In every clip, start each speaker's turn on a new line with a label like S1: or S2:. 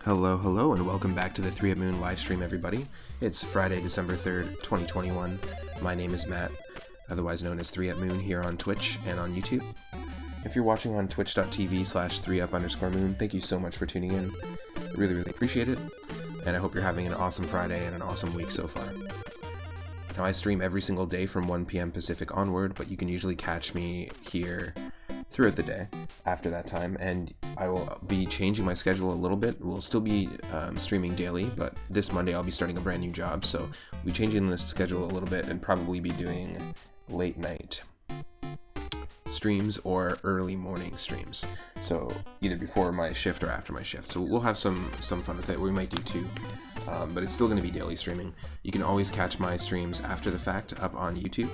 S1: Hello, hello, and welcome back to the 3 at Moon live stream, everybody. It's Friday, December 3rd, 2021. My name is Matt, otherwise known as 3 at Moon, here on Twitch and on YouTube. If you're watching on twitch.tv/3up_moon, thank you so much for tuning in. I really appreciate it, and I hope you're having an awesome Friday and an awesome week so far. Now, I stream every single day from 1 p.m. Pacific onward, but you can usually catch me here throughout the day after that time, and I will be changing my schedule a little bit. We'll still be streaming daily, but this Monday I'll be starting a brand new job, so we'll be changing the schedule a little bit and probably be doing late night streams or early morning streams, so either before my shift or after my shift. So we'll have some fun with it. We might do two, but it's still going to be daily streaming. You can always catch my streams after the fact up on YouTube,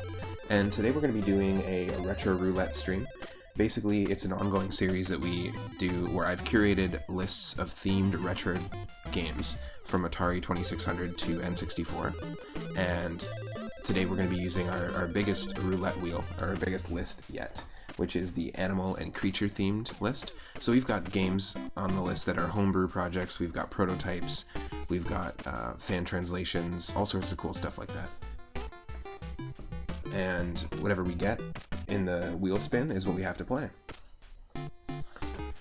S1: and today we're going to be doing a retro roulette stream. Basically, it's an ongoing series that we do where I've curated lists of themed retro games from Atari 2600 to N64, and today we're going to be using our biggest roulette wheel, our biggest list yet, which is the animal and creature themed list. So we've got games on the list that are homebrew projects, we've got prototypes, we've got fan translations, all sorts of cool stuff like that. And whatever we get in the wheel spin is what we have to play.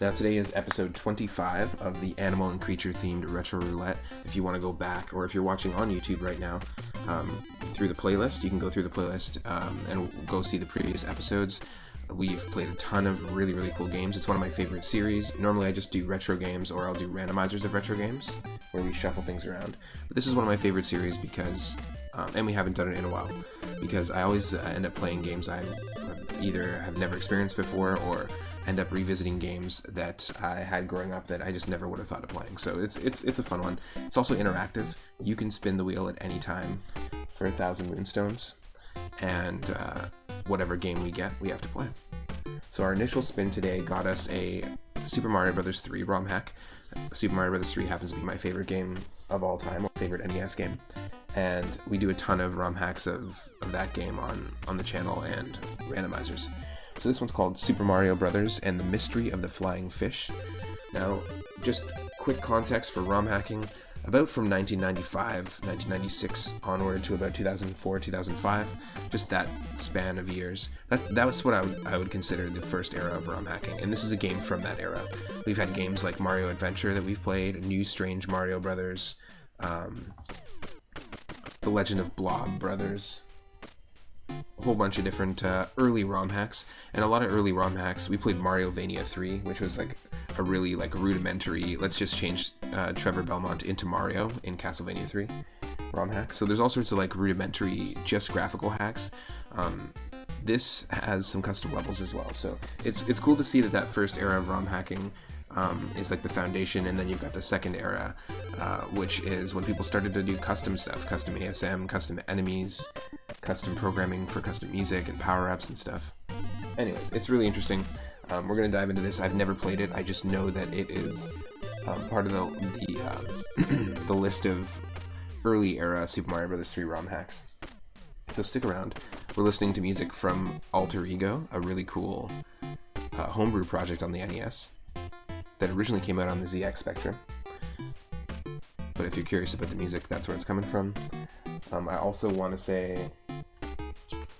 S1: Now today is episode 25 of the animal and creature themed retro roulette. If you want to go back, or if you're watching on YouTube right now, through the playlist, you can go through the playlist and go see the previous episodes. We've played a ton of really cool games. It's one of my favorite series. Normally I just do retro games, or I'll do randomizers of retro games where we shuffle things around. But this is one of my favorite series because, and we haven't done it in a while, because I always end up playing games I either have never experienced before, or end up revisiting games that I had growing up that I just never would have thought of playing. So it's a fun one. It's also interactive. You can spin the wheel at any time for 1,000 moonstones, and whatever game we get, we have to play. So our initial spin today got us a Super Mario Bros. 3 ROM hack. Super Mario Bros. 3 happens to be my favorite game of all time, or favorite NES game. And we do a ton of ROM hacks of that game on the channel and randomizers. So this one's called Super Mario Bros. And the Mystery of the Flying Fish. Now, just quick context for ROM hacking. About from 1995, 1996 onward to about 2004, 2005, just that span of years. That was what I would consider the first era of ROM hacking, and this is a game from that era. We've had games like Mario Adventure that we've played, New Strange Mario Brothers, The Legend of Blob Brothers, a whole bunch of different early ROM hacks, and a lot of early ROM hacks. We played Mariovania 3, which was like a really rudimentary, let's just change Trevor Belmont into Mario in Castlevania 3 ROM hack. So there's all sorts of rudimentary, just graphical hacks. This has some custom levels as well, so it's cool to see that first era of ROM hacking is like the foundation, and then you've got the second era, which is when people started to do custom stuff, custom ASM, custom enemies, custom programming for custom music and power-ups and stuff. Anyways, it's really interesting. We're going to dive into this. I've never played it. I just know that it is part of the list of early era Super Mario Bros. 3 ROM hacks. So stick around. We're listening to music from Alter Ego, a really cool homebrew project on the NES that originally came out on the ZX Spectrum. But if you're curious about the music, that's where it's coming from. I also want to say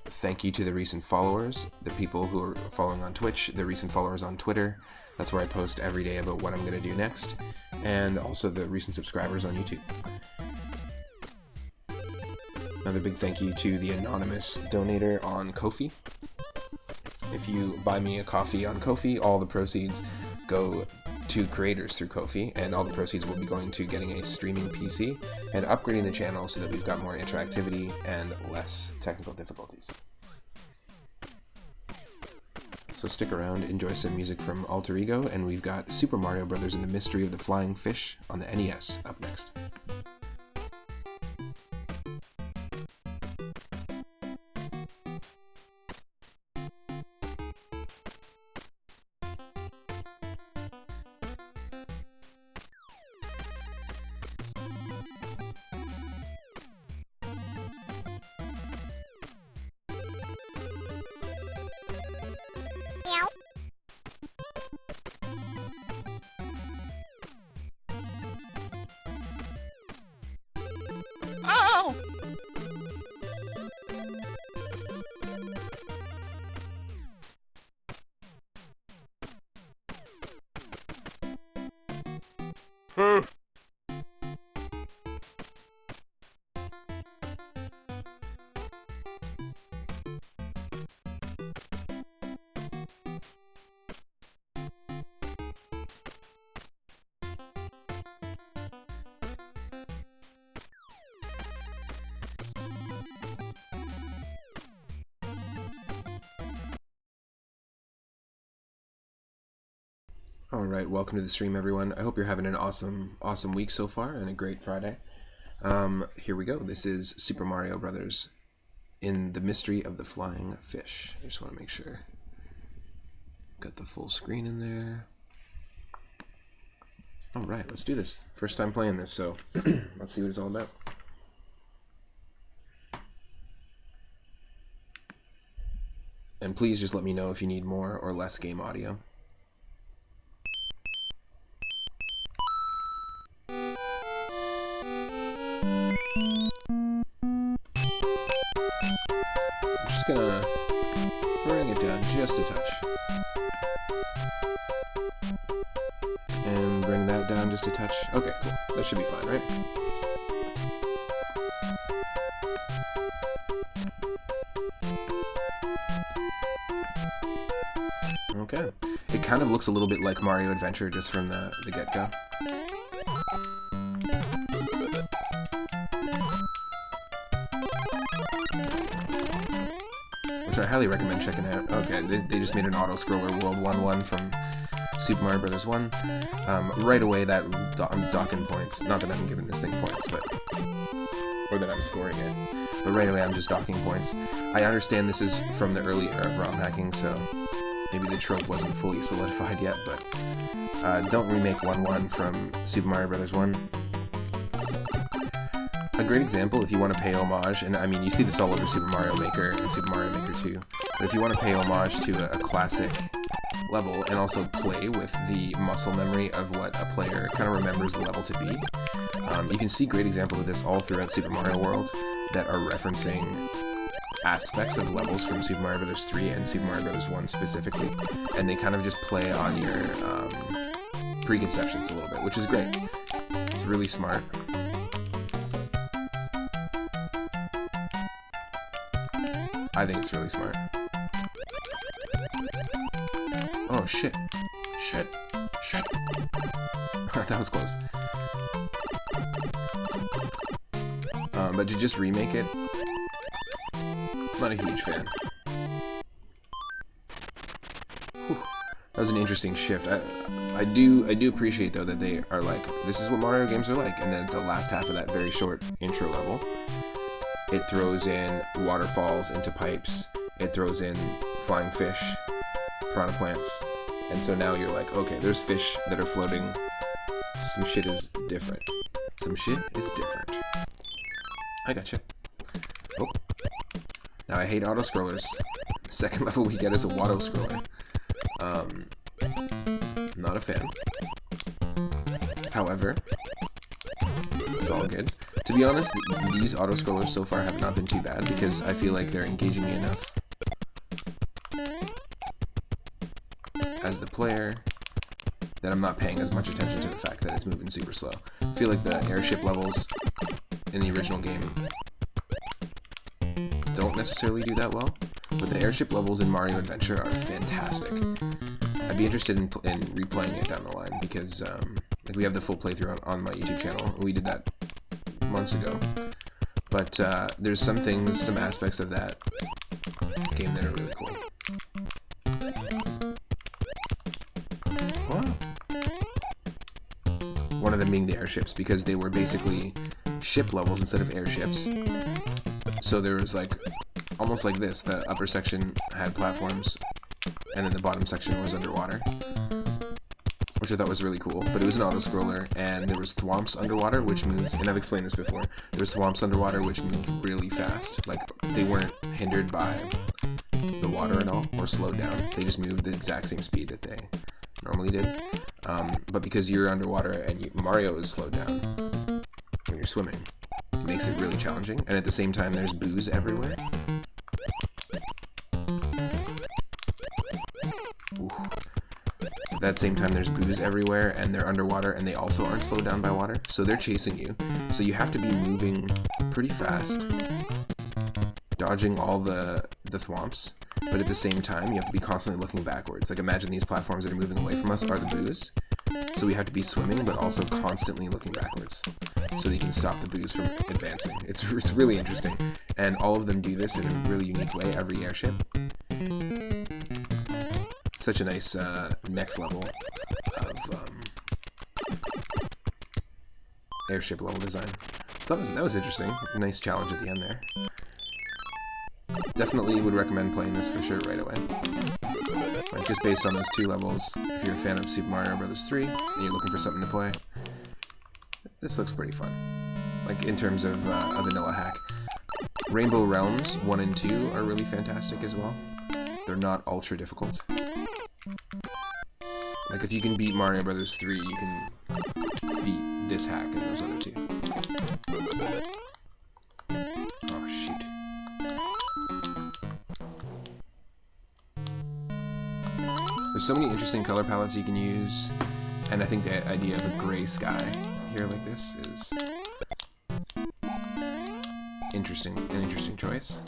S1: thank you to the recent followers, the people who are following on Twitch, the recent followers on Twitter. That's where I post every day about what I'm going to do next, and also the recent subscribers on YouTube. Another big thank you to the anonymous donator on Ko-fi. If you buy me a coffee on Ko-fi, all the proceeds go to creators through Ko-fi, and all the proceeds will be going to getting a streaming PC and upgrading the channel so that we've got more interactivity and less technical difficulties. So stick around, enjoy some music from Alter Ego, and we've got Super Mario Bros. And the Mystery of the Flying Fish on the NES up next. Alright, welcome to the stream, everyone. I hope you're having an awesome week so far and a great Friday. Here we go. This is Super Mario Brothers in the Mystery of the Flying Fish. I just want to make sure. Got the full screen in there. Alright, let's do this. First time playing this, so let's see what it's all about. And please just let me know if you need more or less game audio. Gonna bring it down just a touch and bring that down just a touch. Okay, cool. That should be fine, right? Okay. It kind of looks a little bit like Mario Adventure just from the get-go. Which I highly recommend checking out. Okay, they just made an auto-scroller World 1-1 from Super Mario Bros. 1. Right away, that I'm docking points. Not that I'm giving this thing points, but... or that I'm scoring it. But right away, I'm just docking points. I understand this is from the early era of ROM hacking, so maybe the trope wasn't fully solidified yet, but... don't remake 1-1 from Super Mario Bros. 1. A great example, if you want to pay homage, and I mean, you see this all over Super Mario Maker and Super Mario Maker 2, but if you want to pay homage to a classic level and also play with the muscle memory of what a player kind of remembers the level to be, you can see great examples of this all throughout Super Mario World that are referencing aspects of levels from Super Mario Bros. 3 and Super Mario Bros. 1 specifically, and they kind of just play on your preconceptions a little bit, which is great. It's really smart. I think it's really smart. Oh, shit. Shit. Shit. That was close. But to just remake it, not a huge fan. Whew. That was an interesting shift. I do appreciate, though, that they are like, this is what Mario games are like, and then the last half of that very short intro level, it throws in waterfalls into pipes, it throws in flying fish, piranha plants, and so now you're like, okay, there's fish that are floating, some shit is different. Some shit is different. I gotcha. Oh. Now I hate auto-scrollers. The second level we get is a auto-scroller. Not a fan. However, it's all good. To be honest, these auto-scrollers so far have not been too bad because I feel like they're engaging me enough as the player that I'm not paying as much attention to the fact that it's moving super slow. I feel like the airship levels in the original game don't necessarily do that well, but the airship levels in Mario Adventure are fantastic. I'd be interested in replaying it down the line because like we have the full playthrough on my YouTube channel. We did that months ago, but there's some things, some aspects of that game that are really cool. Wow. One of them being the airships, because they were basically ship levels instead of airships. So there was like, almost like this, the upper section had platforms, and then the bottom section was underwater, which I thought was really cool. But it was an auto-scroller, and there was thwomps underwater, which moved, and I've explained this before, there was thwomps underwater, which moved really fast. Like, they weren't hindered by the water at all, or slowed down. They just moved the exact same speed that they normally did. But because you're underwater and Mario is slowed down when you're swimming, it makes it really challenging. And at the same time, there's booze everywhere. Ooh. that same time there's boos everywhere and they're underwater and they also aren't slowed down by water. So they're chasing you. So you have to be moving pretty fast, dodging all the thwomps, but at the same time you have to be constantly looking backwards. Like imagine these platforms that are moving away from us are the boos. So we have to be swimming but also constantly looking backwards so that you can stop the boos from advancing. It's really interesting. And all of them do this in a really unique way, every airship. Such a nice next level of airship level design. So that was interesting. A nice challenge at the end there. Definitely would recommend playing this for sure right away. Like just based on those 2 levels, if you're a fan of Super Mario Bros. 3 and you're looking for something to play, this looks pretty fun. Like in terms of a vanilla hack. Rainbow Realms 1 and 2 are really fantastic as well. They're not ultra difficult. Like if you can beat Mario Bros. 3, you can beat this hack and those other 2. Oh shoot. There's so many interesting color palettes you can use, and I think the idea of a gray sky here like this is interesting, an interesting choice.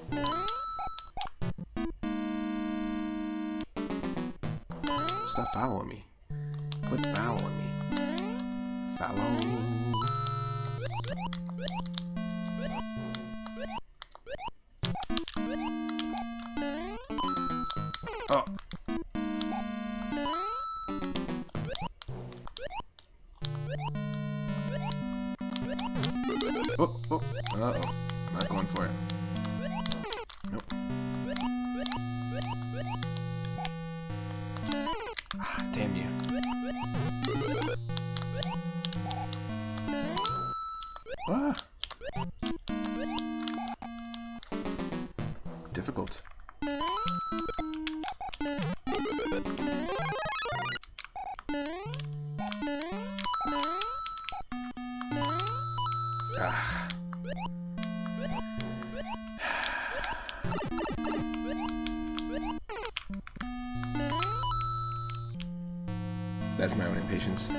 S1: Stop following me. Quit following me. Follow. Oh. Oh, oh, uh-oh. Not going for it. Nope. Ah, damn you. Ah. Difficult. Ah. That's my own impatience.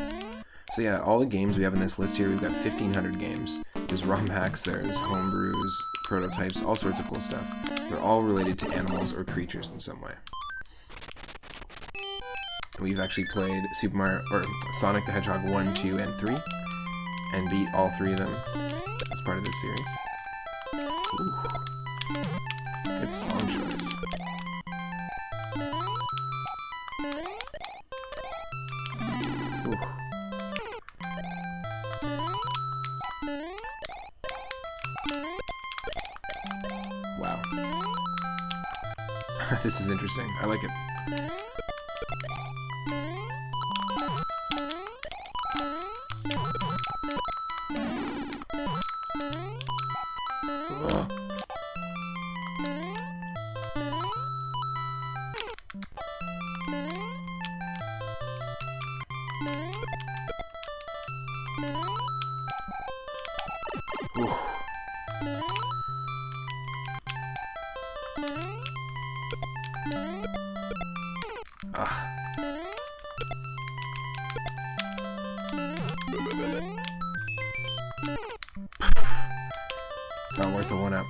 S1: So yeah, all the games we have in this list here, we've got 1,500 games. There's ROM hacks, there's homebrews, prototypes, all sorts of cool stuff. They're all related to animals or creatures in some way. We've actually played Super Mario, or Sonic the Hedgehog 1, 2, and 3, and beat all 3 of them as part of this series. Ooh. Good song choice. Ooh. Wow. This is interesting. I like it. It's not worth a 1-up.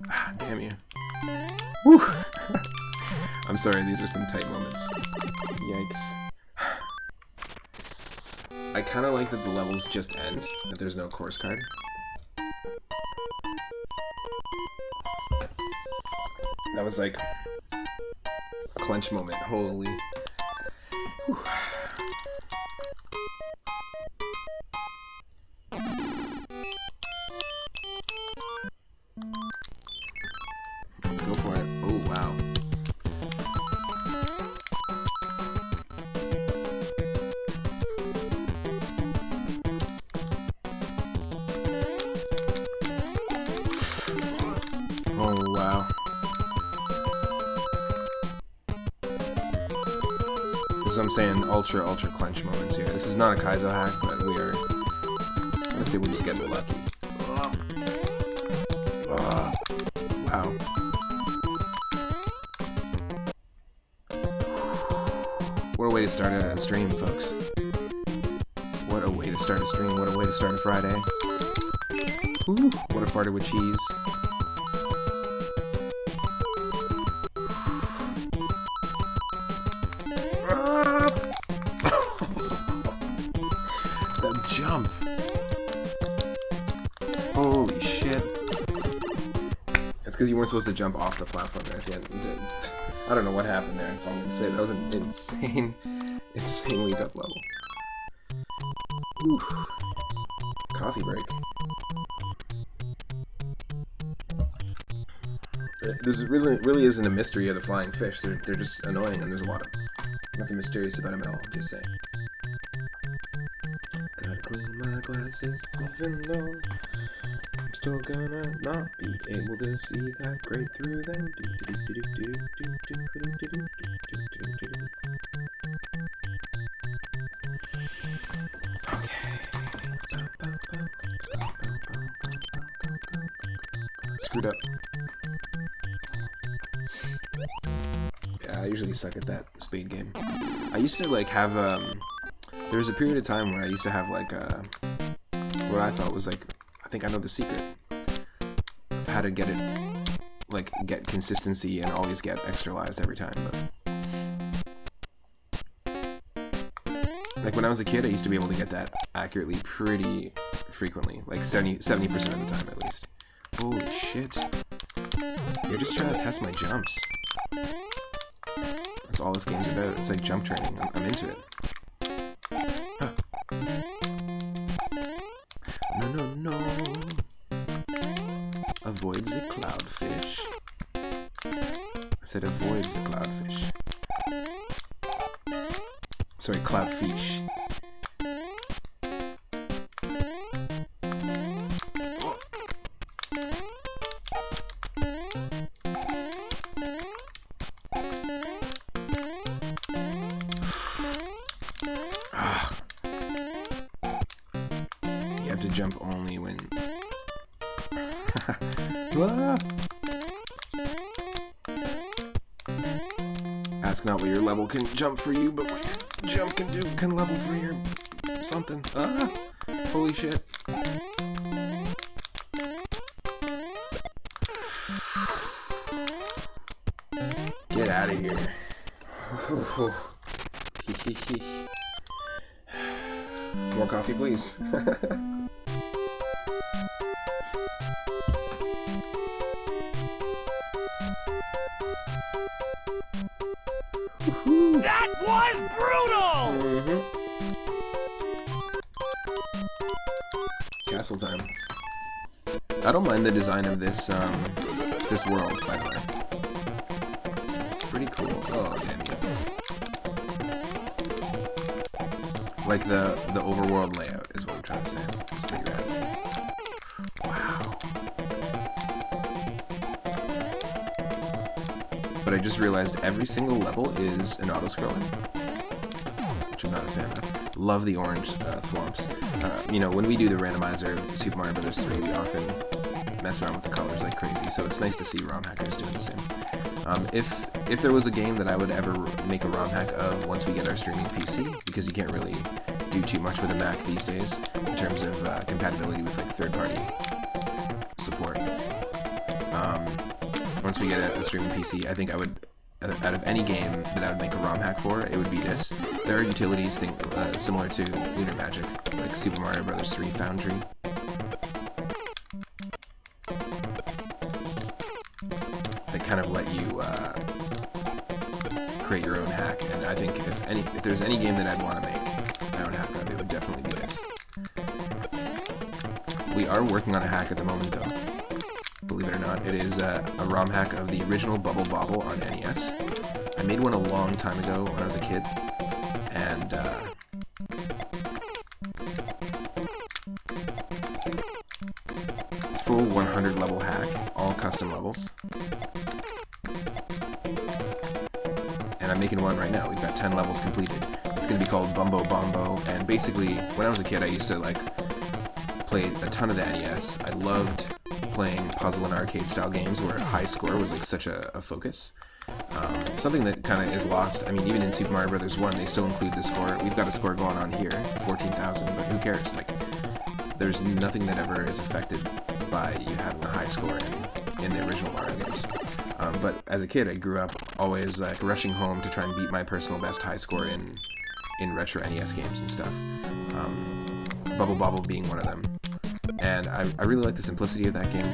S1: Ah, damn you. Woo! I'm sorry, these are some tight moments. Yikes. I kind of like that the levels just end, that there's no course card. That was like a clench moment. Holy. Whew. Let's go for it. Oh, wow. Oh, wow. This is what I'm saying, ultra clench moments here. This is not a Kaizo hack, but we are... Let's see, we're just getting lucky. Wow. What a way to start a stream, folks. What a way to start a stream. What a way to start a Friday. Ooh, what a farted with cheese. The jump. Holy shit. It's because you weren't supposed to jump off the platform there at the end. I don't know what happened there, that's all I'm going to say. That was an insanely tough level. Whew. Coffee break. This really isn't a mystery of the flying fish. They're just annoying, and there's a lot of nothing mysterious about them at all. Just saying. Gotta clean my glasses, even though I'm still gonna not be able to see that great through them. Okay. Screwed up. Yeah, I usually suck at that spade game. I used to like have there was a period of time where I used to have like what I thought was like, I think I know the secret of how to get it, like get consistency and always get extra lives every time. But like when I was a kid, I used to be able to get that accurately pretty frequently, like 70% of the time at least. Holy shit. You're just trying to test my jumps. That's all this game's about. It's like jump training. I'm into it. Huh. No. Avoid the cloudfish. I said avoid the cloudfish. Sorry, cloudfish. You have to jump only when... Ask not what your level can jump for you, but what your jump can level for your something. Holy shit. Get out of here. More coffee, please.
S2: That was brutal!
S1: Mm-hmm. Castle time. I don't mind the design of this this world, by the way. It's pretty cool. Oh, damn you. Like the overworld layout is what I'm trying to say. It's pretty rad. Wow. But I just realized every single level is an auto-scroller, which I'm not a fan of. Love the orange thwomps. You know, when we do the randomizer Super Mario Bros. 3, we often mess around with the colors like crazy, so it's nice to see ROM hackers doing the same. If there was a game that I would ever make a ROM hack of once we get our streaming PC, because you can't really do too much with a Mac these days in terms of compatibility with like third-party support. Once we get a streaming PC, I think I would, out of any game that I would make a ROM hack for, it would be this. There are utilities similar to Lunar Magic, like Super Mario Bros. 3 Foundry. That kind of let you create your own hack, and I think if there's any game that I'd want to make my own hack of, it would definitely be this. We are working on a hack at the moment, though. Believe it or not, it is a ROM hack of the original Bubble Bobble on NES. I made one a long time ago when I was a kid, and full 100 level hack, all custom levels. And I'm making one right now. We've got 10 levels completed. It's going to be called Bumbo Bombo, and basically, when I was a kid, I used to, like, play a ton of the NES. I loved playing puzzle and arcade style games where high score was, like, such a focus. Something that kind of is lost. I mean, even in Super Mario Bros. 1, they still include the score. We've got a score going on here, 14,000, but who cares? Like, there's nothing that ever is affected by you having a high score in the original Mario games. But as a kid, I grew up always like rushing home to try and beat my personal best high score in retro NES games and stuff. Bubble Bobble being one of them. And I really like the simplicity of that game.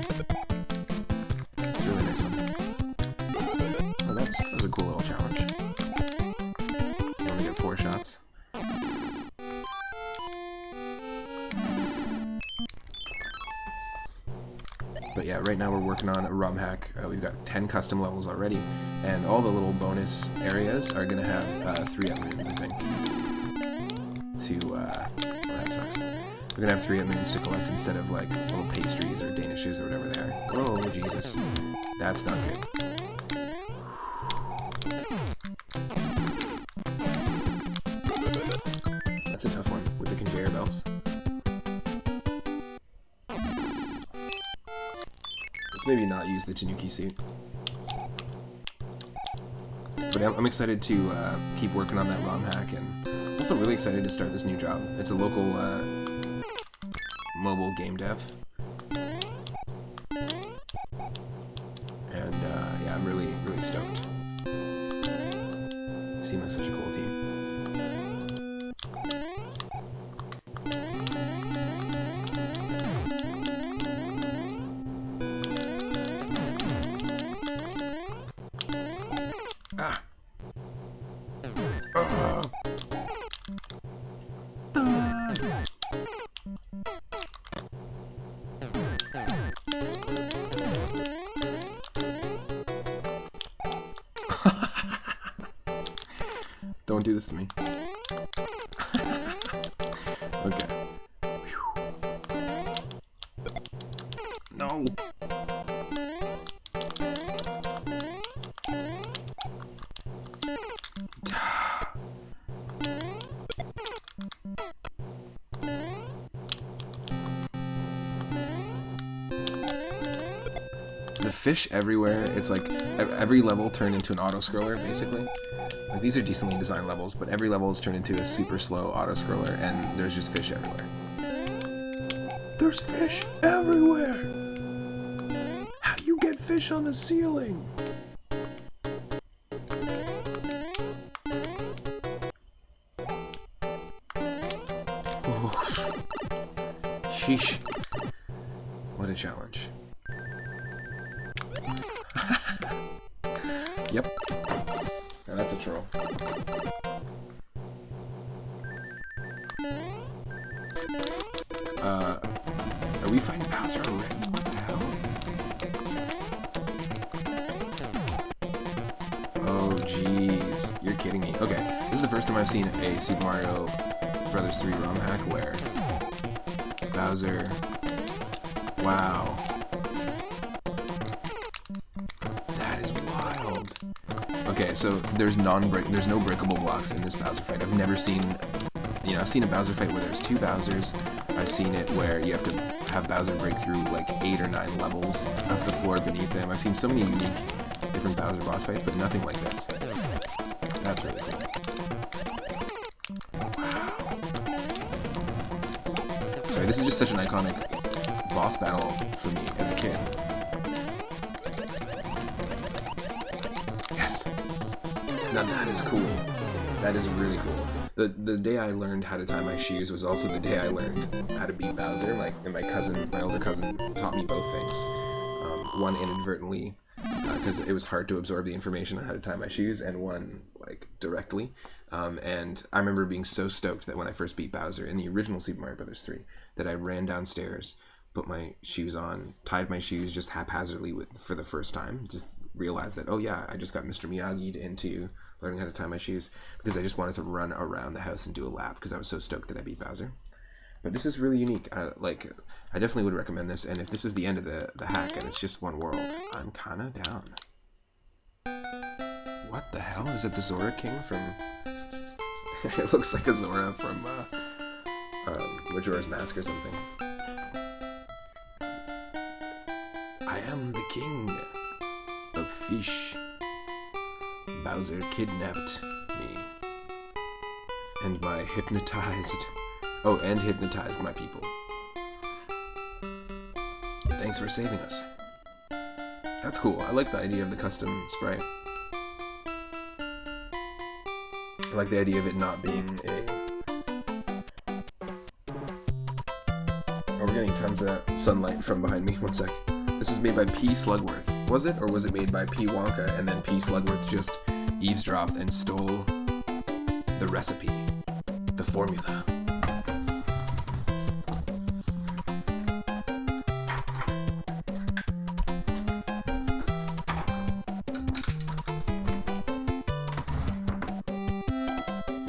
S1: It's a really nice one. Oh, that was a cool little challenge. You only get 4 shots. But yeah, right now we're working on a ROM hack. We've got 10 custom levels already, and all the little bonus areas are going to have 3 moons, I think. Well, that sucks. We're going to have 3 moons to collect instead of like little pastries or danishes or whatever they are. Oh, Jesus. That's not good. That's a tough one with the conveyor belts. Let's maybe not use the Tanuki suit. But I'm excited to keep working on that ROM hack, and also really excited to start this new job. It's a local mobile game dev. And yeah, I'm really, really stoked. They seem like such a cool team. Don't do this to me. Okay. Whew. No. The fish everywhere, it's like every level turned into an auto-scroller, basically. Like, these are decently designed levels, but every level is turned into a super slow auto-scroller, and there's just fish everywhere. There's fish everywhere! How do you get fish on the ceiling? Oh. Sheesh. What a challenge. Yep. Now that's a troll. Are we fighting Bowser already? What the hell? Oh, jeez. You're kidding me. Okay, this is the first time I've seen a Super Mario Bros. 3 ROM hack where Bowser... Wow. That is wild. Okay, so there's no breakable blocks in this Bowser fight. I've never seen, you know, I've seen a Bowser fight where there's 2 Bowsers. I've seen it where you have to have Bowser break through like 8 or 9 levels of the floor beneath him. I've seen so many unique different Bowser boss fights, but nothing like this. That's really cool. Wow. Sorry, this is just such an iconic boss battle for me as a kid. Yes! Now that is cool. That is really cool. The day I learned how to tie my shoes was also the day I learned how to beat Bowser. My older cousin taught me both things. One inadvertently, because it was hard to absorb the information on how to tie my shoes, and one like directly. And I remember being so stoked that when I first beat Bowser in the original Super Mario Bros. 3, that I ran downstairs, put my shoes on, tied my shoes just haphazardly for the first time, just realized that, oh yeah, I just got Mr. Miyagi'd into learning how to tie my shoes, because I just wanted to run around the house and do a lap because I was so stoked that I beat Bowser. But this is really unique. I definitely would recommend this, and if this is the end of the hack and it's just one world, I'm kind of down. What the hell? Is it the Zora King from... It looks like a Zora from Majora's Mask or something. I am the king of fish. Bowser kidnapped me. And hypnotized my people. Thanks for saving us. That's cool. I like the idea of the custom sprite. I like the idea of it not being a... Oh, we're getting tons of sunlight from behind me. One sec. This is made by P. Slugworth. Was it? Or was it made by P. Wonka and then P. Slugworth just eavesdropped and stole the recipe? The formula.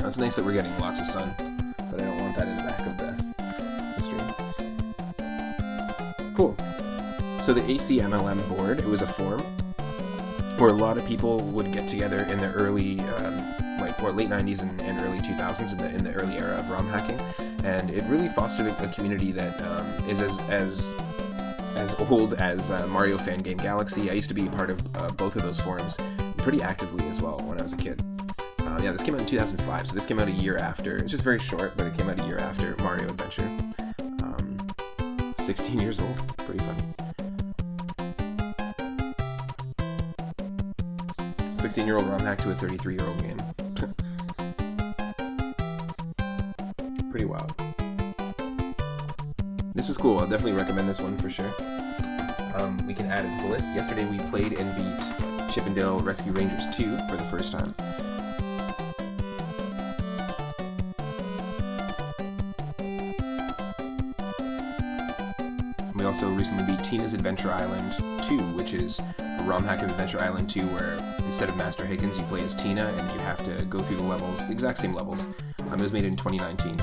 S1: It's nice that we're getting lots of sun, but I don't want that in the back of the stream. Cool. So the ACMLM board, it was a forum where a lot of people would get together in the early, late 90s and early 2000s, in the early era of ROM hacking, and it really fostered a community that is as old as Mario Fan Game Galaxy. I used to be part of both of those forums pretty actively as well when I was a kid. Yeah, this came out in 2005, so this came out a year after. It's just very short, but it came out a year after Mario Adventure. 16 years old. Pretty funny. 16-year-old ROM hack to a 33-year-old game. Pretty wild. This was cool. I'll definitely recommend this one for sure. We can add it to the list. Yesterday we played and beat Chip 'n Dale Rescue Rangers 2 for the first time. We also recently beat Tina's Adventure Island 2, which is a ROM hack of Adventure Island 2 where instead of Master Higgins, you play as Tina and you have to go through the levels, the exact same levels. It was made in 2019,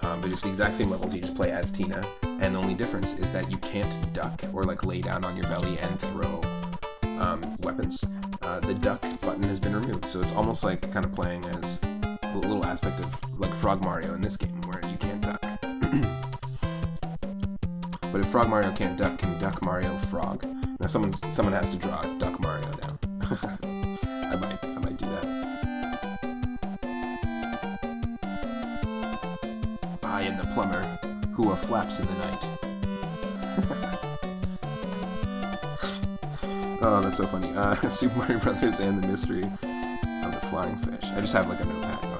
S1: but just the exact same levels, you just play as Tina, and the only difference is that you can't duck or lay down on your belly and throw weapons. The duck button has been removed, so it's almost like kind of playing as a little aspect of Frog Mario in this game where you can't duck. But if Frog Mario can't duck, can Duck Mario frog? Now someone has to draw Duck Mario now. I might do that. I am the plumber who flaps in the night. Oh, that's so funny. Super Mario Brothers and the Mystery of the Flying Fish. I just have a notepad going.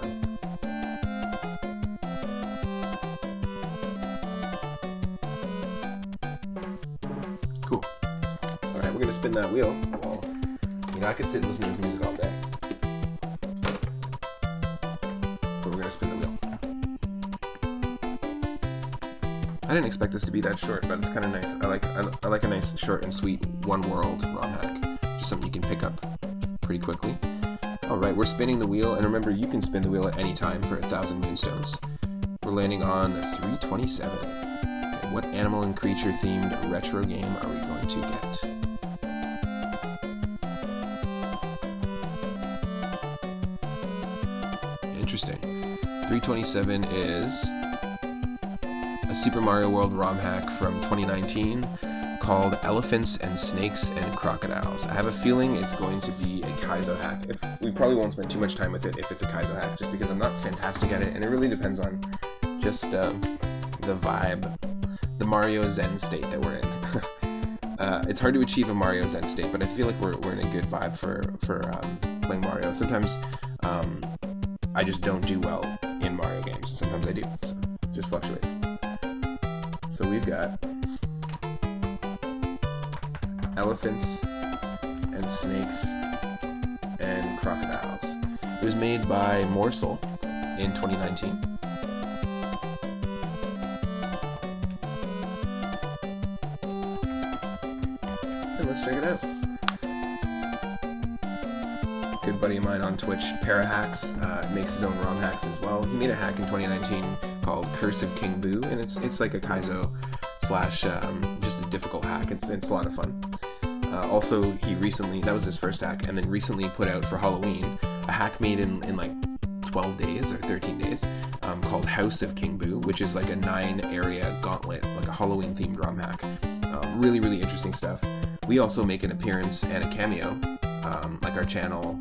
S1: Cool. Alright, we're gonna spin that wheel. Well, I could sit and listen to this music all day. But we're gonna spin the wheel. I didn't expect this to be that short, but it's kind of nice. I like a nice short and sweet one world ROM hack. Just something you can pick up pretty quickly. Alright, we're spinning the wheel, and remember you can spin the wheel at any time for 1,000 moonstones. We're landing on 327. Okay, what animal and creature themed retro game are we going to get? Interesting. 327 is a Super Mario World ROM hack from 2019 called Elephants and Snakes and Crocodiles. I have a feeling it's going to be a Kaizo hack. We probably won't spend too much time with it if it's a Kaizo hack, just because I'm not fantastic at it, and it really depends on just the vibe, the Mario Zen state that we're in. It's hard to achieve a Mario Zen state, but I feel like we're in a good vibe for playing Mario. Sometimes I just don't do well in Mario games. Sometimes I do. So it just fluctuates. So we've got elephants and snakes and crocodiles. It was made by Morsel in 2019. And let's check it out. Good buddy of mine on Twitch, Parahacks, makes his own ROM hacks as well. He made a hack in 2019 called Curse of King Boo, and it's like a Kaizo slash just a difficult hack. It's a lot of fun. Also, he recently, that was his first hack, and then recently put out for Halloween a hack made in like 12 days or 13 days called House of King Boo, which is like a 9-area gauntlet, like a Halloween themed ROM hack. Really, really interesting stuff. We also make an appearance and a cameo, like our channel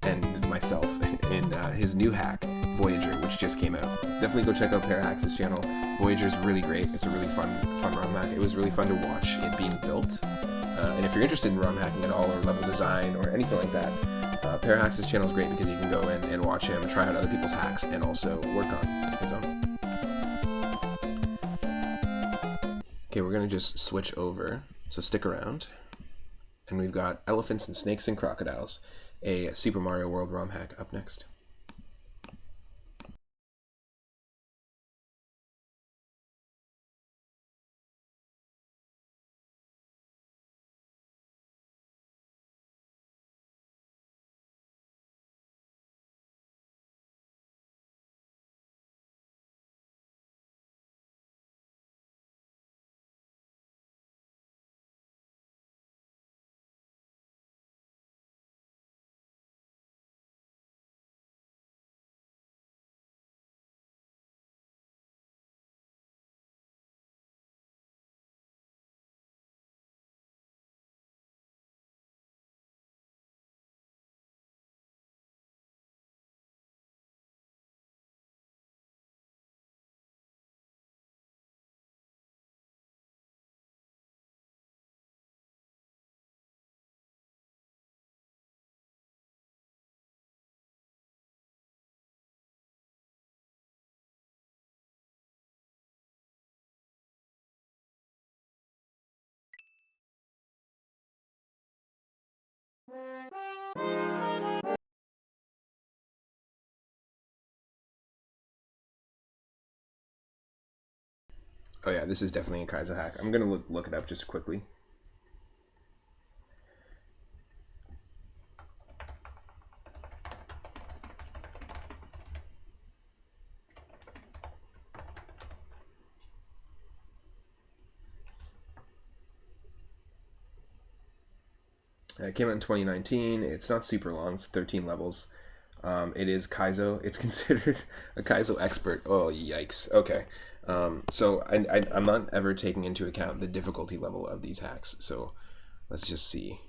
S1: and myself, in his new hack, Voyager, which just came out. Definitely go check out Parahax's channel. Voyager's really great. It's a really fun ROM hack. It was really fun to watch it being built. And if you're interested in ROM hacking at all, or level design, or anything like that, Parahax's channel is great because you can go in and watch him try out other people's hacks and also work on his own. Okay, we're going to just switch over, so stick around. And we've got Elephants and Snakes and Crocodiles, a Super Mario World ROM hack up next. Oh yeah, this is definitely a Kaizo hack. I'm gonna look it up just quickly. It came out in 2019. It's not super long. It's 13 levels. It is Kaizo. It's considered a Kaizo expert. Oh, yikes. Okay. So I'm not ever taking into account the difficulty level of these hacks. So let's just see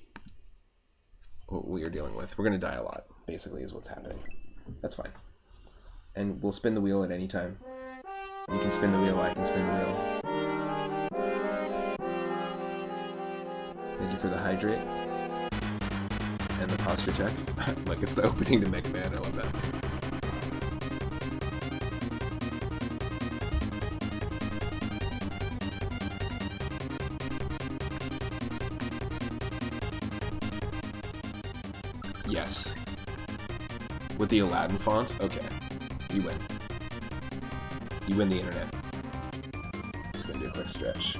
S1: what we are dealing with. We're going to die a lot, basically, is what's happening. That's fine. And we'll spin the wheel at any time. You can spin the wheel, I can spin the wheel. Thank you for the hydrate. And the posture check. Like it's the opening to Mega Man, I love that. Yes. With the Aladdin font? Okay. You win. You win the internet. Just gonna do a quick stretch.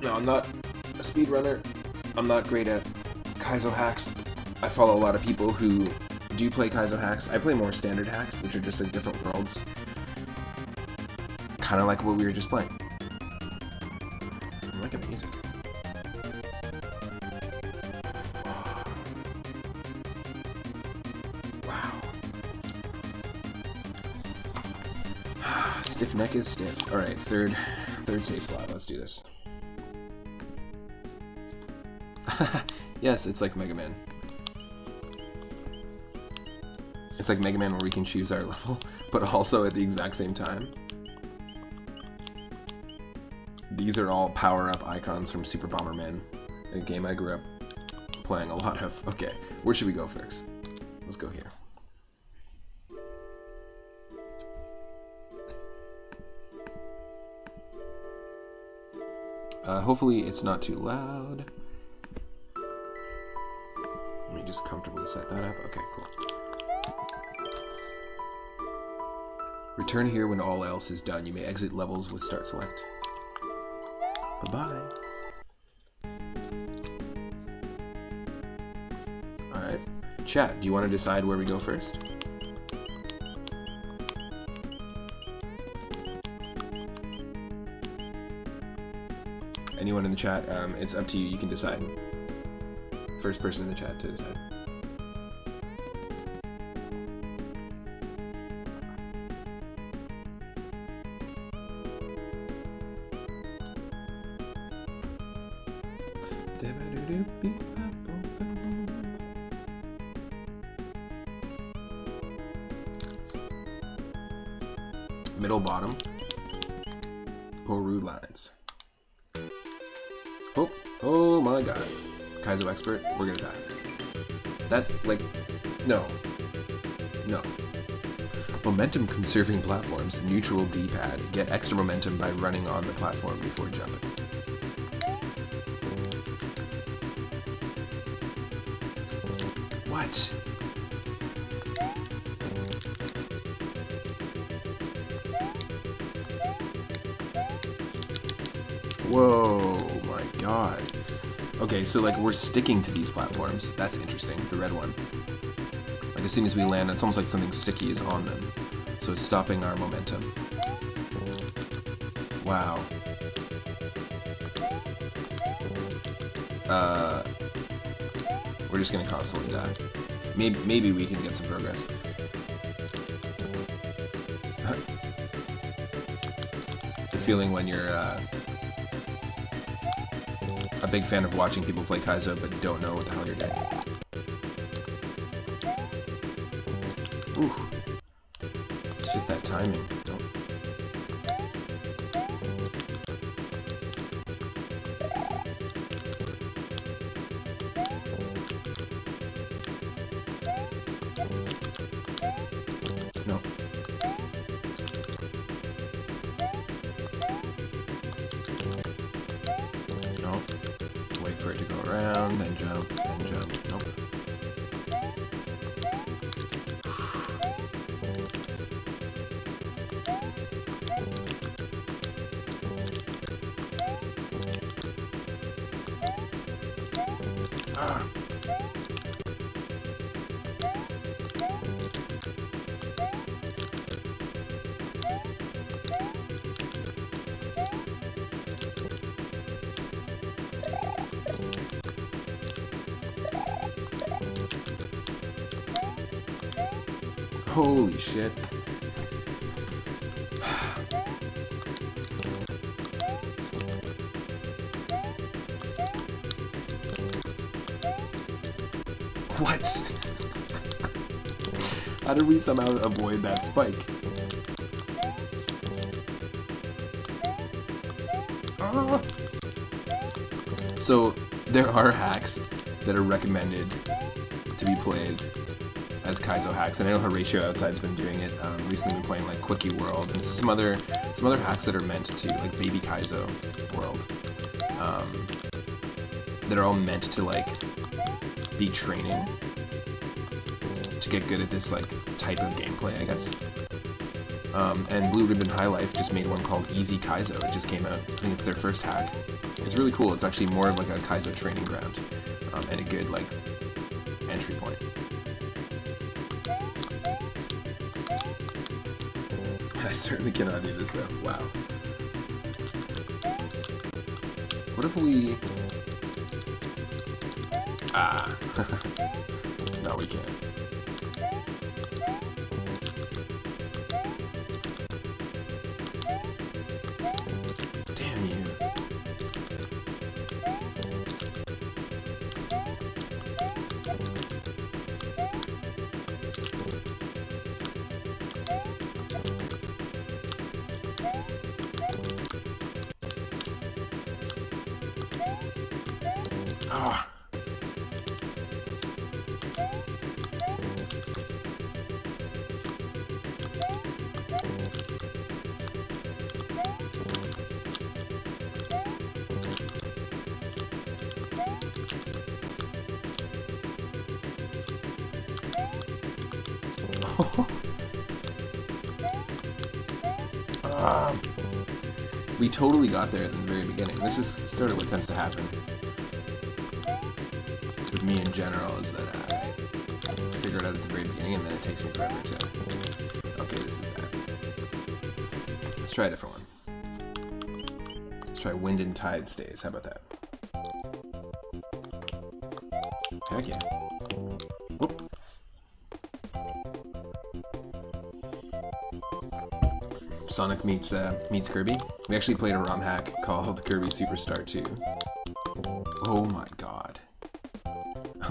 S1: No, I'm not a speedrunner. I'm not great at Kaizo hacks. I follow a lot of people who do play Kaizo hacks. I play more standard hacks, which are just like different worlds. Kind of like what we were just playing. I'm liking the music. Oh. Wow. Stiff neck is stiff. Alright, third save slot. Let's do this. Yes, it's like Mega Man. It's like Mega Man where we can choose our level, but also at the exact same time. These are all power-up icons from Super Bomberman, a game I grew up playing a lot of. Okay, where should we go first? Let's go here. Hopefully it's not too loud. Let me just comfortably set that up. Okay, cool. Return here when all else is done. You may exit levels with start select. Bye-bye. Alright. Chat, do you want to decide where we go first? Anyone in the chat, it's up to you. You can decide. First person in the chat to decide. Middle bottom. Poru lines. Oh my god. Kaizo expert, we're gonna die. That, like, no. No. Momentum conserving platforms, neutral D-pad. Get extra momentum by running on the platform before jumping. What? Whoa, my god. Okay, so like we're sticking to these platforms. That's interesting, the red one. Like as soon as we land, it's almost like something sticky is on them. So it's stopping our momentum. Wow. We're just gonna constantly die. Maybe we can get some progress. The feeling when you're a big fan of watching people play Kaizo but don't know what the hell you're doing. Ooh. It's just that timing. Don't. No. No. Wait for it to go around, then jump, then jump. Nope. Ah. Holy shit. What? How did we somehow avoid that spike? Ah. So, there are hacks that are recommended to be played as Kaizo hacks, and I know Horatio Outside's been doing it. Recently been playing like Quickie World and some other hacks that are meant to, like Baby Kaizo World, that are all meant to like be training to get good at this like type of gameplay, I guess. And Blue Ribbon High Life just made one called Easy Kaizo. It just came out. I think it's their first hack. It's really cool. It's actually more of like a Kaizo training ground, and a good like entry point. I certainly cannot do this though. Wow. What if we... Ah. No, we can't. Damn you. Ah. We totally got there at the very beginning. This is sort of what tends to happen with me in general, is that figure it out at the very beginning, and then it takes me forever to... Okay, this is bad. Let's try a different one. Let's try Wind and Tide Stays. How about that? Heck yeah. Whoop. Sonic meets Kirby. We actually played a ROM hack called Kirby Superstar 2. Oh my god.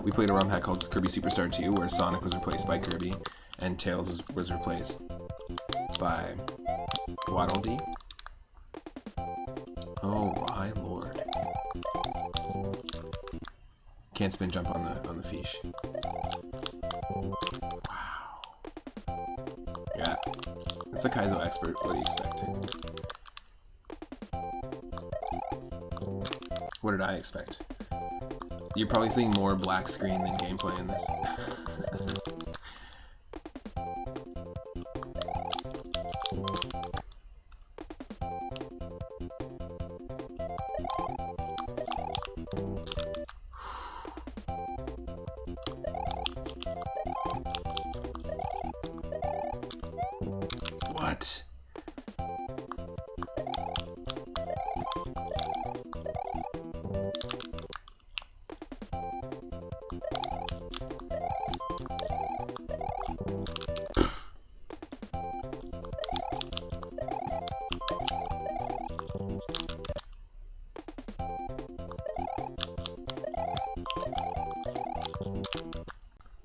S1: We played a ROM hack called Kirby Superstar 2 where Sonic was replaced by Kirby and Tails was replaced by Waddle Dee. Oh my lord. Can't spin jump on the fish. Wow. Yeah. It's a Kaizo expert. What do you expect? What did I expect? You're probably seeing more black screen than gameplay in this. What?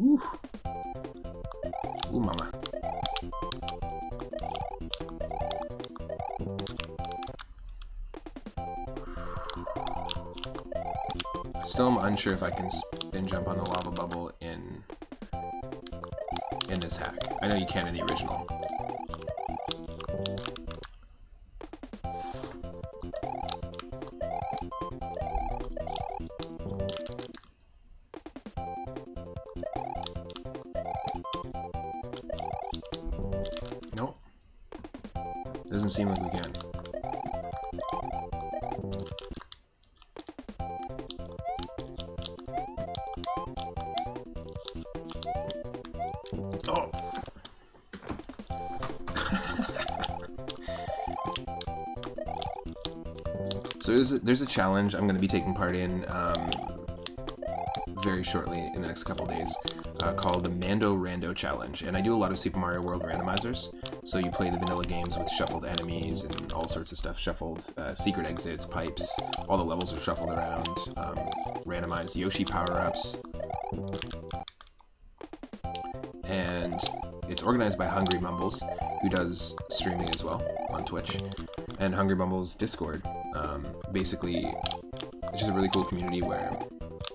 S1: Ooh. Ooh, mama. Still am unsure if I can spin jump on the lava bubble in this hack. I know you can in the original. Nope. Doesn't seem like we can. Oh! So there's a challenge I'm going to be taking part in very shortly in the next couple days called the Mando Rando Challenge. And I do a lot of Super Mario World randomizers. So you play the vanilla games with shuffled enemies and all sorts of stuff. Shuffled secret exits, pipes, all the levels are shuffled around, randomized Yoshi power-ups. And it's organized by Hungry Mumbles, who does streaming as well on Twitch. And Hungry Mumbles Discord, basically, it's just a really cool community where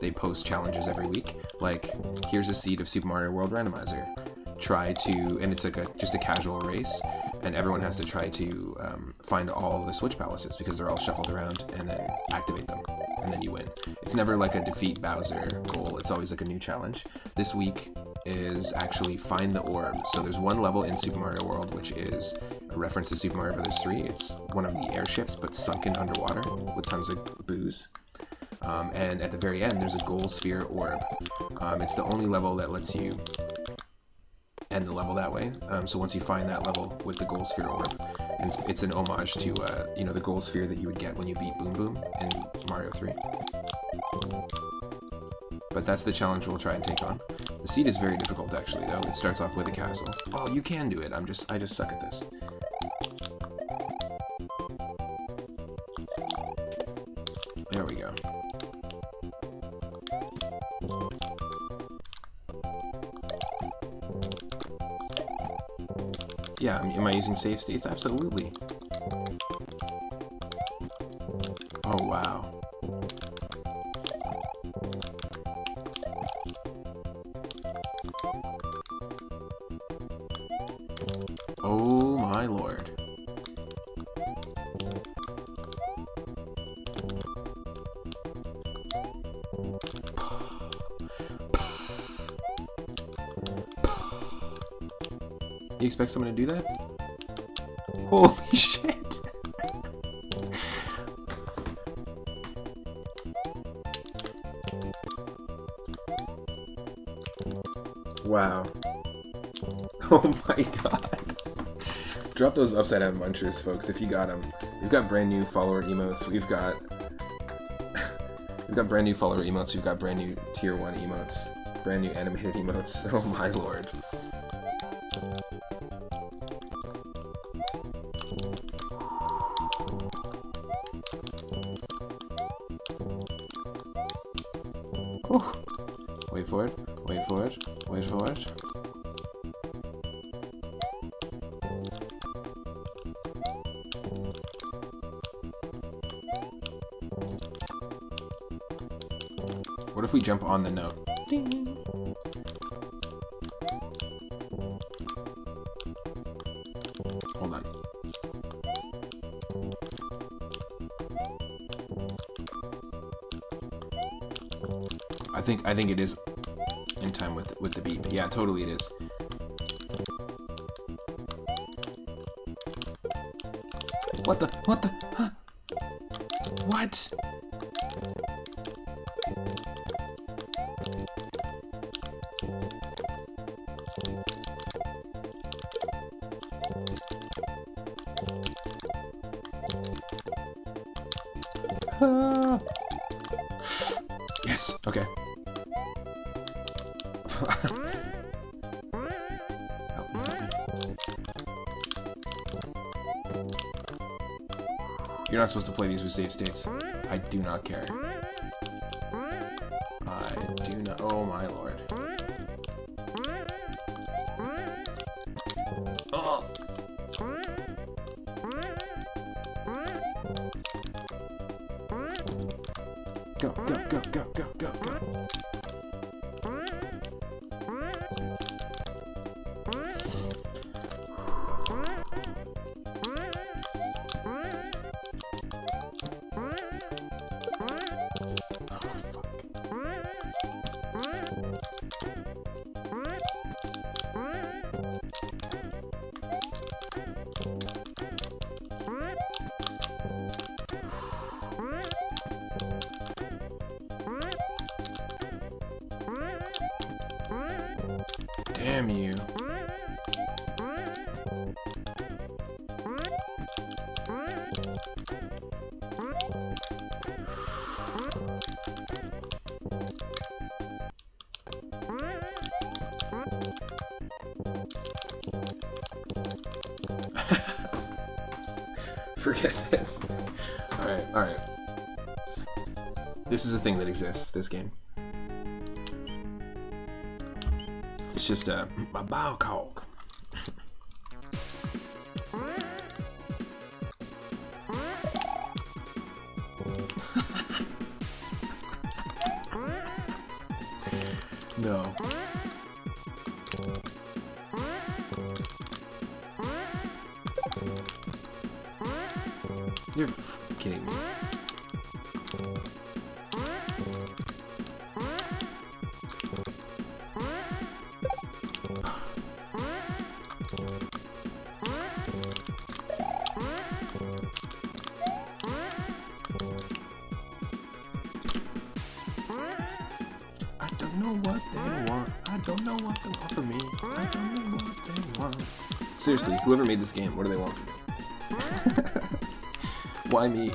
S1: they post challenges every week. Like, here's a seed of Super Mario World Randomizer. Try to, and it's like just a casual race, and everyone has to try to find all the Switch Palaces because they're all shuffled around, and then activate them, and then you win. It's never like a defeat Bowser goal, it's always like a new challenge. This week is actually find the orb. So there's one level in Super Mario World which is a reference to Super Mario Bros. 3. It's one of the airships but sunken underwater with tons of booze. And at the very end there's a gold Sphere Orb. It's the only level that lets you end the level that way. So once you find that level with the gold Sphere Orb, and it's an homage to you know, the gold sphere that you would get when you beat Boom Boom in Mario 3. But that's the challenge we'll try and take on. The seed is very difficult actually though. It starts off with a castle. Oh, you can do it. I just suck at this. There we go. Yeah, am I using save states? Absolutely. Oh, wow. Oh my lord. You expect someone to do that? Holy shit! Wow. Oh my god. Drop those upside down munchers, folks, if you got them. We've got brand new follower emotes. We've got brand new follower emotes. We've got brand new tier 1 emotes. Brand new animated emotes. Oh my lord. Oh. Wait for it. Wait for it. Wait for it. What if we jump on the note? Ding. Hold on. I think it is in time with the beat. Yeah, totally it is. What the? Huh? What? Yes, okay. Help me. You're not supposed to play these with save states. I do not care. I do not. Oh my lord. Oh. Go, go, go, go, go, go, go. Damn you. Forget this. Alright, alright. This is a thing that exists, this game. It's just a bow cog. No. You're kidding me. I don't know what they want. I don't know what they want from me. I don't know what they want. Seriously, whoever made this game, what do they want from me? Why me?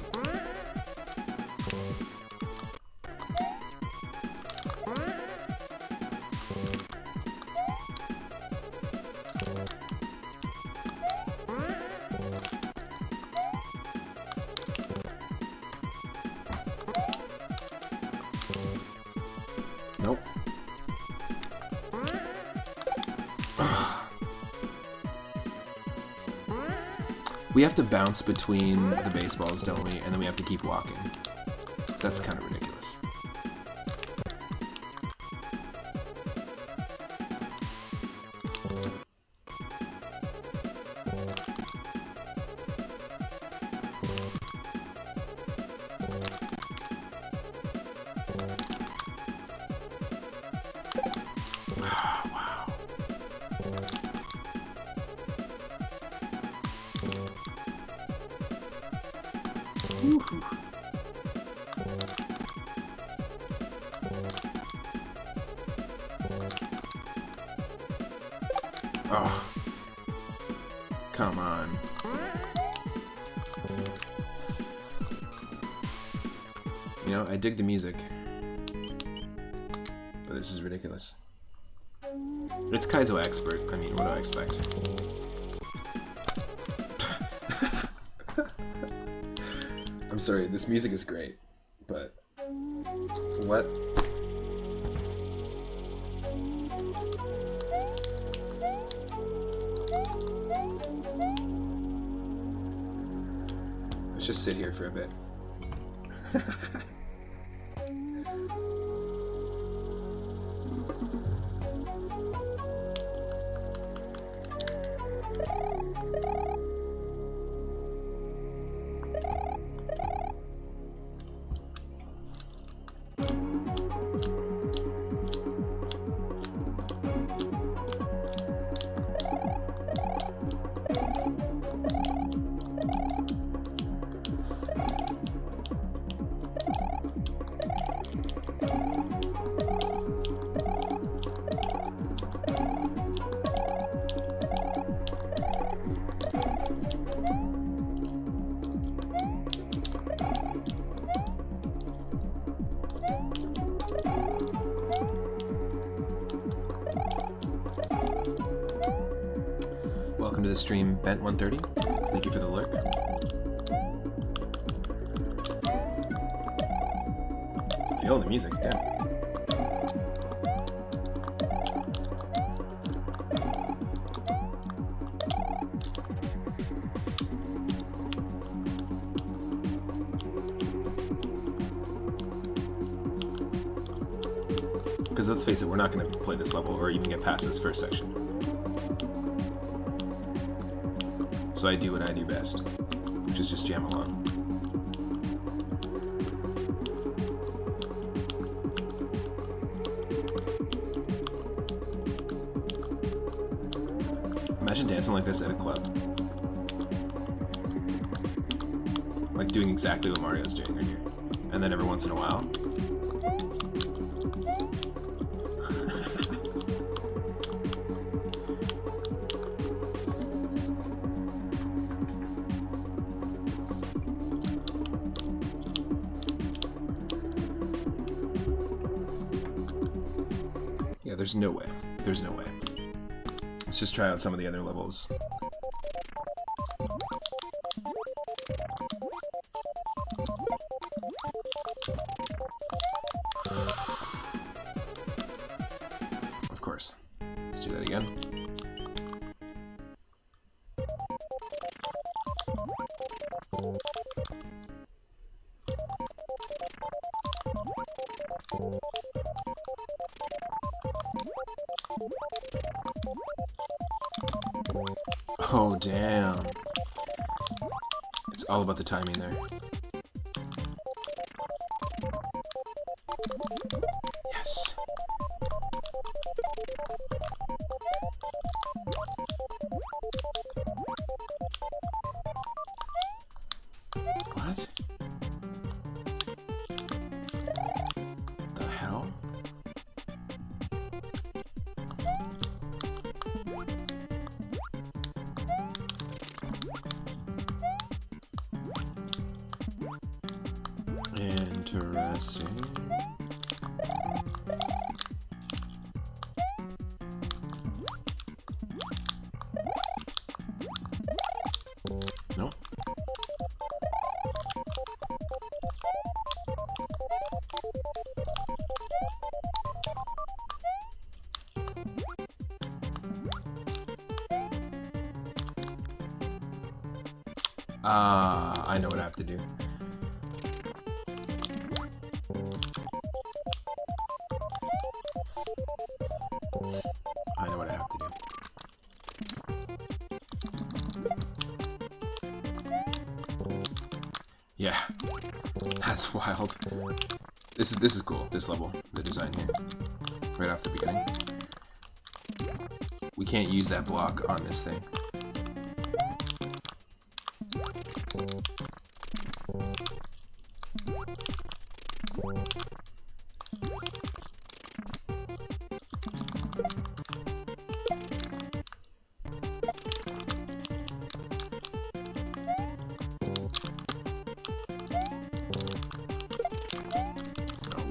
S1: Nope. We have to bounce between the baseballs, don't we? And then we have to keep walking. That's kind of ridiculous. Oh. Come on. You know, I dig the music. But this is ridiculous. It's Kaizo Expert. I mean, what do I expect? I'm sorry, this music is great, but what? Let's just sit here for a bit. Welcome to the stream, Bent130. Thank you for the lurk. Feeling the music, yeah. Because let's face it, we're not going to play this level or even get past this first section. So I do what I do best, which is just jam along. Imagine dancing like this at a club. Like doing exactly what Mario's doing right here. And then every once in a while, there's no way. There's no way. Let's just try out some of the other levels. Of course. Let's do that again. Oh, damn. It's all about the timing there. Yes. What? The hell? Interesting. No. I know what I have to do. I know what I have to do. Yeah, that's wild. This is cool. This level, the design here, right off the beginning. We can't use that block on this thing.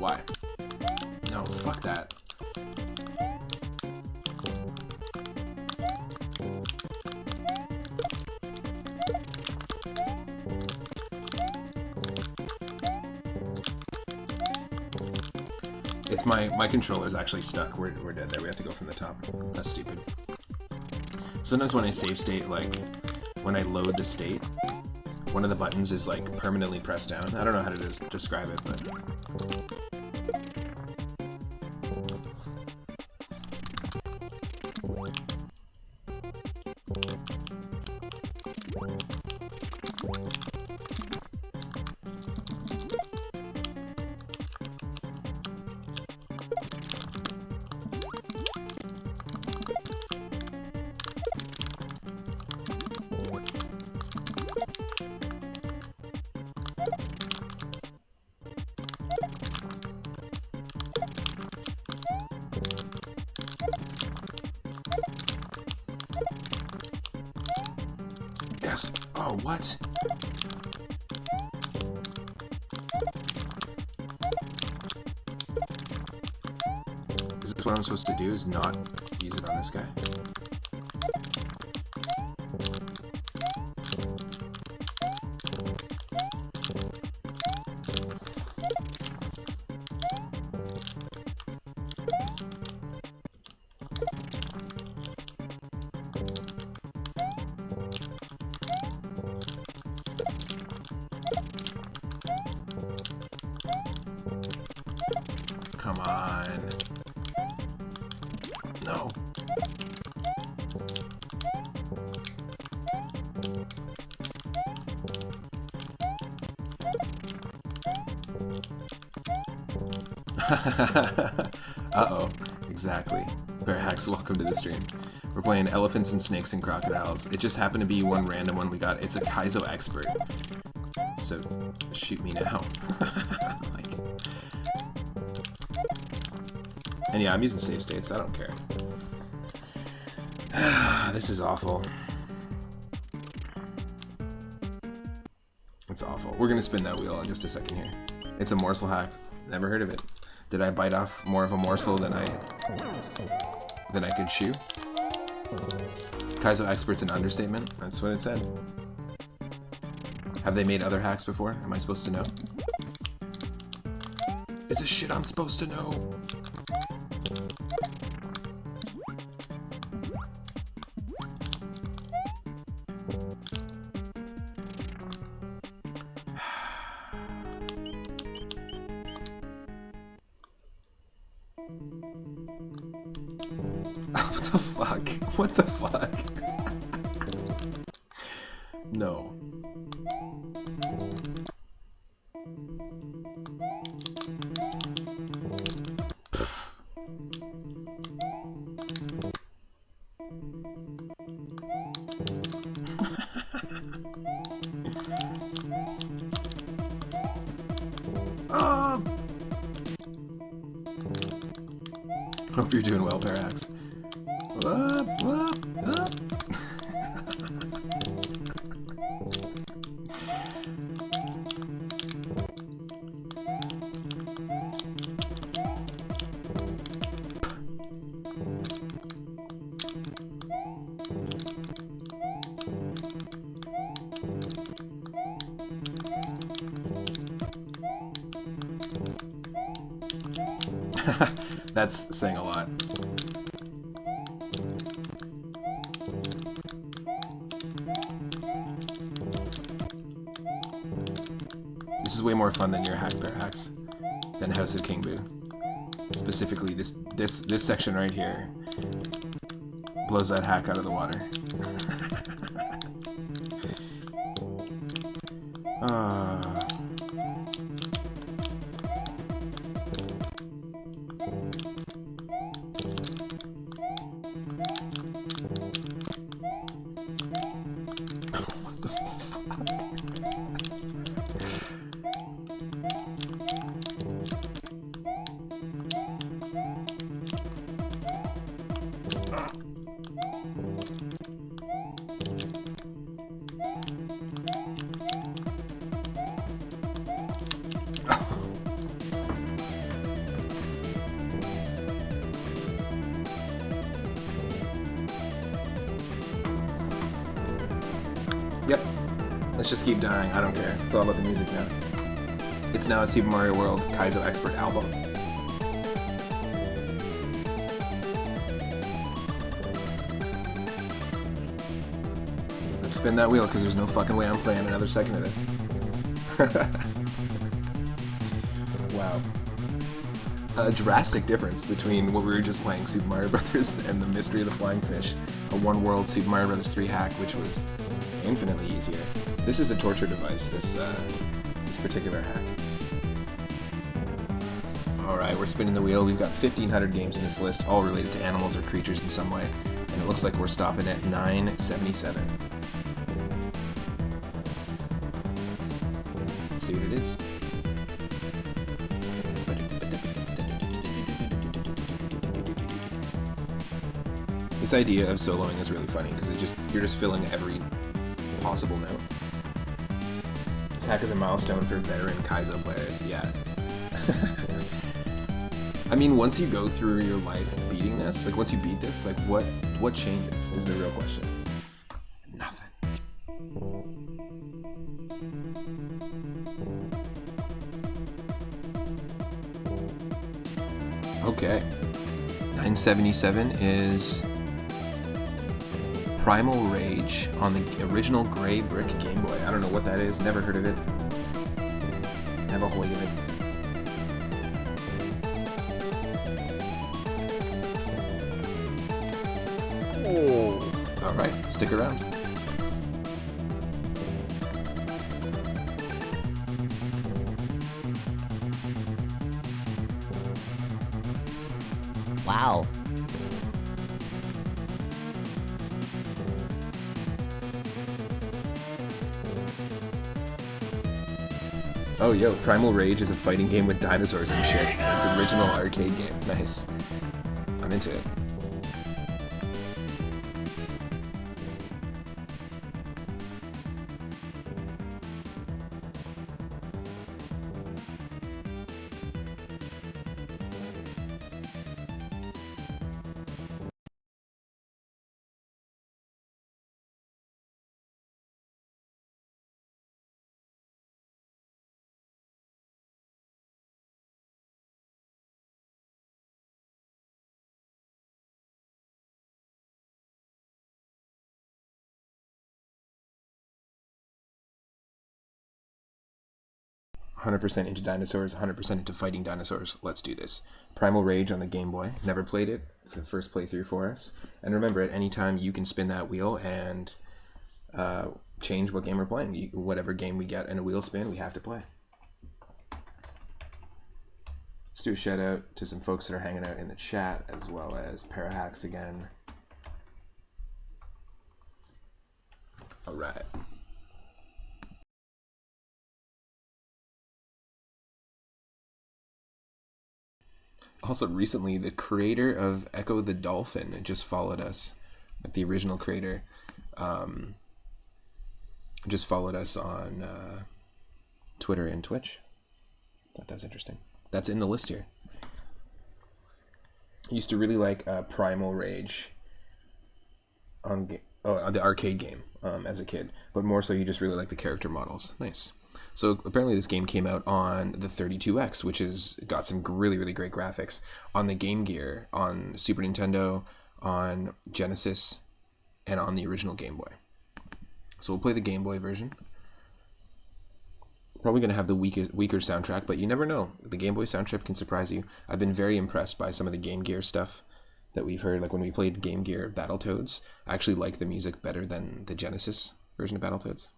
S1: why? No, fuck that. It's my controller's actually stuck. We're dead there. We have to go from the top. That's stupid. Sometimes when I save state, like when I load the state, one of the buttons is like permanently pressed down. I don't know how to describe it, but yes. Oh, what? Is this what I'm supposed to do? Is not use it on this guy? Come on. No. Uh-oh. Exactly. Bear Hacks, welcome to the stream. We're playing Elephants and Snakes and Crocodiles. It just happened to be one random one we got. It's a Kaizo expert. So, shoot me now. Like, and yeah, I'm using save states. I don't care. This is awful. It's awful. We're gonna spin that wheel in just a second here. It's a morsel hack. Never heard of it. Did I bite off more of a morsel than I could chew? Kaizo expert's an understatement. That's what it said. Have they made other hacks before? Am I supposed to know? It's a shit I'm supposed to know. What the fuck? What the fuck? No. Hope you're doing well, Parax. Up. That's saying a lot. This is way more fun than your hack bear hacks, than House of King Boo. Specifically, this section right here blows that hack out of the water. Let's just keep dying. I don't care. It's all about the music now. It's now a Super Mario World Kaizo Expert album. Let's spin that wheel, because there's no fucking way I'm playing another second of this. Wow. A drastic difference between what we were just playing, Super Mario Brothers, and the Mystery of the Flying Fish, a one-world Super Mario Brothers 3 hack, which was infinitely easier. This is a torture device, this particular hack. Alright, we're spinning the wheel. We've got 1,500 games in this list, all related to animals or creatures in some way, and it looks like we're stopping at 977. Let's see what it is. This idea of soloing is really funny because you're just filling every possible note. This hack is a milestone for veteran Kaizo players, yeah. I mean, once you go through your life beating this, like once you beat this, like what changes is the real question. Nothing. Okay. 977 is Primal Rage on the original gray brick Game Boy. I don't know what that is, never heard of it. Never heard of it. Oh. Alright, stick around.
S3: Wow.
S1: Oh, yo, Primal Rage is a fighting game with dinosaurs and shit. It's an original arcade game. Nice. I'm into it. "100% into dinosaurs, 100% into fighting dinosaurs. Let's do this." Primal Rage on the Game Boy. Never played it. It's the first playthrough for us. And remember, at any time you can spin that wheel and change what game we're playing. Whatever game we get in a wheel spin, we have to play. Let's do a shout out to some folks that are hanging out in the chat, as well as Parahacks again. All right. Also, recently, the creator of Echo the Dolphin just followed us. Like the original creator just followed us on Twitter and Twitch. Thought that was interesting. That's in the list here. I used to really like Primal Rage on the arcade game as a kid, but more so you just really like the character models. Nice. So apparently this game came out on the 32X, which has got some really, really great graphics, on the Game Gear, on Super Nintendo, on Genesis, and on the original Game Boy. So we'll play the Game Boy version. Probably going to have the weaker soundtrack, but you never know. The Game Boy soundtrack can surprise you. I've been very impressed by some of the Game Gear stuff that we've heard. Like when we played Game Gear Battletoads, I actually like the music better than the Genesis version of Battletoads.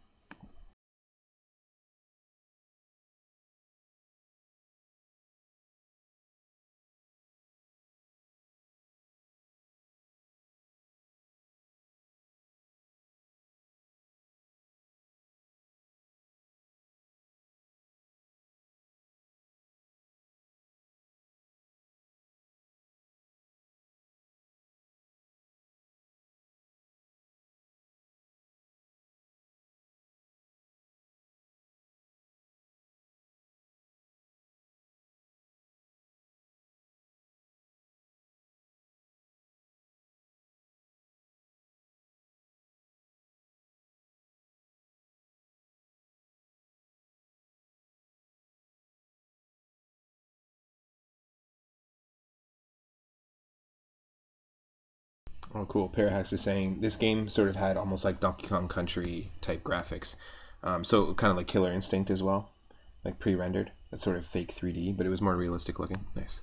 S1: Oh, cool. Parahax is saying this game sort of had almost like Donkey Kong Country type graphics. So kind of like Killer Instinct as well, like pre-rendered. That's sort of fake 3D, but it was more realistic looking. Nice.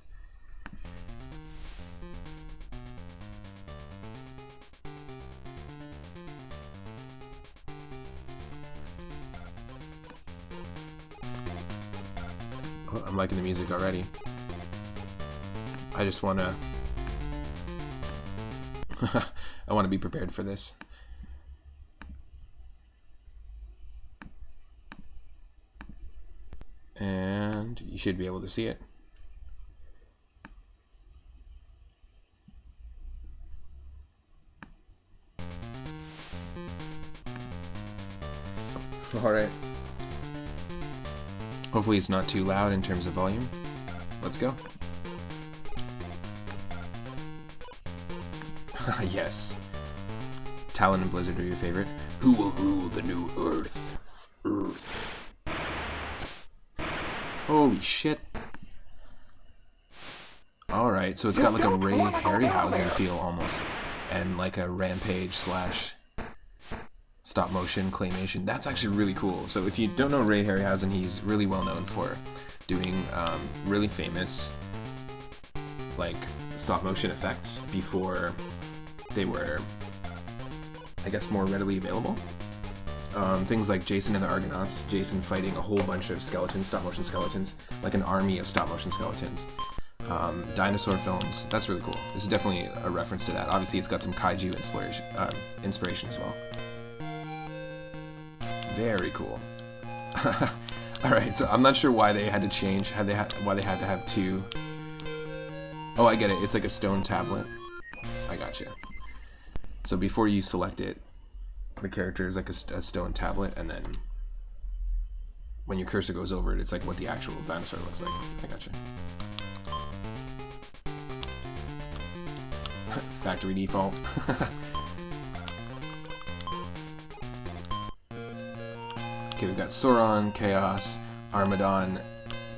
S1: Oh, I'm liking the music already. I just want to... I want to be prepared for this. And you should be able to see it. Alright. Hopefully it's not too loud in terms of volume. Let's go. Yes. Talon and Blizzard are your favorite. Who will rule the new Earth? Earth. Holy shit. Alright, so it's got like a Ray Harryhausen feel almost. And like a Rampage slash stop motion claymation. That's actually really cool. So if you don't know Ray Harryhausen, he's really well known for doing really famous like stop motion effects before they were, I guess, more readily available. Things like Jason and the Argonauts, Jason fighting a whole bunch of skeletons, stop motion skeletons, like an army of stop motion skeletons. Dinosaur films, that's really cool. This is definitely a reference to that. Obviously it's got some kaiju inspiration as well. Very cool. Alright, so I'm not sure why they had to change, why they had to have two. Oh, I get it, it's like a stone tablet. I gotcha. So before you select it, the character is like a stone tablet, and then when your cursor goes over it, it's like what the actual dinosaur looks like. I gotcha. Factory default. Okay, we've got Sauron, Chaos, Armadon,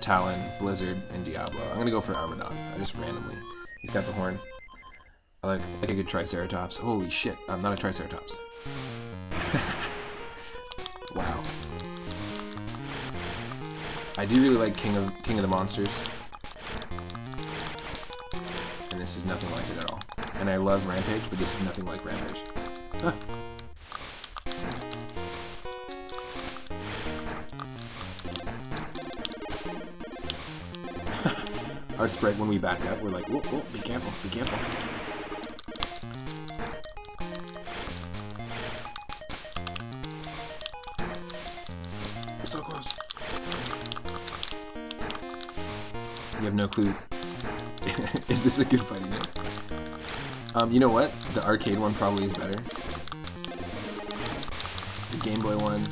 S1: Talon, Blizzard, and Diablo. I'm gonna go for Armadon. I just randomly. He's got the horn. I like a good Triceratops. Holy shit, I'm not a Triceratops. Wow. I do really like King of the Monsters. And this is nothing like it at all. And I love Rampage, but this is nothing like Rampage. Huh. Our spread when we back up, we're like, whoa, whoa, be careful, be careful. We're so close. You have no clue. Is this a good fighting game? You know what? The arcade one probably is better. The Game Boy one,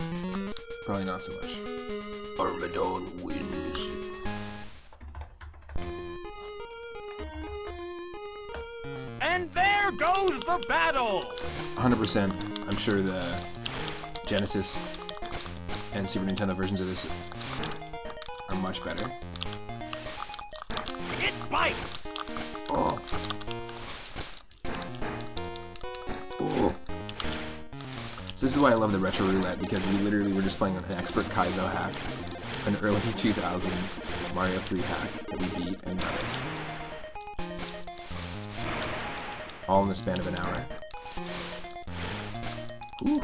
S1: probably not so much. Armadon wins.
S2: And there goes the battle!
S1: 100%. I'm sure the Genesis and Super Nintendo versions of this are much better.
S2: It bites!
S1: Oh. Oh. So this is why I love the Retro Roulette, because we literally were just playing an expert Kaizo hack, an early 2000s Mario 3 hack that we beat, and got us. All in the span of an hour. Ooh.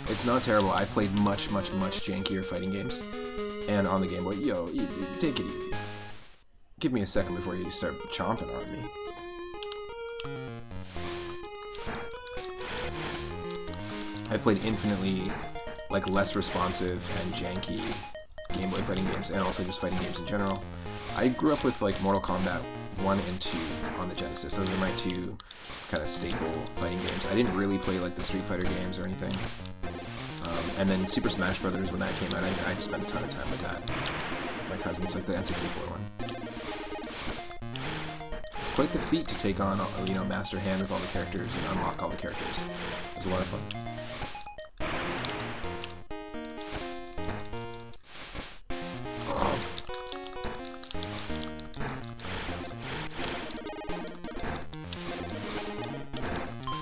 S1: It's not terrible. I've played much jankier fighting games, and on the Game Boy. Yo, take it easy. Give me a second before you start chomping on me. I've played infinitely, like, less responsive and janky Game Boy fighting games, and also just fighting games in general. I grew up with like Mortal Kombat 1 and 2 on the Genesis. Those are my two kind of staple fighting games. I didn't really play like the Street Fighter games or anything. And then Super Smash Brothers, when that came out, I just spent a ton of time with that. My cousins, like the N64 one. It's quite the feat to take on, you know, Master Hand with all the characters and unlock all the characters. It was a lot of fun.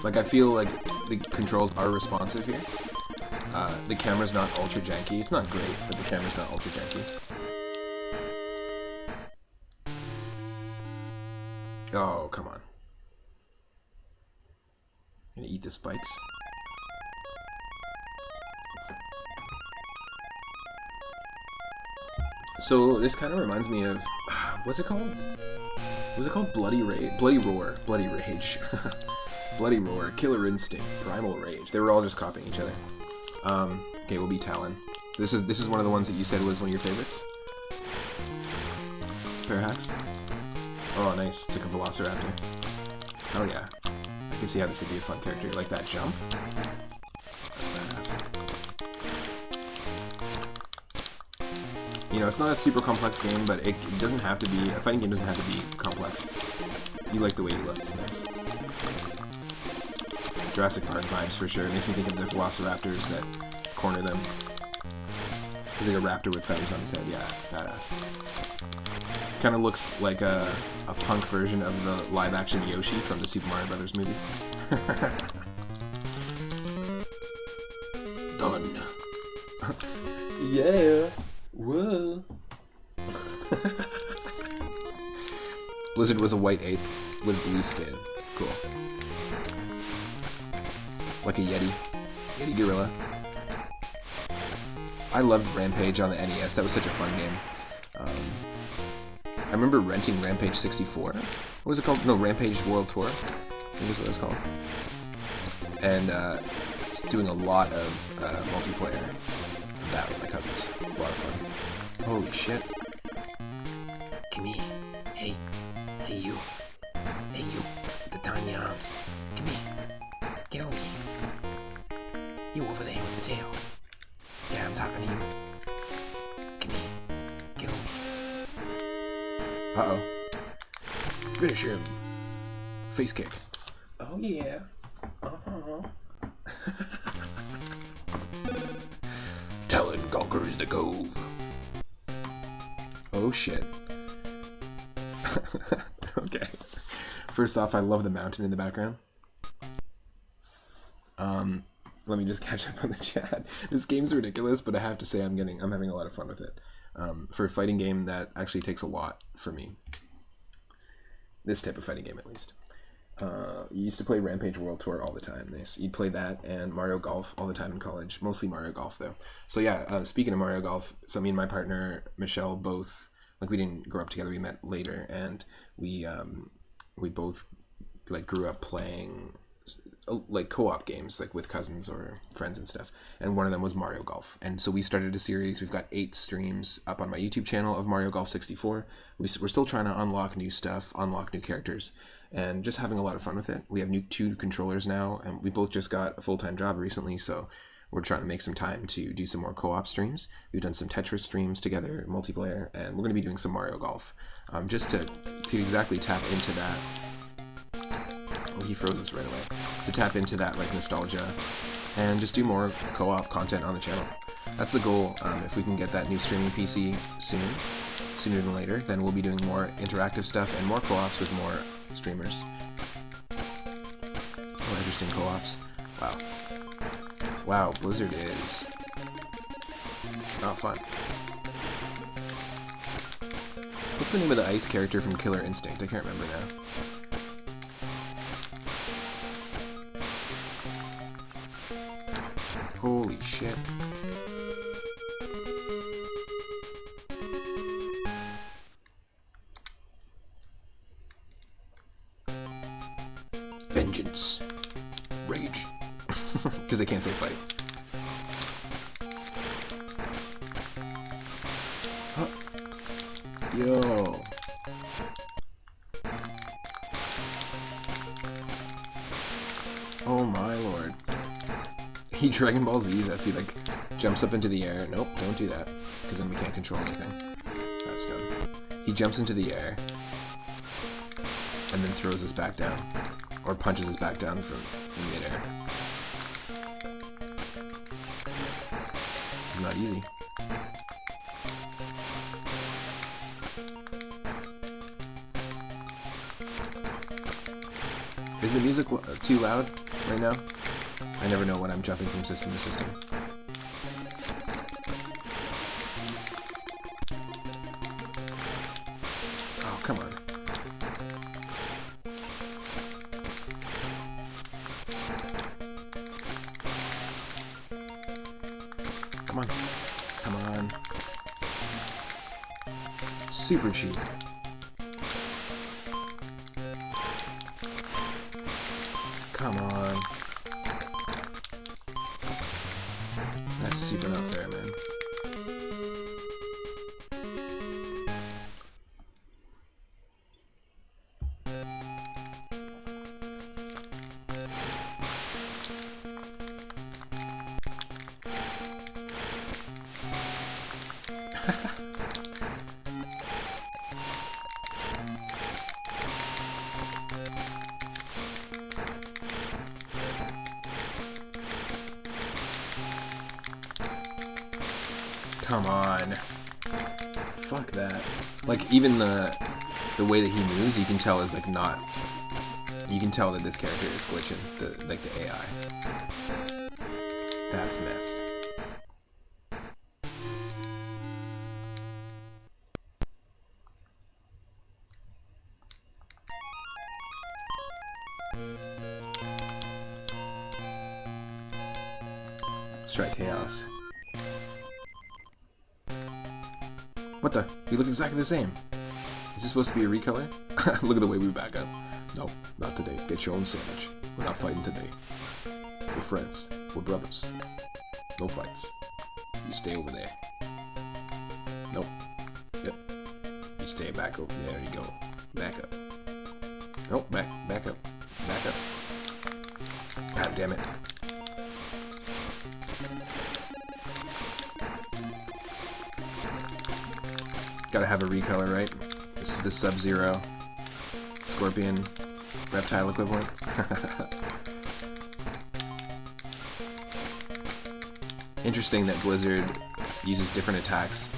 S1: Like, I feel like the controls are responsive here. The camera's not ultra janky. It's not great, but the camera's not ultra janky. Oh, come on. Gonna eat the spikes. So this kind of reminds me of, what's it called? Was it called Bloody Rage? Bloody Roar. Bloody Rage. Bloody Roar. Killer Instinct. Primal Rage. They were all just copying each other. Okay, we'll be Talon. This is one of the ones that you said was one of your favorites. Fair hacks. Oh, nice. It's like a Velociraptor. Oh yeah. I can see how this would be a fun character. Like that jump. That's badass. You know, it's not a super complex game, but it doesn't have to be. A fighting game doesn't have to be complex. You like the way you look. It's nice. Jurassic Park vibes for sure. It makes me think of the Velociraptors that corner them. He's like a raptor with feathers on his head. Yeah, badass. Kind of looks like a punk version of the live-action Yoshi from the Super Mario Brothers movie. Done. Yeah. Whoa. Blizzard was a white ape with blue skin. Cool. Like a Yeti. Yeti gorilla. I loved Rampage on the NES. That was such a fun game. I remember renting Rampage 64. What was it called? No, Rampage World Tour. I think is what it was called. And doing a lot of multiplayer of that with my cousins. It was a lot of fun. Holy shit. Come here. Hey. Hey you. Hey you. The tiny arms. Come here. Get over here. You over there with the tail. Yeah, I'm talking to you. Come here. Get over here. Uh-oh. Finish him. Face kick. Oh yeah. Uh-huh. Talon conquers the cove. Oh shit. Okay. First off, I love the mountain in the background. Let me just catch up on the chat. This game's ridiculous, but I have to say I'm having a lot of fun with it. For a fighting game that actually takes a lot for me. This type of fighting game, at least. You used to play Rampage World Tour all the time. Nice. You'd play that and Mario Golf all the time in college. Mostly Mario Golf, though. So yeah, speaking of Mario Golf, so me and my partner, Michelle, both, like, we didn't grow up together. We met later, and we both, like, grew up playing, like, co-op games, like, with cousins or friends and stuff. And one of them was Mario Golf. And so we started a series. We've got 8 streams up on my YouTube channel of Mario Golf 64. We're still trying to unlock new stuff, unlock new characters, and just having a lot of fun with it. We have 2 controllers now, and we both just got a full-time job recently, so we're trying to make some time to do some more co-op streams. We've done some Tetris streams together, multiplayer, and we're going to be doing some Mario Golf, just to exactly tap into that. Oh, he froze us right away. To tap into that, like, nostalgia, and just do more co-op content on the channel. That's the goal. If we can get that new streaming PC sooner than later, then we'll be doing more interactive stuff and more co-ops with more streamers. More interesting co-ops. Wow. Wow, Blizzard is... oh, fun. What's the name of the ice character from Killer Instinct? I can't remember now. Holy shit. Vengeance. Rage. Because they can't say fight. Huh. Yo. Oh my lord. He Dragon Ball Z's as he, like, jumps up into the air. Nope, don't do that, because then we can't control anything. That's dumb. He jumps into the air and then throws us back down, or punches us back down from midair. This is not easy. Is the music too loud? right now. I never know when I'm jumping from system to system. Oh, come on. Come on. Come on. Super cheap. Come on. That's super not fair, man. Come on. Fuck that. Like, even the way that he moves, you can tell is like not... You can tell that this character is glitching, the AI. That's messed. Strike Chaos. What the? You look exactly the same. Is this supposed to be a recolor? Look at the way we back up. No, not today. Get your own sandwich. We're not fighting today. We're friends. We're brothers. No fights. You stay over there. Nope. Yep. You stay back over there. There you go. Back up. Nope. Back up. Back up. God damn it. Gotta have a recolor, right? This is the Sub-Zero Scorpion reptile equivalent. Interesting that Blizzard uses different attacks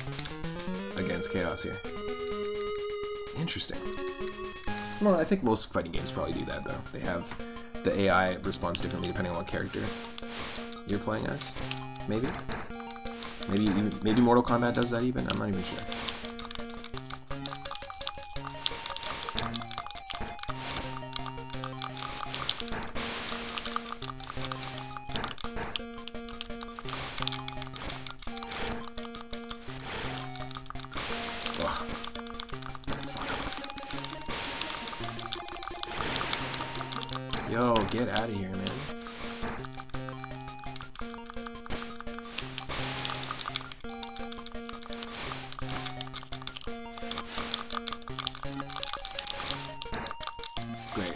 S1: against Chaos here. Interesting. Well, I think most fighting games probably do that, though. They have the AI responds differently depending on what character you're playing as. Maybe? Maybe Mortal Kombat does that even? I'm not even sure. Yo, get out of here, man. Great.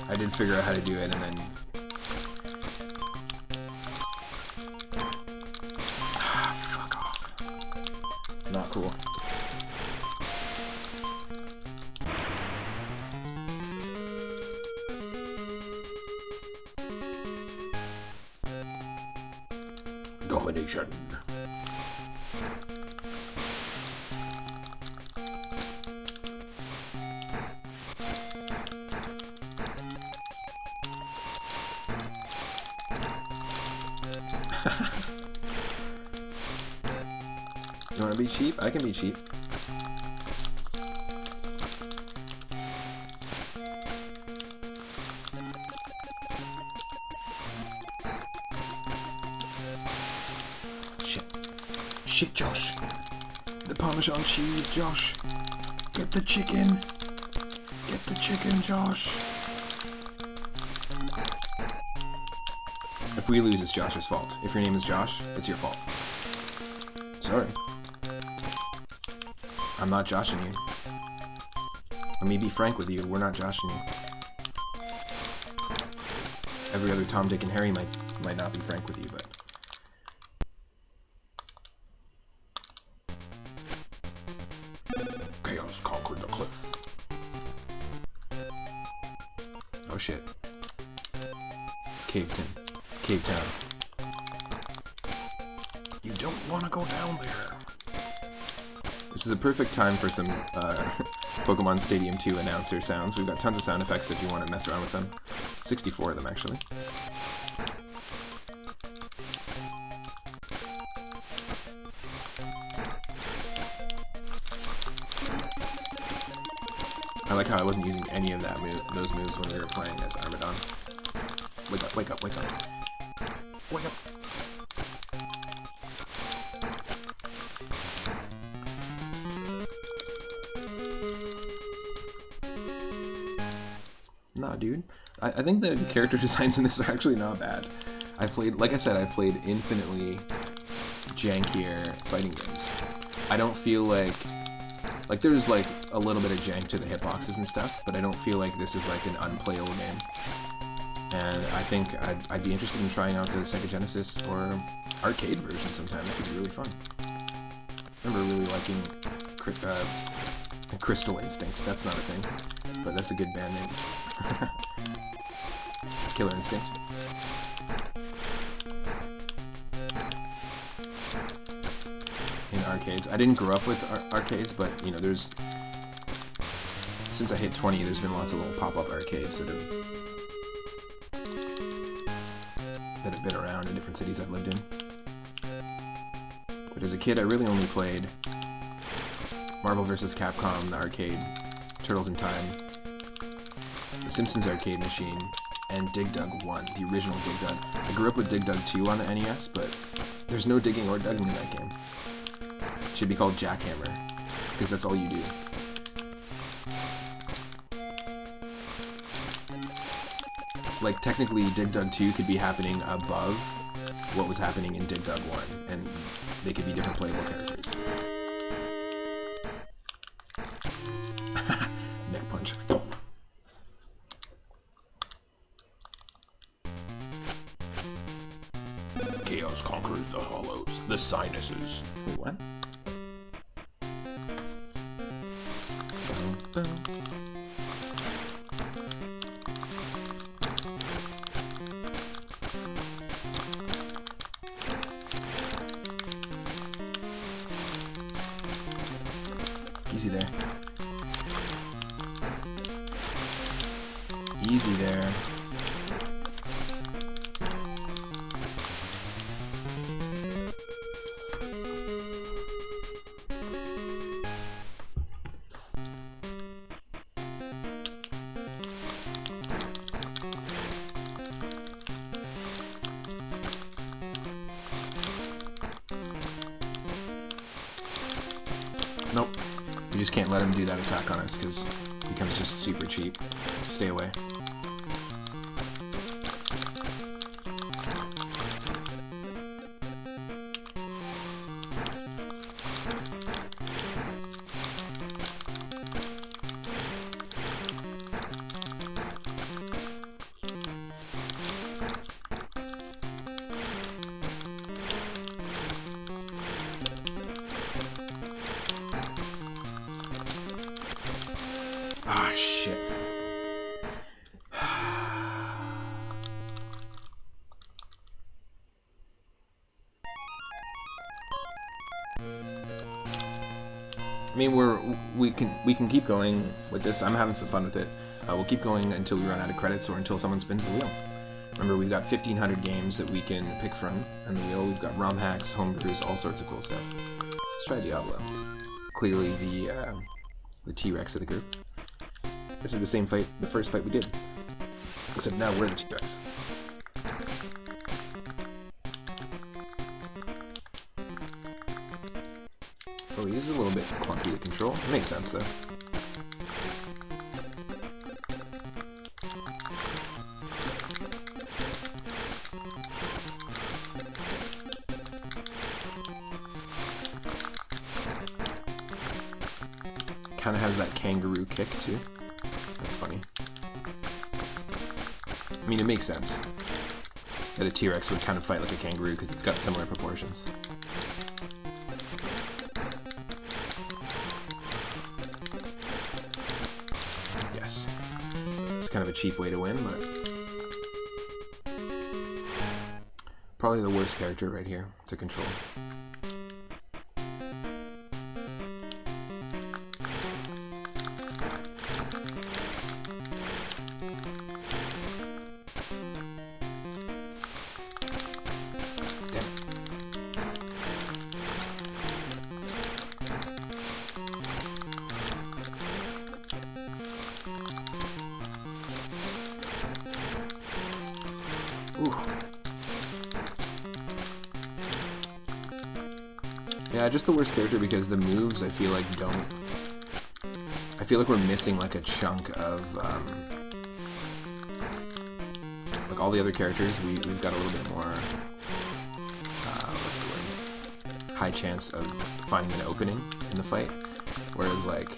S1: I did figure out how to do it, and then... fuck off. Not cool. Domination. You wanna be cheap? I can be cheap. Shit, Josh. The Parmesan cheese, Josh. Get the chicken. Get the chicken, Josh. If we lose, it's Josh's fault. If your name is Josh, it's your fault. Sorry. I'm not joshing you. Let me be frank with you, we're not joshing you. Every other Tom, Dick, and Harry might not be frank with you, but... Chaos conquered the cliff. Oh shit. Cave Town. You don't want to go down there. This is a perfect time for some Pokemon Stadium 2 announcer sounds. We've got tons of sound effects if you want to mess around with them. 64 of them, actually. I like how I wasn't using any of those moves when we were playing as Armadon. Wake up, wake up, wake up. Wake up! Nah, dude. I think the character designs in this are actually not bad. Like I said, I've played infinitely jankier fighting games. I don't feel like there's like a little bit of jank to the hitboxes and stuff, but I don't feel like this is like an unplayable game. And I think I'd be interested in trying out the Sega Genesis or arcade version sometime. That could be really fun. I remember really liking Crystal Instinct. That's not a thing, but that's a good band name. Killer Instinct. In arcades. I didn't grow up with arcades, but you know, since I hit 20, there's been lots of little pop-up arcades that have been around in different cities I've lived in. But as a kid, I really only played Marvel vs. Capcom, the arcade, Turtles in Time, The Simpsons arcade machine, and Dig Dug 1, the original Dig Dug. I grew up with Dig Dug 2 on the NES, but there's no digging or dugging in that game. It should be called Jackhammer, because that's all you do. Like, technically, Dig Dug 2 could be happening above what was happening in Dig Dug 1, and they could be different playable characters. Neck punch. Chaos conquers the hollows, the sinuses. Wait, what? Boom, boom. Easy there. Easy there. Nope. We just can't let him do that attack on us because he becomes just super cheap. Stay away. Ah, shit. I mean, we can keep going with this. I'm having some fun with it. We'll keep going until we run out of credits or until someone spins the wheel. Remember, we've got 1,500 games that we can pick from on the wheel. We've got ROM hacks, homebrews, all sorts of cool stuff. Let's try Diablo. Clearly the T-Rex of the group. This is the same fight, the first fight we did. Except now we're the T-Rex. Oh, he is a little bit clunky to control. It makes sense, though. Kind of has that kangaroo kick, too. That's funny. I mean, it makes sense that a T-Rex would kind of fight like a kangaroo because it's got similar proportions. Yes. It's kind of a cheap way to win, but probably the worst character right here to control. Yeah, just the worst character because the moves I feel like don't... I feel like we're missing like a chunk of... like all the other characters, we've got a little bit more... what's the word? High chance of finding an opening in the fight. Whereas like,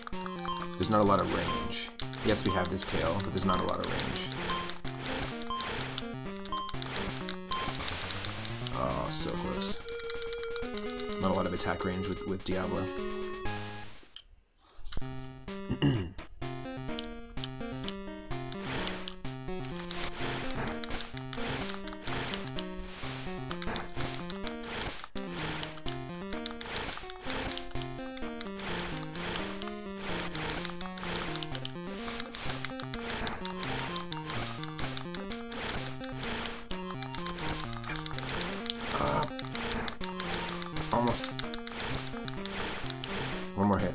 S1: there's not a lot of range. Yes, we have this tail, but there's not a lot of range. Oh, so close. Not a lot of attack range with Diablo. Almost. One more hit.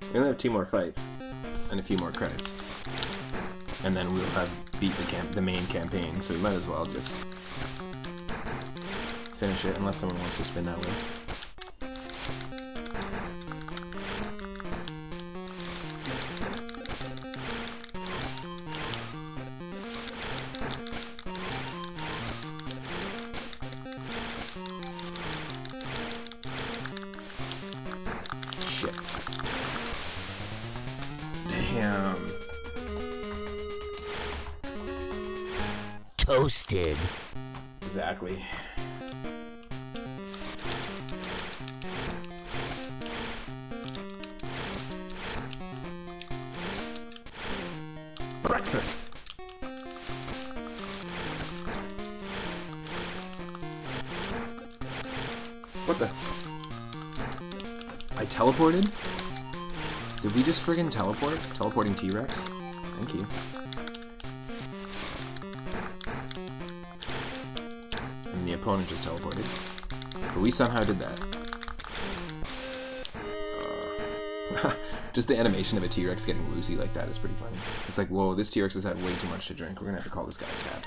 S1: We're gonna have 2 more fights and a few more credits, and then we'll have beat the main campaign. So we might as well just finish it, unless someone wants to spin that way. Shit. Damn.
S2: Toasted.
S1: Exactly.
S2: Breakfast.
S1: What the? I teleported? Did we just friggin' teleport? Teleporting T-Rex? Thank you. And the opponent just teleported. But we somehow did that. Just the animation of a T-Rex getting woozy like that is pretty funny. It's like, whoa, this T-Rex has had way too much to drink. We're gonna have to call this guy a cab.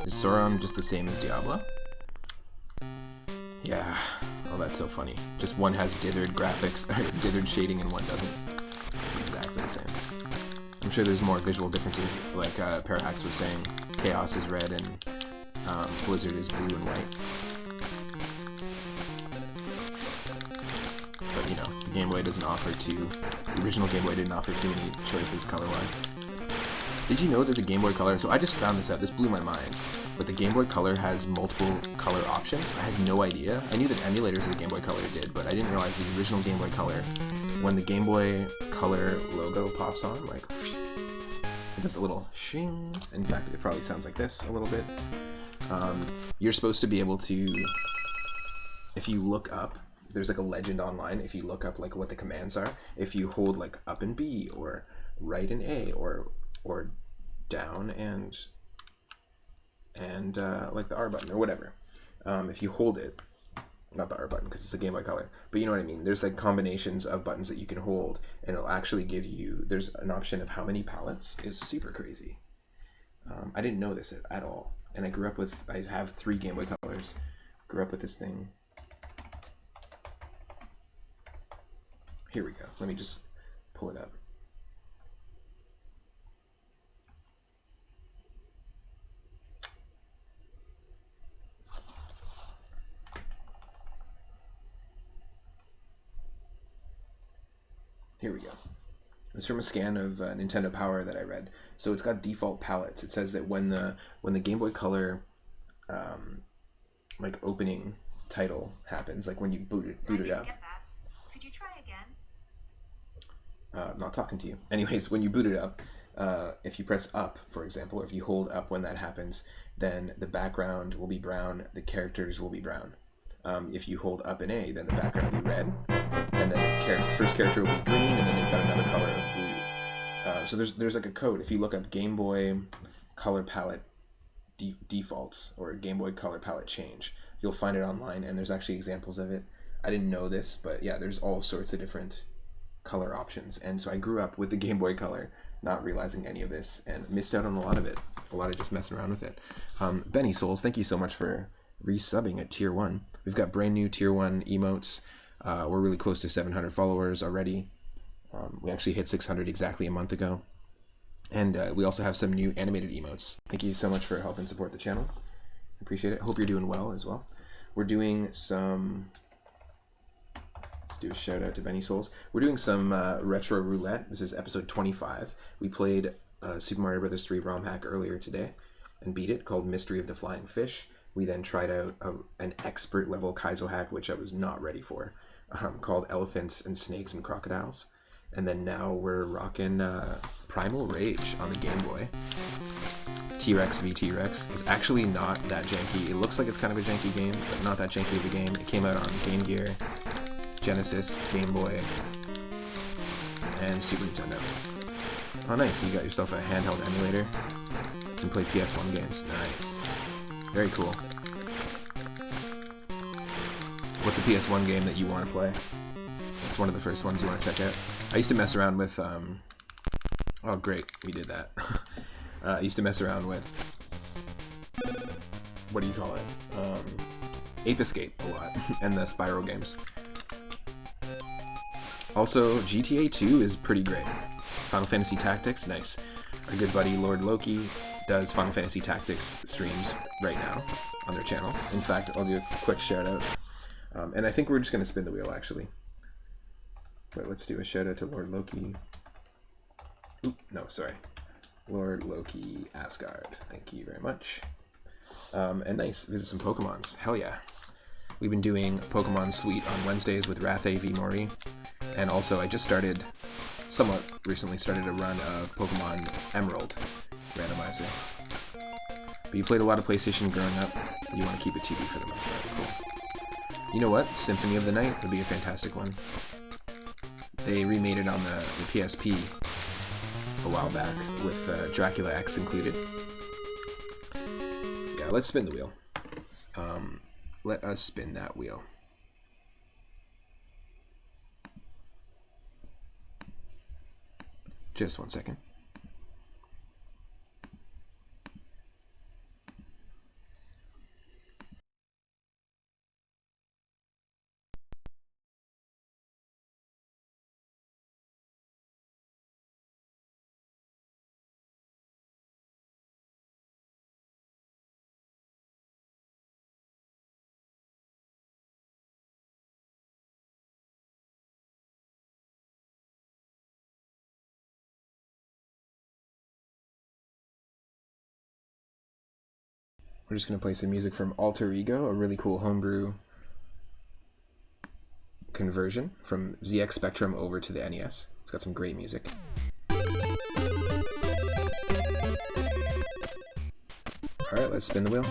S1: Is Sauron just the same as Diablo? Yeah. Oh, that's so funny. Just one has dithered graphics, or dithered shading, and one doesn't. Exactly the same. I'm sure there's more visual differences, like Parahax was saying. Chaos is red and Blizzard is blue and white. But you know, the Game Boy doesn't offer the original Game Boy didn't offer too many choices color-wise. Did you know that the Game Boy Color, so I just found this out, this blew my mind, but the Game Boy Color has multiple color options? I had no idea. I knew that emulators of the Game Boy Color did, but I didn't realize the original Game Boy Color, when the Game Boy Color logo pops on, like, it does a little shing. In fact, it probably sounds like this a little bit. You're supposed to be able to, if you look up, there's like a legend online, if you look up like what the commands are, if you hold like up and B, or right and A, or down and like the R button or whatever, if you hold it, not the R button because it's a Game Boy Color, but you know what I mean, there's like combinations of buttons that you can hold and it'll actually give you, there's an option of how many palettes. It's super crazy. I didn't know this at all, and I grew up with, I have 3 Game Boy Colors, grew up with this thing. Here we go, let me just pull it up. Here we go. It's from a scan of Nintendo Power that I read. So it's got default palettes. It says that when the Game Boy Color like opening title happens, like when you boot it up.
S3: Get that. Could you try again?
S1: I'm not talking to you. Anyways, when you boot it up, if you press up, for example, or if you hold up when that happens, then the background will be brown, the characters will be brown. If you hold up and A, then the background will be red, and then the first character will be green, and then they've got another color of blue So there's like a code. If you look up Game Boy color palette defaults or Game Boy color palette change, you'll find it online, and there's actually examples of it. I didn't know this, but yeah, there's all sorts of different color options. And so I grew up with the Game Boy Color, not realizing any of this, and missed out on a lot of it. A lot of just messing around with it. Benny Souls, thank you so much for resubbing at Tier 1. We've got brand new Tier 1 emotes. We're really close to 700 followers already. We actually hit 600 exactly a month ago. And we also have some new animated emotes. Thank you so much for helping support the channel. Appreciate it. Hope you're doing well as well. We're doing some... Let's do a shout out to Benny Souls. We're doing some retro roulette. This is episode 25. We played Super Mario Bros. 3 ROM hack earlier today and beat it, called Mystery of the Flying Fish. We then tried out an expert level Kaizo hack, which I was not ready for, called Elephants and Snakes and Crocodiles. And then now we're rocking Primal Rage on the Game Boy. T-Rex v T-Rex. It's actually not that janky. It looks like it's kind of a janky game, but not that janky of a game. It came out on Game Gear, Genesis, Game Boy, and Super Nintendo. Oh nice, you got yourself a handheld emulator. You can play PS1 games. Nice. Very cool. What's a PS1 game that you want to play? It's one of the first ones you want to check out. I used to mess around with, oh great, we did that. I used to mess around with, what do you call it? Ape Escape a lot, and the Spyro games. Also, GTA 2 is pretty great. Final Fantasy Tactics, nice. Our good buddy Lord Loki does Final Fantasy Tactics streams right now on their channel. In fact, I'll do a quick shout out. And I think we're just going to spin the wheel, actually. But let's do a shout out to Lord Loki. Oop, no, sorry. Lord Loki Asgard. Thank you very much. And nice, visit some Pokemons. Hell yeah. We've been doing Pokemon Suite on Wednesdays with Rathe v Mori. And also, I just started, somewhat recently started a run of Pokemon Emerald randomizer. But you played a lot of PlayStation growing up. You want to keep it 2D for the most part. Cool. You know what? Symphony of the Night would be a fantastic one. They remade it on the PSP a while back with Dracula X included. Yeah, let's spin the wheel. Let us spin that wheel. Just 1 second. We're just going to play some music from Alter Ego, a really cool homebrew conversion from ZX Spectrum over to the NES. It's got some great music. Alright, let's spin the wheel.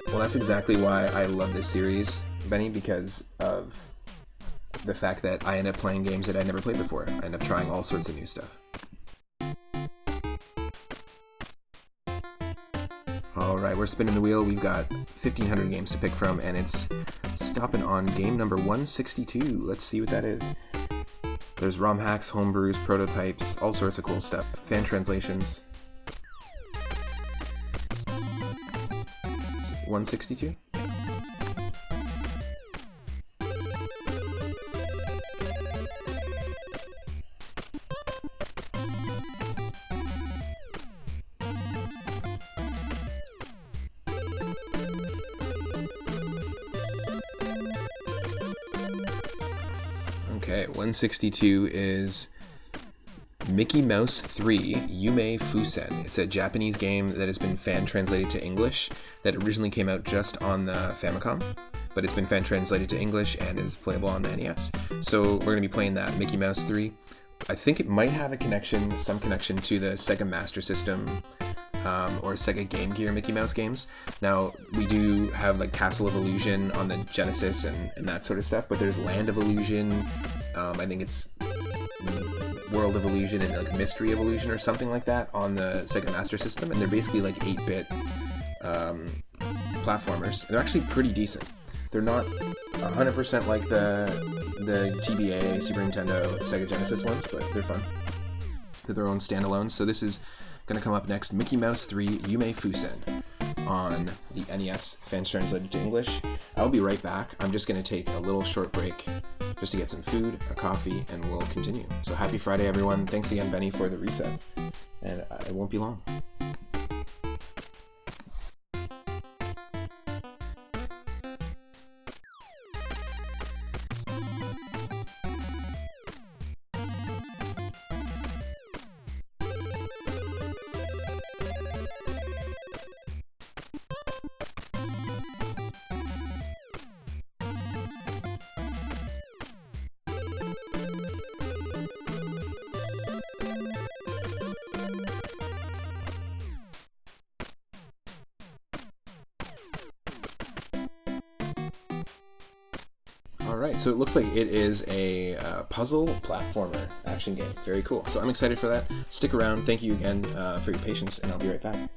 S1: Well, that's exactly why I love this series, Benny, because of the fact that I end up playing games that I never played before. I end up trying all sorts of new stuff. Alright, we're spinning the wheel. We've got 1,500 games to pick from, and it's stopping on game number 162. Let's see what that is. There's ROM hacks, homebrews, prototypes, all sorts of cool stuff. Fan translations. 162? Okay, 162 is Mickey Mouse 3 Yume Fusen. It's a Japanese game that has been fan translated to English that originally came out just on the Famicom, but it's been fan translated to English and is playable on the NES. So we're going to be playing that, Mickey Mouse 3. I think it might have a connection, some connection to the Sega Master System or Sega Game Gear Mickey Mouse games. Now, we do have like Castle of Illusion on the Genesis and that sort of stuff, but there's Land of Illusion, I think it's World of Illusion and like Mystery of Illusion or something like that on the Sega Master System, and they're basically like 8-bit platformers. They're actually pretty decent. They're not 100% like the GBA, Super Nintendo, Sega Genesis ones, but they're fun. They're their own standalones. So this is going to come up next, Mickey Mouse 3 Yume Fusen on the NES, Fans Translated to English. I'll be right back. I'm just going to take a little short break just to get some food, a coffee, and we'll continue. So happy Friday, everyone. Thanks again, Benny, for the reset. And it won't be long. Alright, so it looks like it is a puzzle platformer action game. Very cool. So I'm excited for that. Stick around. Thank you again for your patience, and I'll be right back.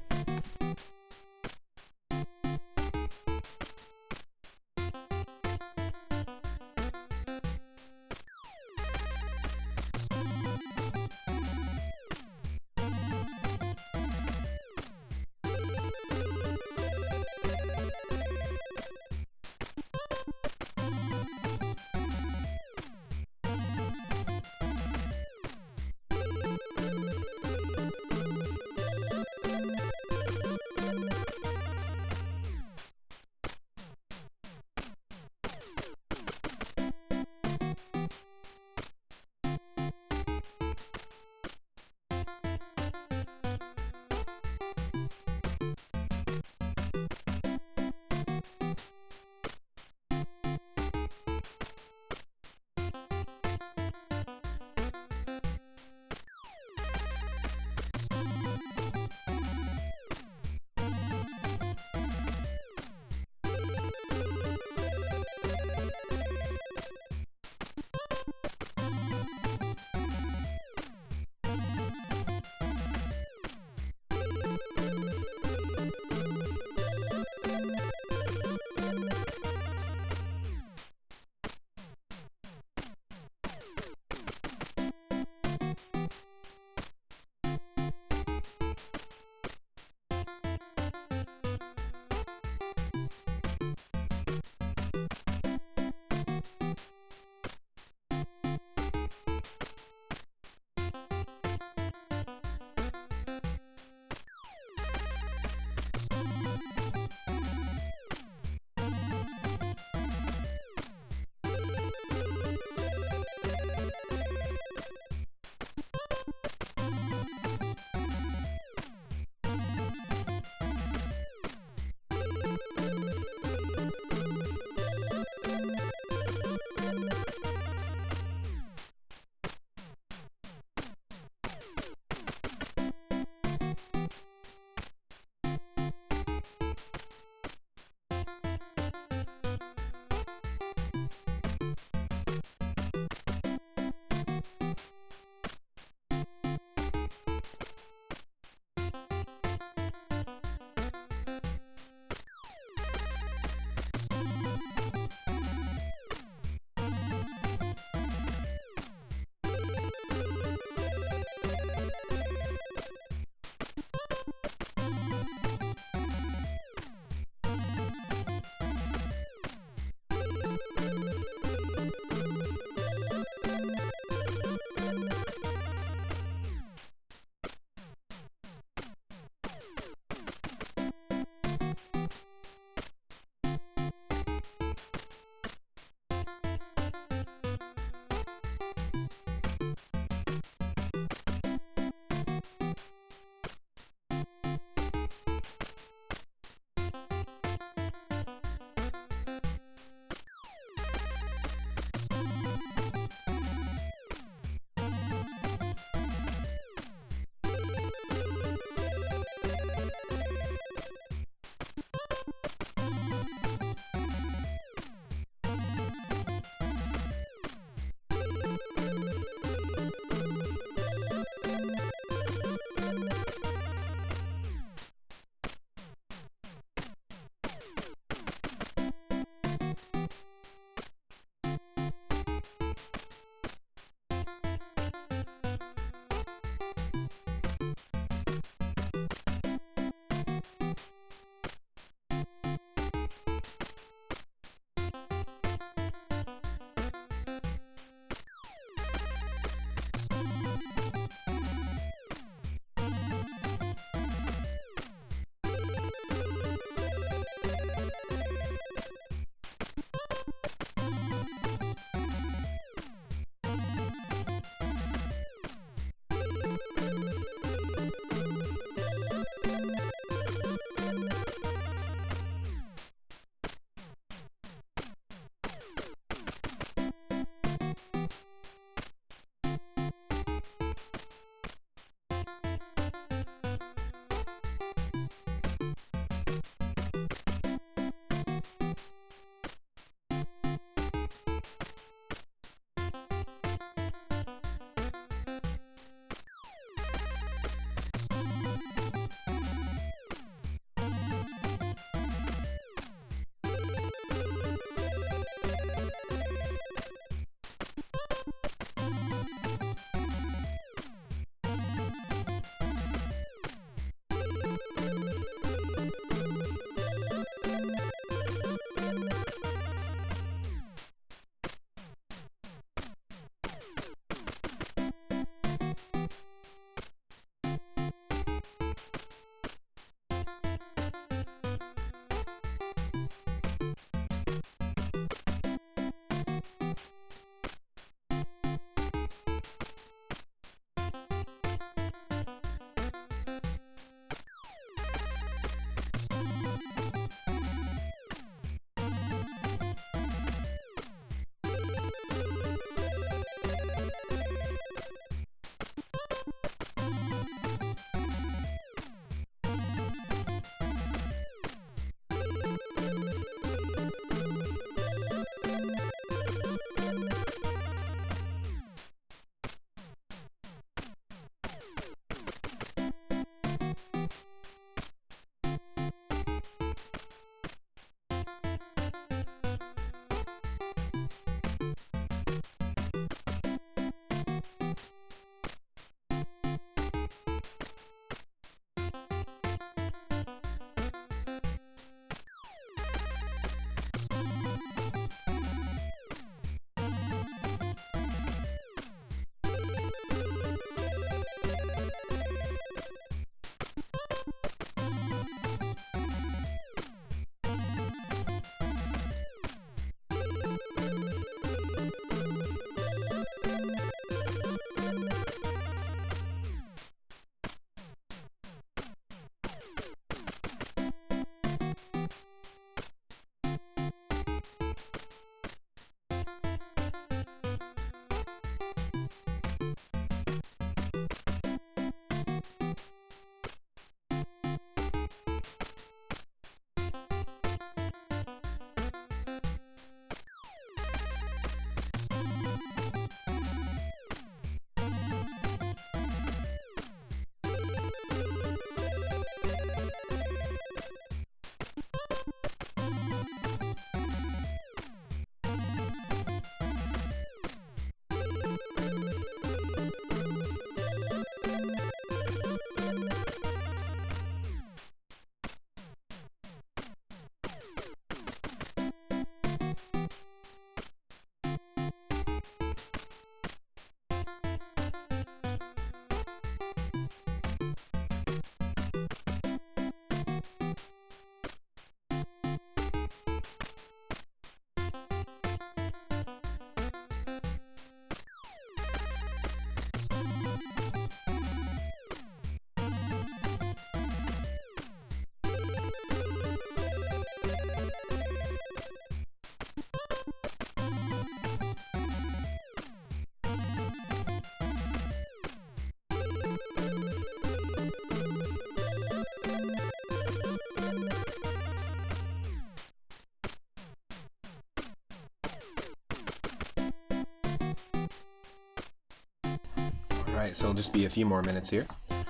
S1: Alright, so it'll just be a few more minutes here.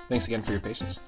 S1: Thanks again for your patience.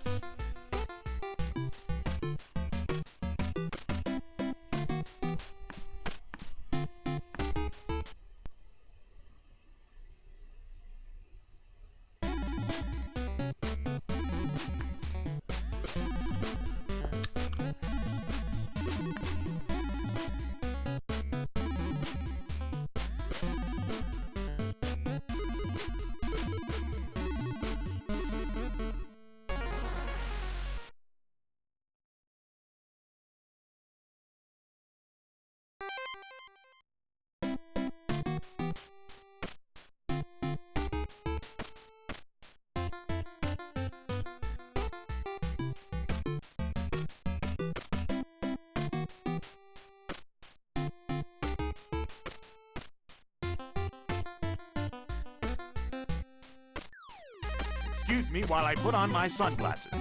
S2: Excuse me while I put on my sunglasses.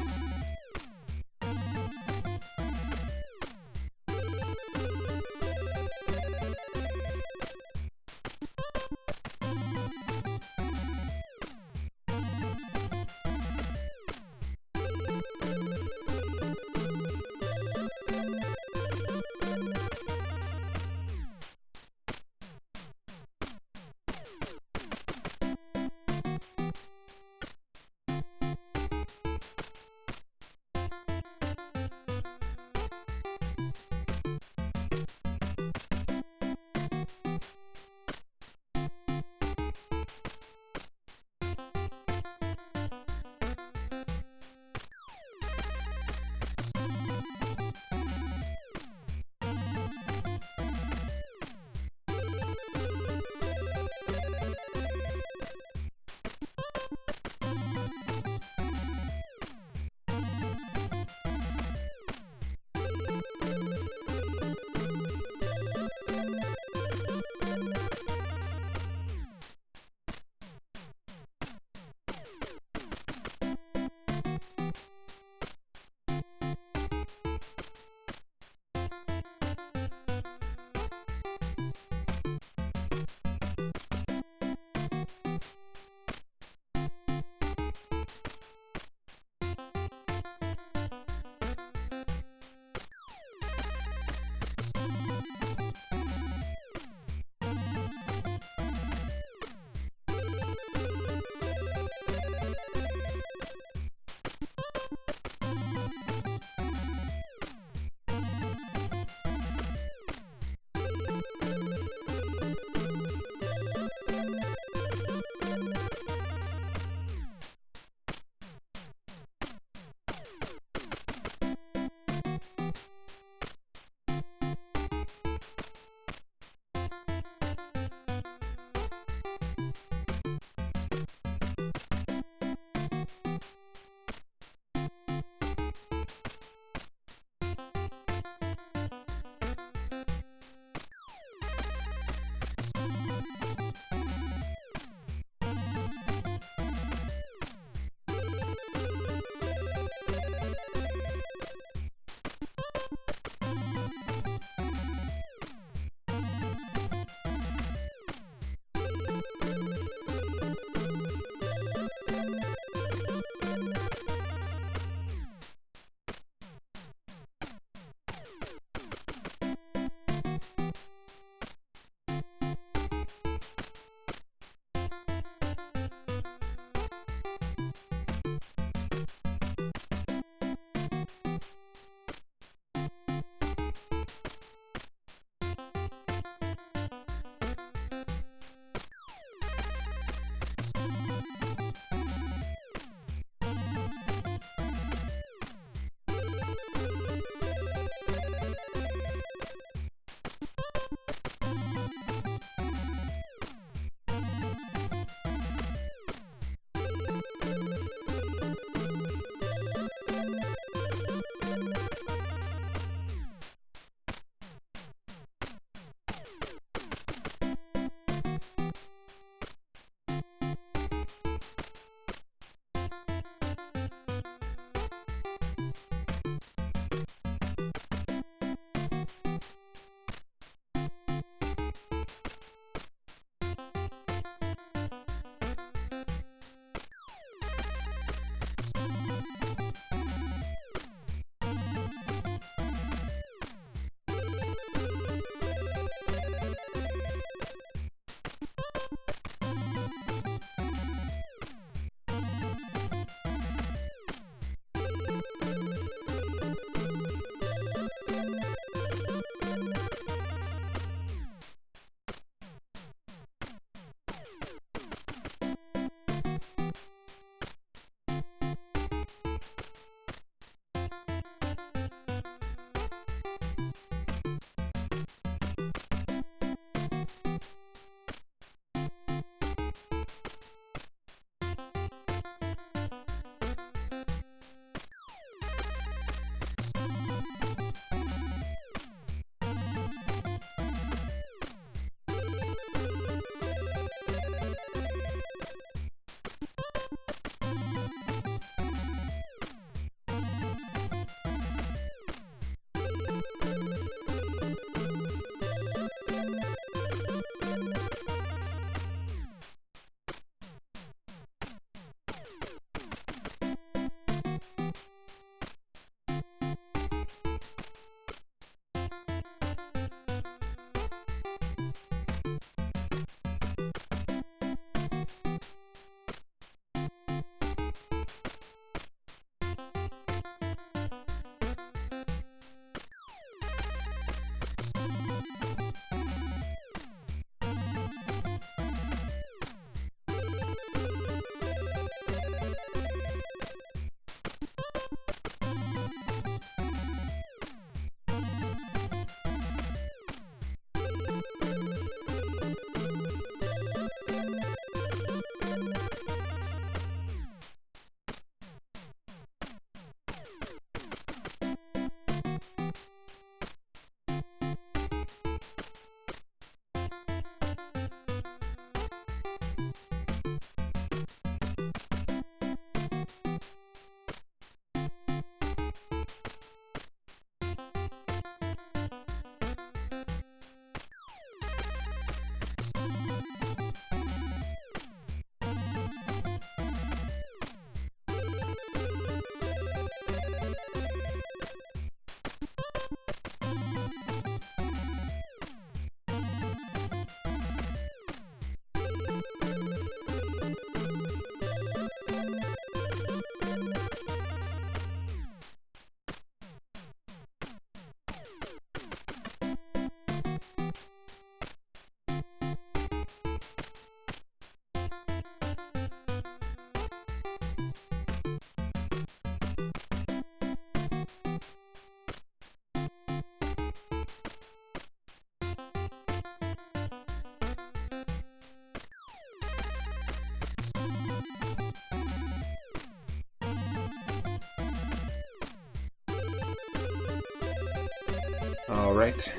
S1: Alright,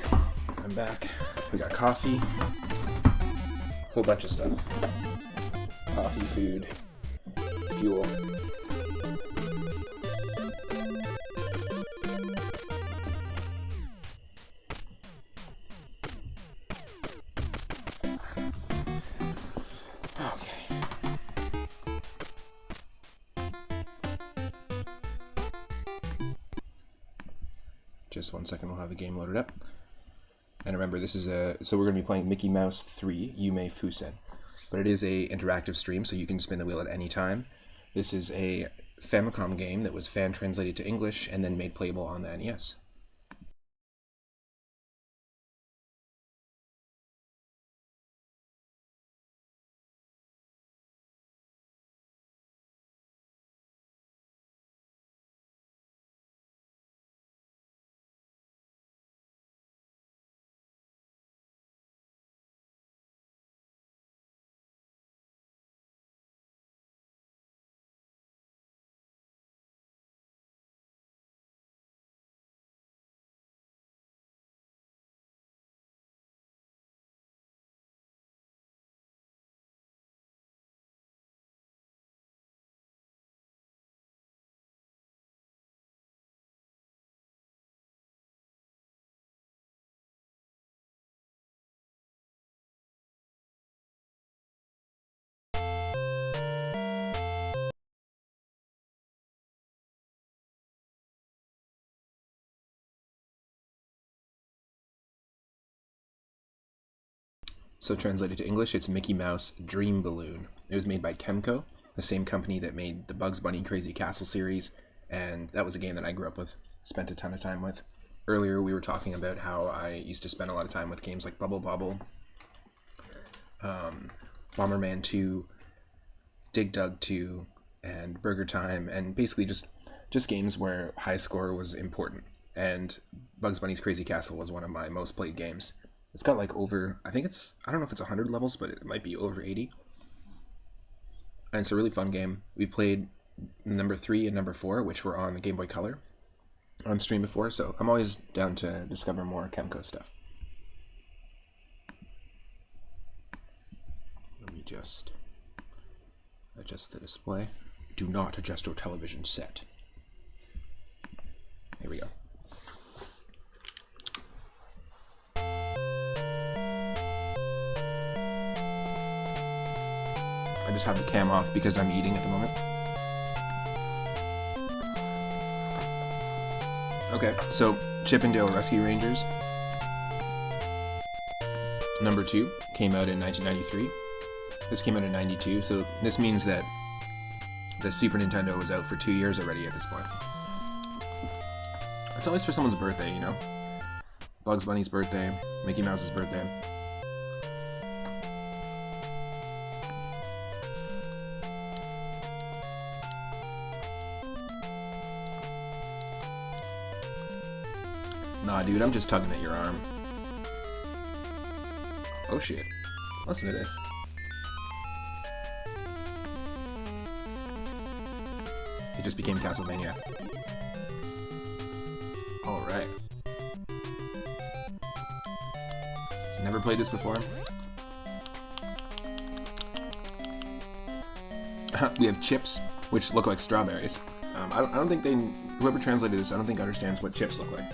S1: I'm back. We got coffee, whole bunch of stuff. Coffee, food, fuel. Just 1 second, we'll have the game loaded up. And remember, this is so we're going to be playing Mickey Mouse 3, Yume Fusen. But it is a interactive stream, so you can spin the wheel at any time. This is a Famicom game that was fan-translated to English and then made playable on the NES. So translated to English, it's Mickey Mouse Dream Balloon. It was made by Kemco, the same company that made the Bugs Bunny Crazy Castle series, and that was a game that I grew up with, spent a ton of time with. Earlier we were talking about how I used to spend a lot of time with games like Bubble Bobble, Bomberman 2, Dig Dug 2, and Burger Time, and basically just games where high score was important. And Bugs Bunny's Crazy Castle was one of my most played games. It's got like over, I don't know if it's 100 levels, but it might be over 80. And it's a really fun game. We've played number 3 and number 4, which were on the Game Boy Color on stream before, so I'm always down to discover more Kemco stuff. Let me just adjust the display. Do not adjust your television set. Here we go. I just have the cam off because I'm eating at the moment. Okay, so Chip and Dale Rescue Rangers number 2 came out in 1993. This came out in 92, so this means that the Super Nintendo was out for 2 years already at this point. It's always for someone's birthday, you know? Bugs Bunny's birthday, Mickey Mouse's birthday. Nah, dude, I'm just tugging at your arm. Oh shit. Listen to this. It just became Castlevania. Alright. Never played this before. We have chips, which look like strawberries. I don't think whoever translated this, I don't think understands what chips look like.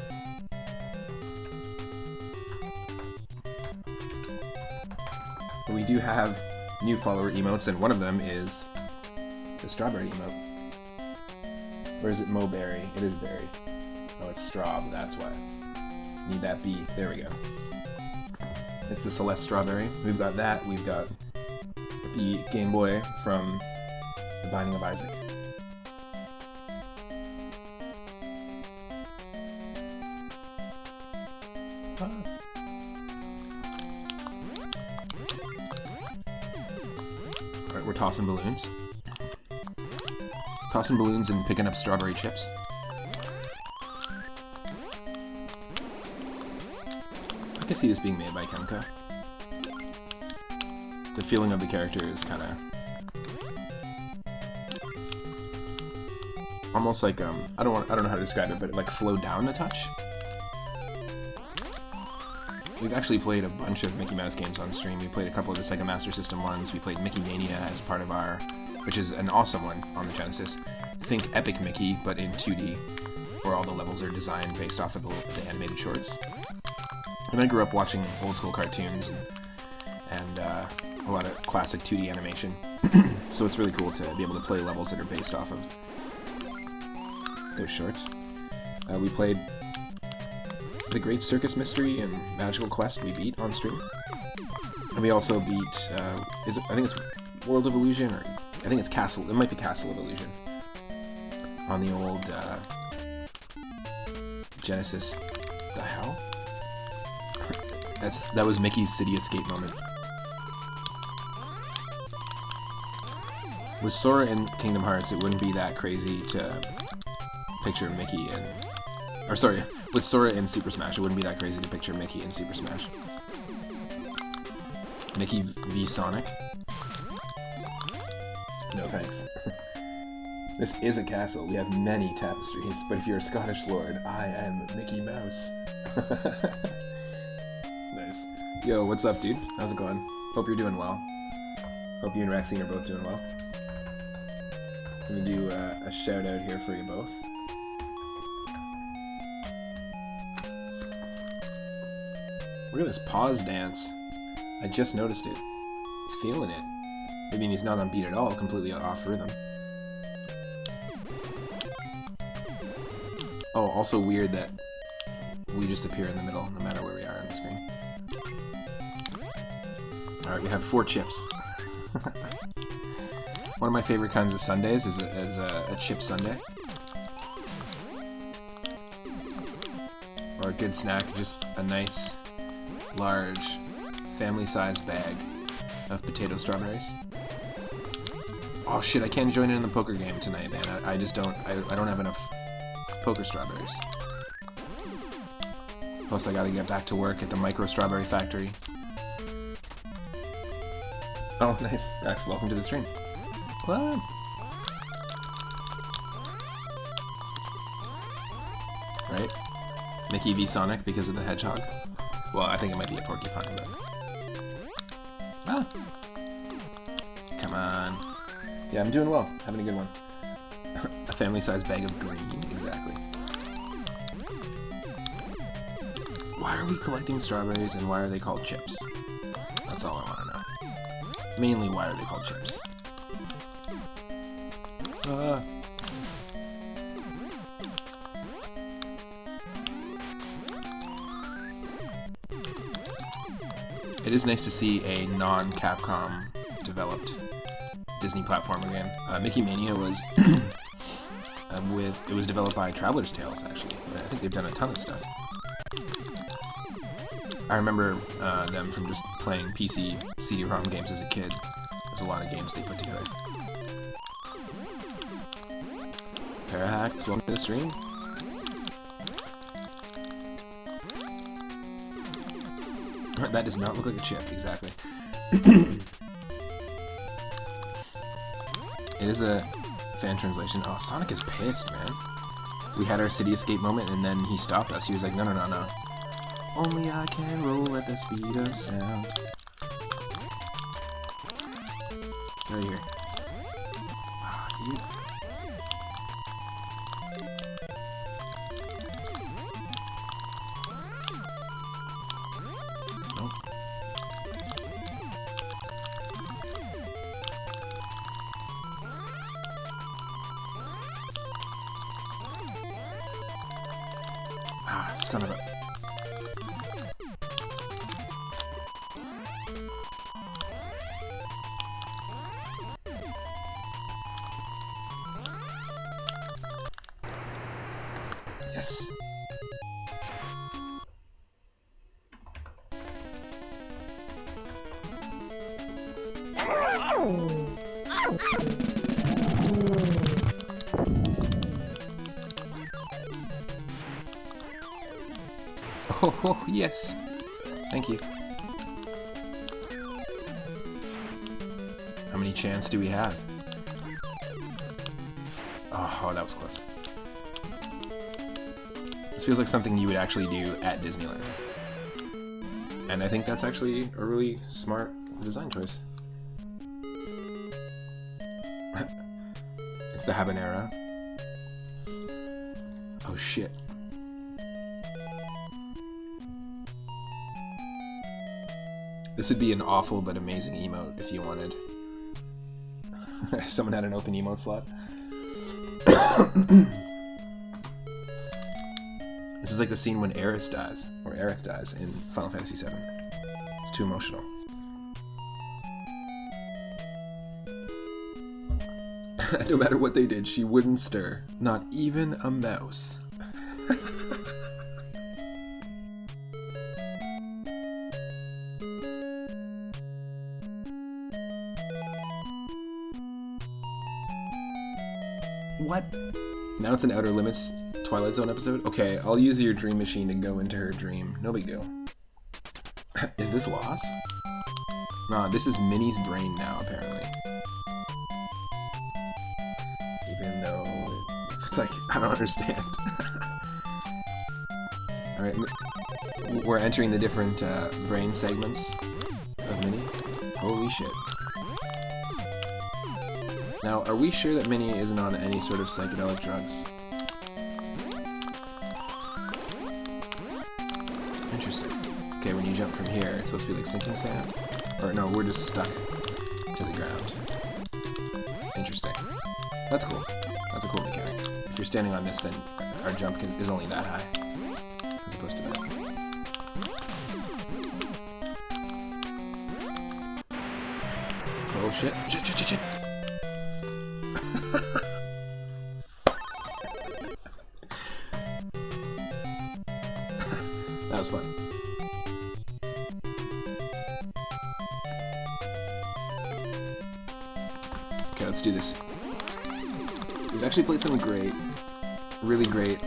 S1: We do have new follower emotes, and one of them is the strawberry emote. Or is it Moberry? It is berry. Oh, it's Straub, that's why. Need that B. There we go. It's the Celeste Strawberry. We've got that. We've got the Game Boy from The Binding of Isaac. Alright, we're tossing balloons. Tossing balloons and picking up strawberry chips. I can see this being made by Kemco. The feeling of the character is kind of almost like I don't know how to describe it, but like slowed down a touch. we've actually played a bunch of Mickey Mouse games on stream. We played a couple of the Sega Master System ones. We played Mickey Mania as part of our, which is an awesome one on the Genesis. Think Epic Mickey, but in 2D, where all the levels are designed based off of the animated shorts. And I grew up watching old school cartoons and a lot of classic 2D animation. So it's really cool to be able to play levels that are based off of those shorts. We played The Great Circus Mystery and Magical Quest we beat on stream. And we also beat, I think it's World of Illusion, or I think it's Castle, it might be Castle of Illusion. On the old Genesis. The hell? That was Mickey's City Escape moment. With Sora in Kingdom Hearts, it wouldn't be that crazy to picture Mickey in... Or sorry, with Sora in Super Smash, it wouldn't be that crazy to picture Mickey in Super Smash. Mickey v Sonic? No thanks. This is a castle. We have many tapestries, but if you're a Scottish lord, I am Mickey Mouse. Nice. Yo, what's up, dude? How's it going? Hope you're doing well. Hope you and Rexy are both doing well. Let me do a shout out here for you both. Look at this pause dance. I just noticed it. He's feeling it. I mean, he's not on beat at all, completely off rhythm. Oh, also weird that we just appear in the middle, no matter where we are on the screen. Alright, we have 4 chips. One of my favorite kinds of sundaes is a chip sundae. Or a good snack, just a nice, large, family-sized bag of potato strawberries. Oh shit, I can't join in the poker game tonight, man. I don't have enough poker strawberries. Plus I gotta get back to work at the Micro Strawberry Factory. Oh, nice. Rex, welcome to the stream. What? Right? Mickey v Sonic because of the hedgehog? Well, I think it might be a porcupine, but... Ah! Come on. Yeah, I'm doing well. Having a good one. A family-sized bag of green, exactly. Why are we collecting strawberries and why are they called chips? That's all I want to know. Mainly, why are they called chips? It is nice to see a non-Capcom developed Disney platformer game. Mickey Mania was it was developed by Traveler's Tales, actually. I think they've done a ton of stuff. I remember them from just playing PC CD-ROM games as a kid. There's a lot of games they put together. Parahacks, welcome to the stream. That does not look like a chip, exactly. It is a fan translation. Oh, Sonic is pissed, man. We had our city escape moment and then he stopped us. He was like, no, no, no, no. Only I can roll at the speed of sound. Right here. Nope. Ah, son of a... Yes. Oh, yes. Thank you. How many chants do we have? Oh, that was close. This feels like something you would actually do at Disneyland. And I think that's actually a really smart design choice. It's the habanero. Oh shit. This would be an awful but amazing emote if you wanted. If someone had an open emote slot. This is like the scene when Aerith dies in Final Fantasy VII. It's too emotional. No matter what they did, she wouldn't stir. Not even a mouse. What? Now it's an Outer Limits Twilight Zone episode? Okay, I'll use your dream machine to go into her dream. No big deal. Is this loss? Nah, this is Minnie's brain now, apparently. Even though... Like, I don't understand. Alright, we're entering the different brain segments of Minnie. Holy shit. Now, are we sure that Minnie isn't on any sort of psychedelic drugs? Interesting. Okay, when you jump from here, it's supposed to be like sinking sand? Or no, we're just stuck to the ground. Interesting. That's cool. That's a cool mechanic. If you're standing on this, then our jump is only that high, as opposed to that. Oh shit. Shit. That was fun. Okay, let's do this. We've actually played some great, really great,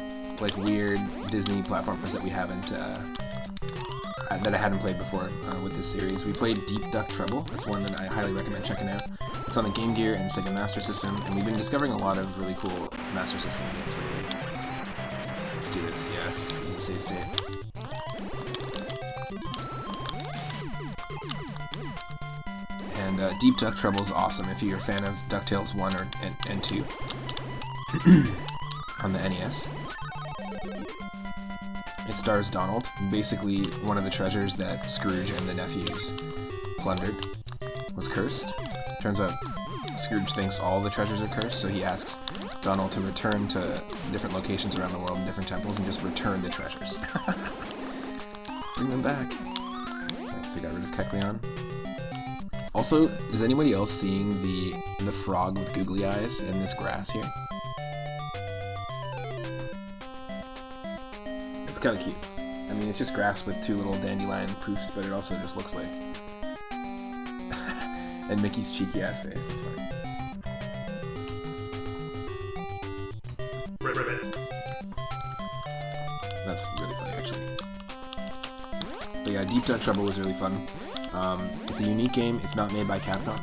S1: like weird Disney platformers that we haven't, that I hadn't played before with this series. We played Deep Duck Trouble. That's one that I highly recommend checking out. It's on the Game Gear and Sega Master System, and we've been discovering a lot of really cool Master System games lately. Let's do this. Yes, use a save state. And Deep Duck Trouble is awesome if you're a fan of DuckTales 1 and 2 on the NES. It stars Donald, basically one of the treasures that Scrooge and the nephews plundered was cursed. Turns out Scrooge thinks all the treasures are cursed, so he asks Donald to return to different locations around the world in different temples and just return the treasures. Bring them back. Nice, so got rid of Kecleon. Also, is anybody else seeing the frog with googly eyes in this grass here? It's kind of cute. I mean, it's just grass with two little dandelion poofs, but it also just looks like... and Mickey's cheeky ass face, it's funny. That's really funny, actually. But yeah, Deep Duck Trouble was really fun. It's a unique game. It's not made by Capcom,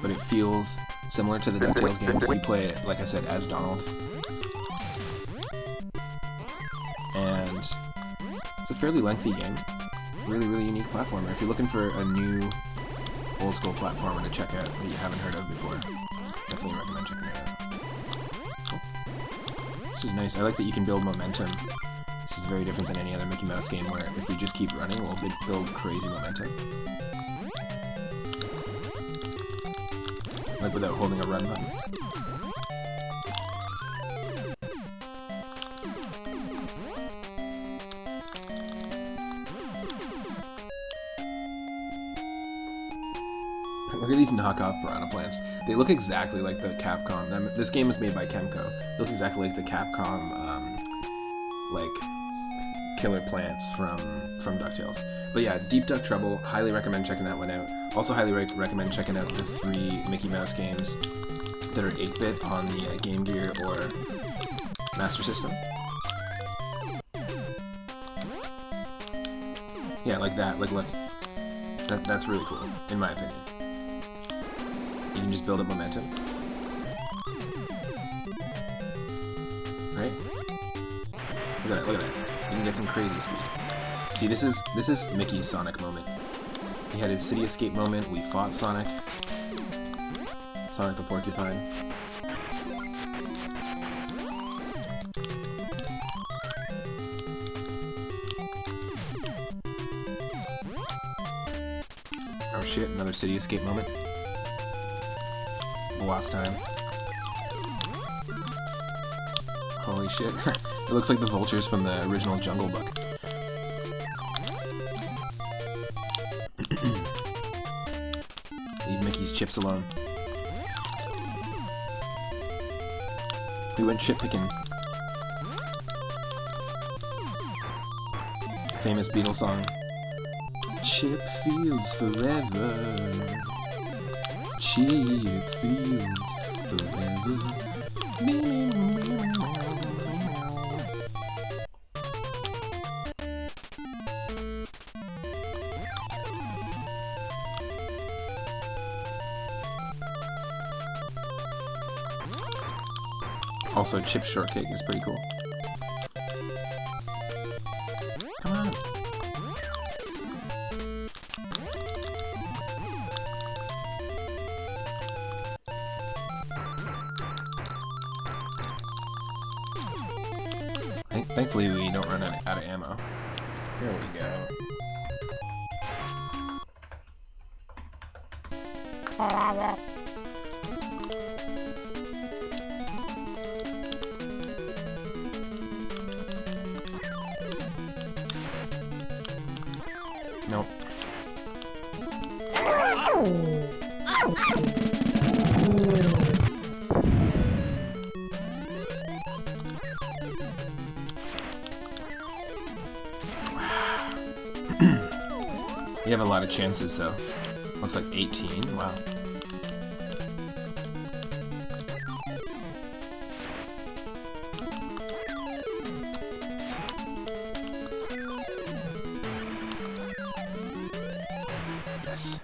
S1: but it feels similar to the DuckTales games. You play it, like I said, as Donald, and it's a fairly lengthy game. Really, really unique platformer. If you're looking for a new, old-school platformer to check out that you haven't heard of before, definitely recommend checking it out. Oh. This is nice. I like that you can build momentum. This is very different than any other Mickey Mouse game where if we just keep running, we'll build crazy momentum. Like without holding a run button. Look at these knockoff piranha plants. They look exactly like the Capcom. This game is made by Kemco. They look exactly like the Capcom, like killer plants from DuckTales. But yeah, Deep Duck Trouble, highly recommend checking that one out. Also highly recommend checking out the 3 Mickey Mouse games that are 8-bit on the Game Gear or Master System. Yeah, like that. Like, look. That's really cool, in my opinion. You can just build up momentum. Right? Look at that, look at that. You can get some crazy speed. See, this is Mickey's Sonic moment. He had his city escape moment. We fought Sonic. Sonic the Porcupine. Oh shit! Another city escape moment. The last time. Holy shit! It looks like the vultures from the original Jungle Book. Leave Mickey's chips alone. We went chip picking. Famous Beatles song. Chip fields forever. Chip fields forever. Also, Chip Shortcake is pretty cool. Come on. Thankfully, we don't run out of ammo. There we go. Nope. We have a lot of chances, though. Looks like 18. Wow. Yes.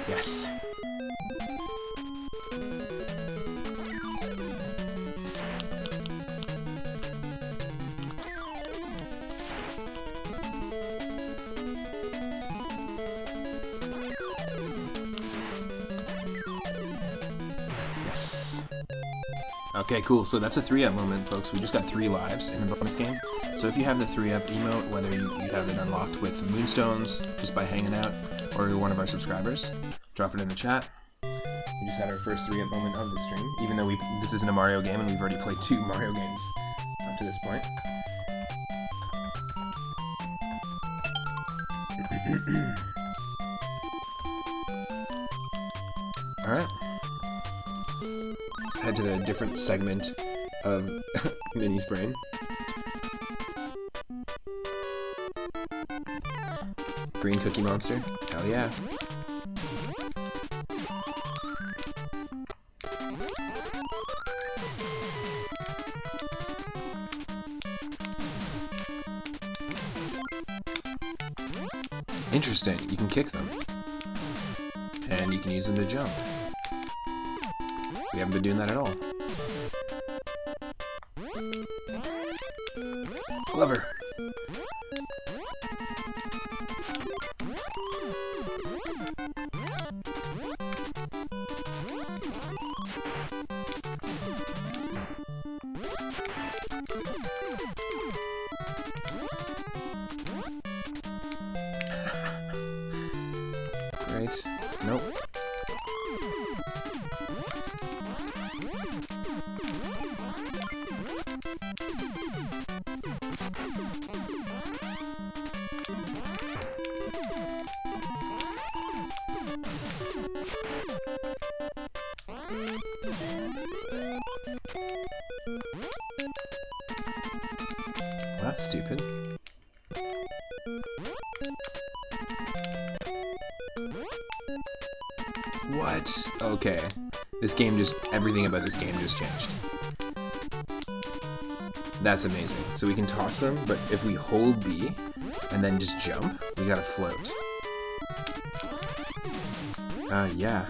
S1: Yes. Yes. Okay, cool. So that's a 3-up moment, folks. We just got 3 lives in the bonus game. So if you have the 3-up emote, whether you have it unlocked with Moonstones, just by hanging out, or you're one of our subscribers, drop it in the chat. We just had our first 3-up moment of the stream, even though this isn't a Mario game and we've already played 2 Mario games up to this point. Alright. Let's head to the different segment of Minnie's brain. Green Cookie Monster? Hell yeah. Interesting, you can kick them. And you can use them to jump. We haven't been doing that at all. Clever. Right. Nope. Well, that's stupid. What? Okay. This game just... everything about this game just changed. That's amazing. So we can toss them, but if we hold B and then just jump, we gotta float. Yeah.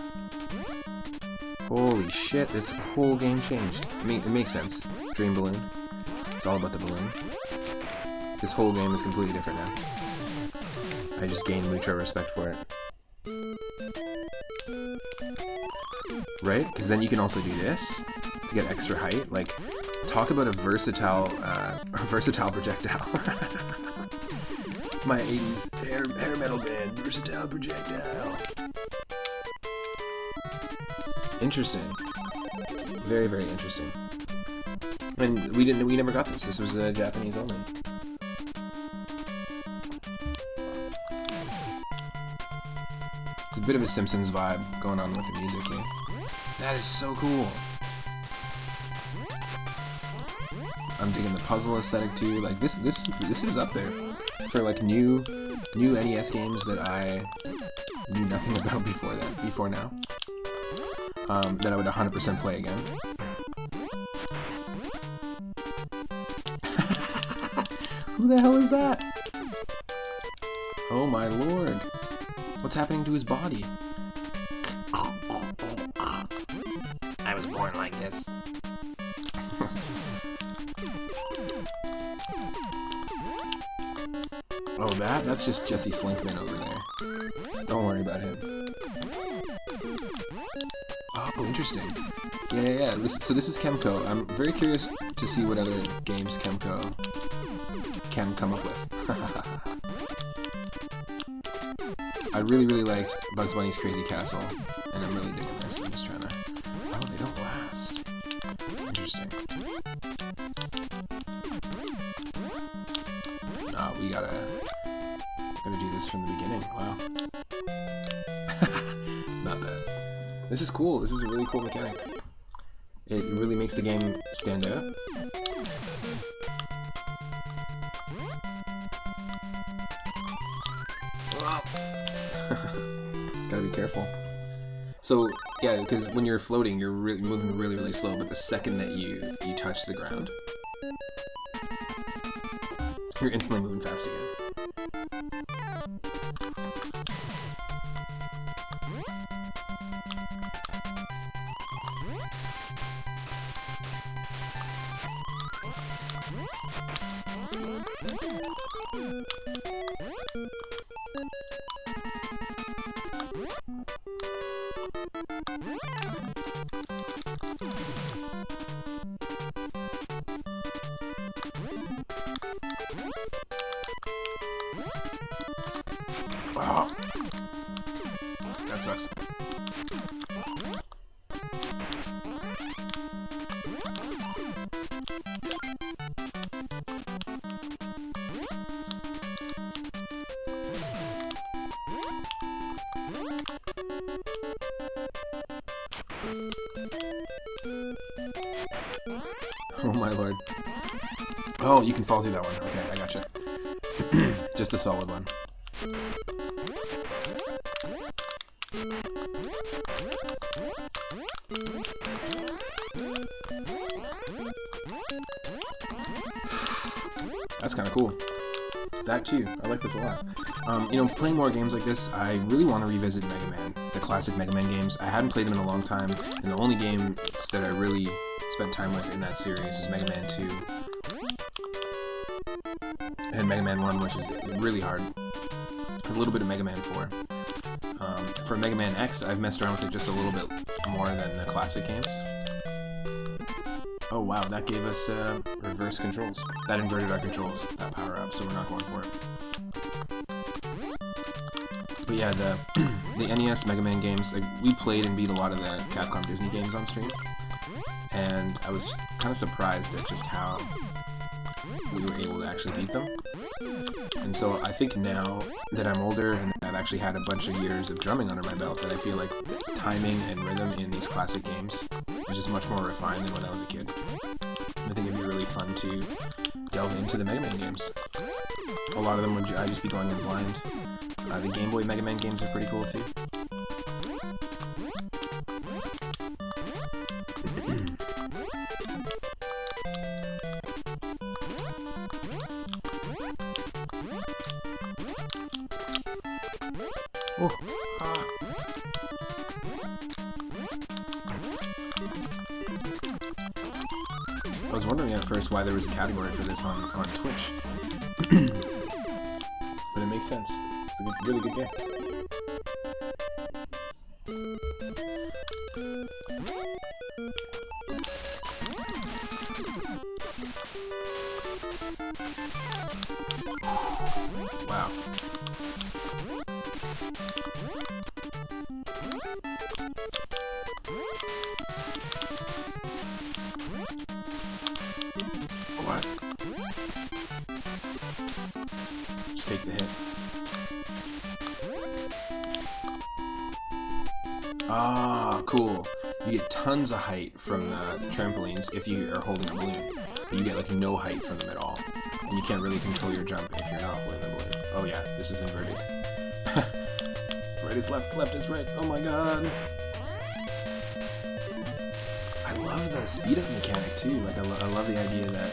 S1: Holy shit, this whole game changed. I mean, it makes sense. Dream Balloon. It's all about the balloon. This whole game is completely different now. I just gained mutual respect for it. Right? Because then you can also do this to get extra height. Like, talk about a versatile projectile. It's my 80s hair metal band, versatile projectile. Interesting. Very, very interesting. And we never got this. This was Japanese only. It's a bit of a Simpsons vibe going on with the music here. That is so cool. I'm digging the puzzle aesthetic too. Like this is up there for like new NES games that I knew nothing about before now. That I would 100% play again. Who the hell is that? Oh my lord. What's happening to his body? I was born like this. Oh, that's just Jesse Slinkman over there. Don't worry about him. Oh, interesting. Yeah. So this is Kemco. I'm very curious to see what other games Kemco can come up with. I really liked Bugs Bunny's Crazy Castle, and I'm really digging this. I'm just trying to... Oh, they don't last. Interesting. Nah, we gotta do this from the beginning. Wow. Not bad. This is cool. This is a really cool mechanic. It really makes the game stand out. Gotta be careful. So, yeah, because when you're floating, you're moving really slow, but the second that you touch the ground, you're instantly moving fast again. Oh, that sucks. Oh my lord. Oh, you can fall through that one. Okay, I gotcha. Just a solid one. That's kind of cool. That too. I like this a lot. You know, playing more games like this, I really want to revisit Mega Man, the classic Mega Man games. I hadn't played them in a long time, and the only game that I really spent time with in that series was Mega Man 2 and Mega Man 1, which is really hard. A little bit of Mega Man 4. For Mega Man X, I've messed around with it just a little bit more than the classic games. Oh wow, that gave us reverse controls. That inverted our controls, that power up, so we're not going for it. But yeah, the NES Mega Man games, like, we played and beat a lot of the Capcom Disney games on stream, and I was kind of surprised at just how we were able to actually beat them. And so I think now that I'm older and I've actually had a bunch of years of drumming under my belt, that I feel like timing and rhythm in these classic games is just much more refined than when I was a kid. I think it'd be really fun to delve into the Mega Man games. A lot of them would I'd just be going in blind. The Game Boy Mega Man games are pretty cool too. Oh. Ah. I was wondering at first why there was a category for this on Twitch. But it makes sense. It's a really good game. Wow. What? Just take the hit. Ah, cool. You get tons of height from the trampolines if you are holding a balloon. But you get like no height from them at all. And you can't really control your jump if you're not holding the balloon. Oh yeah, this is inverted. Right is left, left is right. Oh my god. I love the speed up mechanic too. Like I love the idea that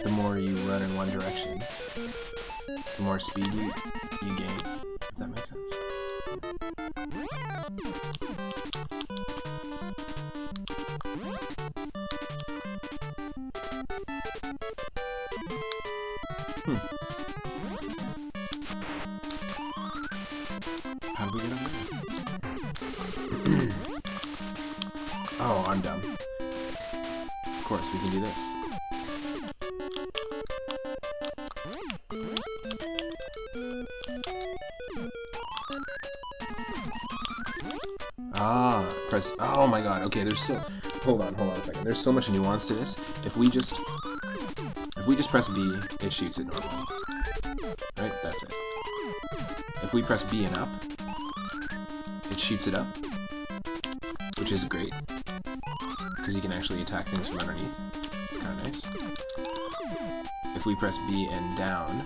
S1: the more you run in one direction, the more speed you gain. If that makes sense. How do we get over there? Oh, I'm dumb. Of course, we can do this. Ah, press. Oh my god. Okay, there's so. Hold on a second. There's so much nuance to this. If we just press B, it shoots it normally. Right? That's it. If we press B and up, it shoots it up, which is great because you can actually attack things from underneath. It's kind of nice. If we press B and down,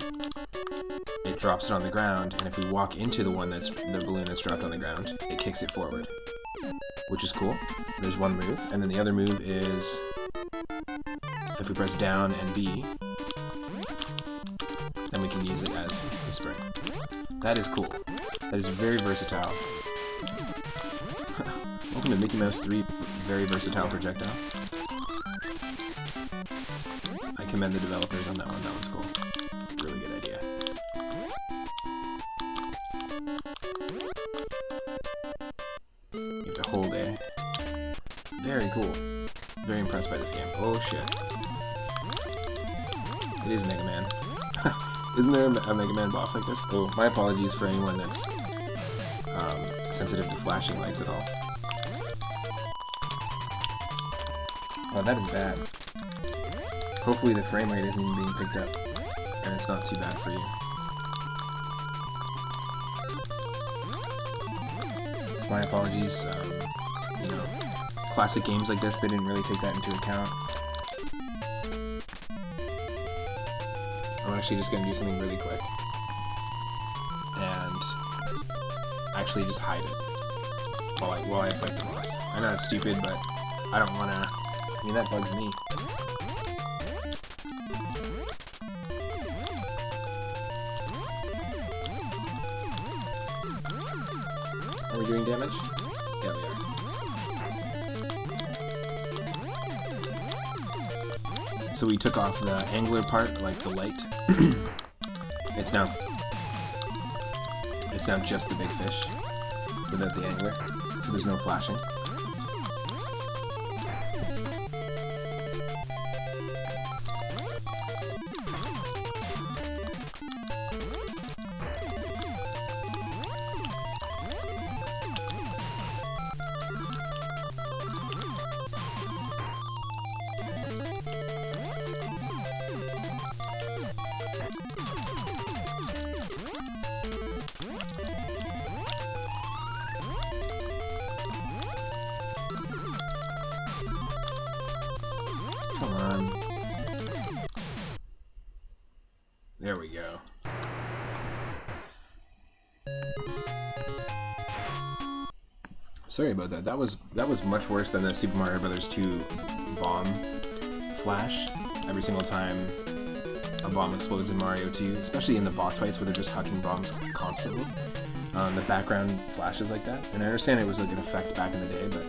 S1: it drops it on the ground, and if we walk into the balloon that's dropped on the ground, it kicks it forward, which is cool. There's one move, and then the other move is if we press down and B, then we can use it as the spring. That is cool. That is very versatile. Welcome to Mickey Mouse 3, very versatile projectile. I commend the developers on that one. That one's cool. Really good idea. You have to hold A. Very cool. Very impressed by this game. Oh shit. It is Mega Man. Isn't there a Mega Man boss like this? Oh, my apologies for anyone that's sensitive to flashing lights at all. Oh, that is bad. Hopefully the frame rate isn't even being picked up, and it's not too bad for you. My apologies. You know, classic games like this, they didn't really take that into account. I'm actually just going to do something really quick. And actually just hide it while I fight the boss. I know it's stupid, but I don't want to... I mean, that bugs me. Are we doing damage? Yeah, we are. So we took off the angular part, like the light. It's now just the big fish without the angler, so there's no flashing. Come on. There we go. Sorry about that. That was much worse than the Super Mario Bros. 2 bomb flash. Every single time a bomb explodes in Mario 2, especially in the boss fights where they're just hucking bombs constantly. The background flashes like that, and I understand it was like an effect back in the day, but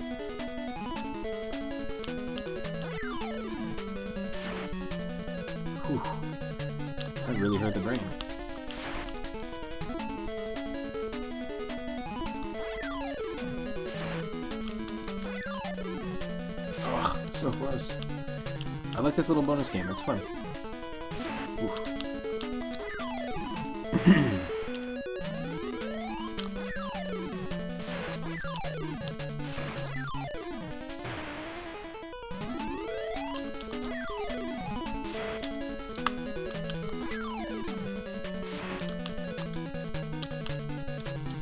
S1: whew, that really hurt the brain. Ugh, so close. I like this little bonus game, it's fun. Oof.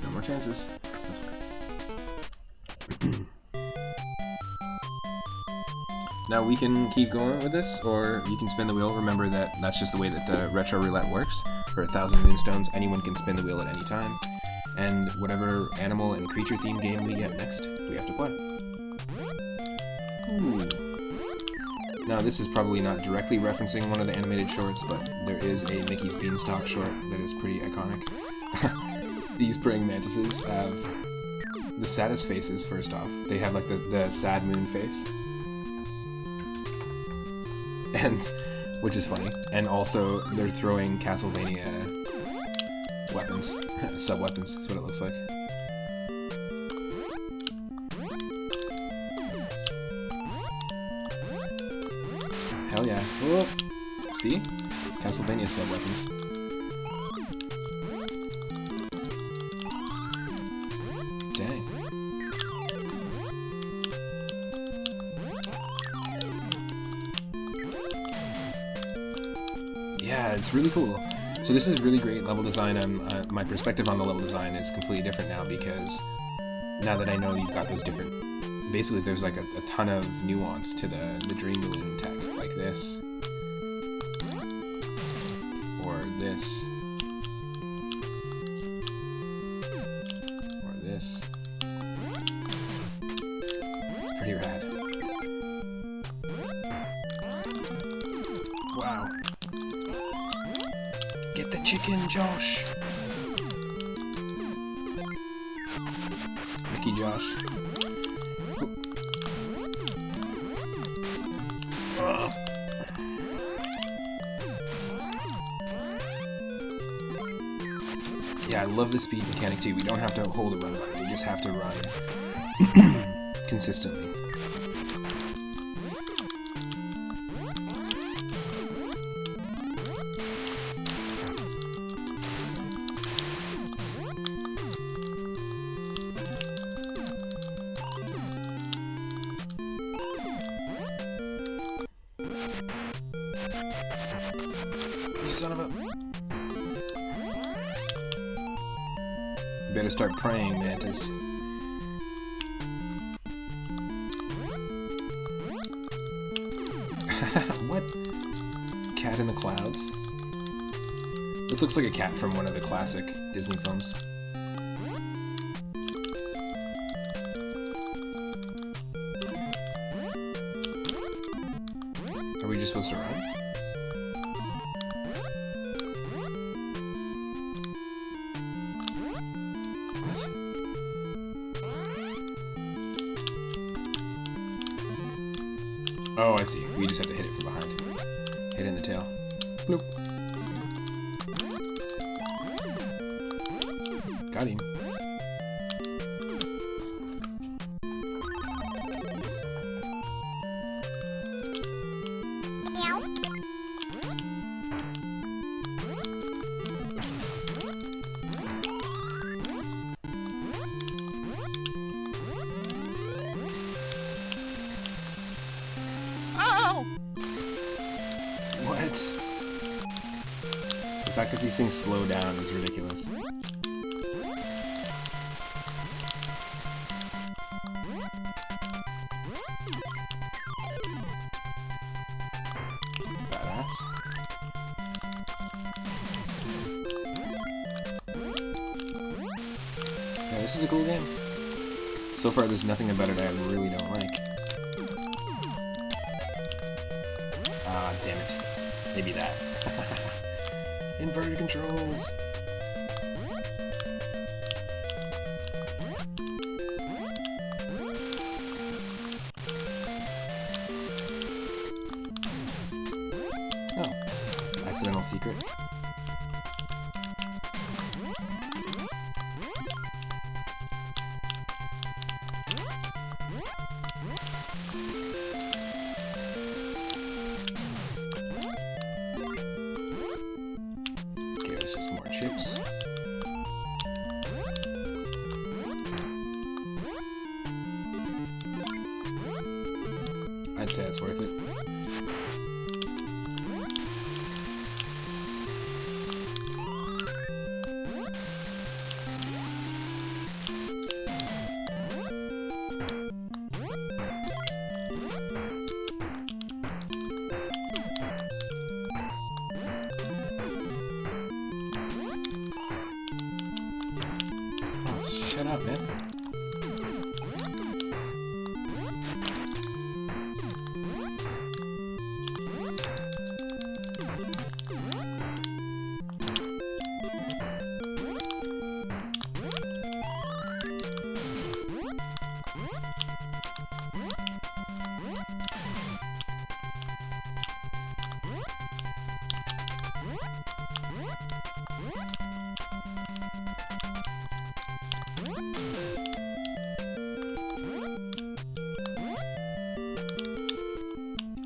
S1: No more chances. That's fine. Now we can keep going with this, or you can spin the wheel. Remember that that's just the way that the retro roulette works. For 1,000 moonstones, anyone can spin the wheel at any time. And whatever animal and creature themed game we get next, we have to play. Ooh. Now this is probably not directly referencing one of the animated shorts, but there is a Mickey's Beanstalk short that is pretty iconic. These praying mantises have the saddest faces, first off. They have like the sad moon face. And, which is funny. And also, they're throwing Castlevania weapons. Sub-weapons is what it looks like. Hell yeah. Whoa. See? Castlevania sub-weapons. Dang. Yeah, it's really cool. So this is really great level design. My perspective on the level design is completely different now, because now that I know you've got those different... Basically, there's like a ton of nuance to the Dream Balloon tech, like this. Or this. Or this. It's pretty rad. Wow. Get the chicken, Josh! Mickey Josh. Ugh. Yeah, I love the speed mechanic too. We don't have to hold a run button, we just have to run consistently. You son of a... You better start praying, Mantis. What? Cat in the clouds? This looks like a cat from one of the classic Disney films. Are we just supposed to run? Oh, I see. We just have to hit it from behind. Hit it in the tail. Bloop. Got him. What? The fact that these things slow down is ridiculous. Badass. Yeah, this is a cool game. So far, there's nothing about it I really don't like. Ah, damn it. Maybe that. Inverted controls. Oh, accidental secret. Chips. I'd say it's worth it. Shut up, man.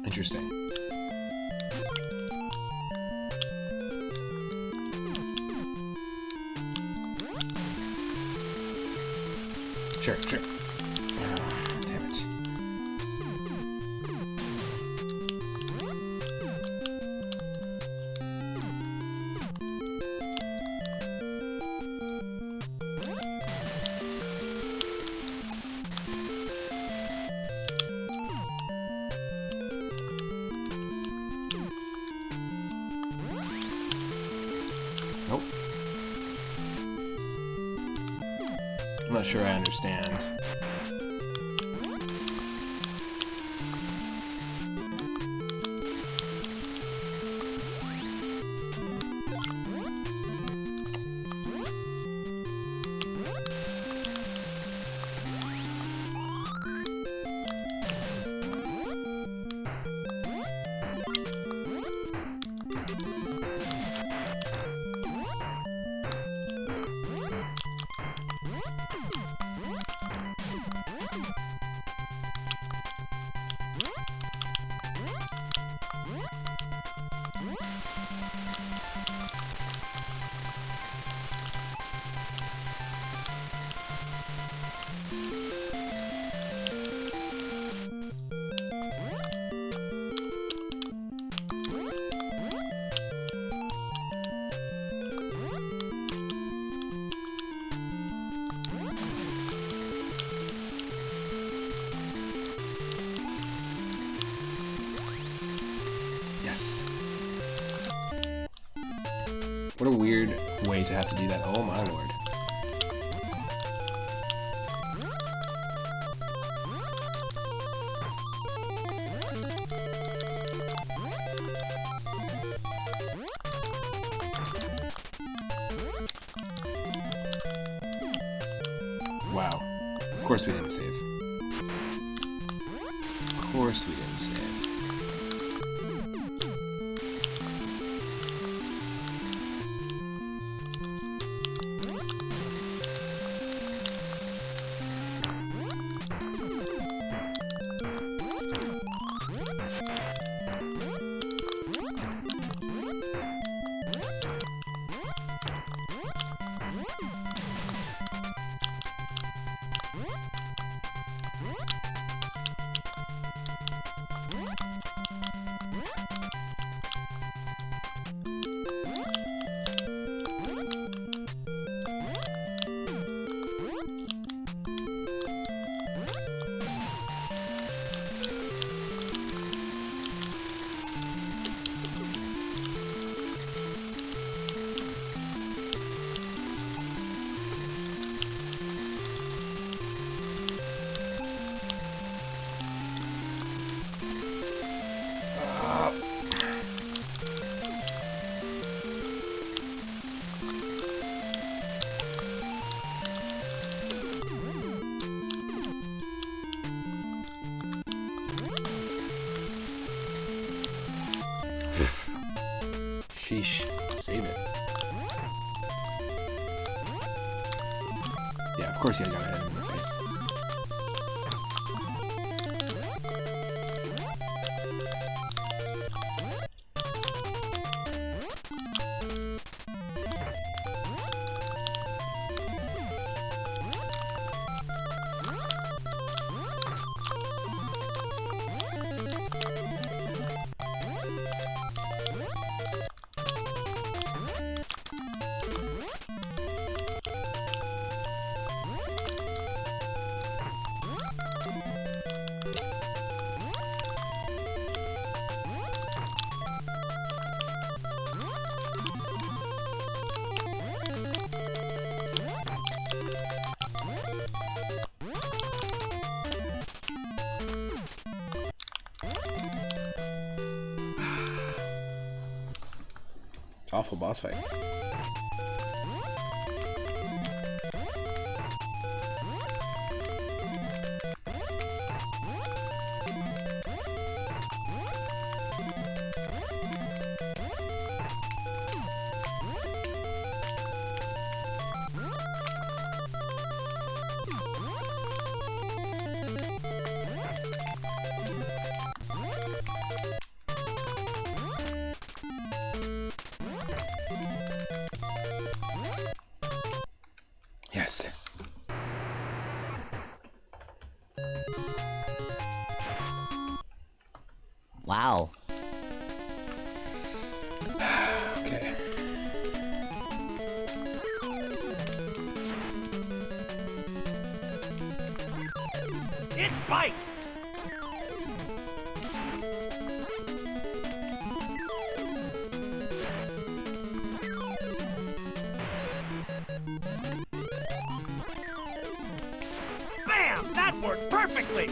S1: Interesting. Sure. Damn it. Nope. I'm not sure I understand. Yes. What a weird way to have to do that. Oh my lord. Wow. Of course we didn't save. Of course we didn't save. Sheesh. Save it. Yeah, of course you gotta hit him in the face. Awful boss fight. Yes.
S4: Wow.
S1: Okay.
S2: It bites! Bam! That worked perfectly!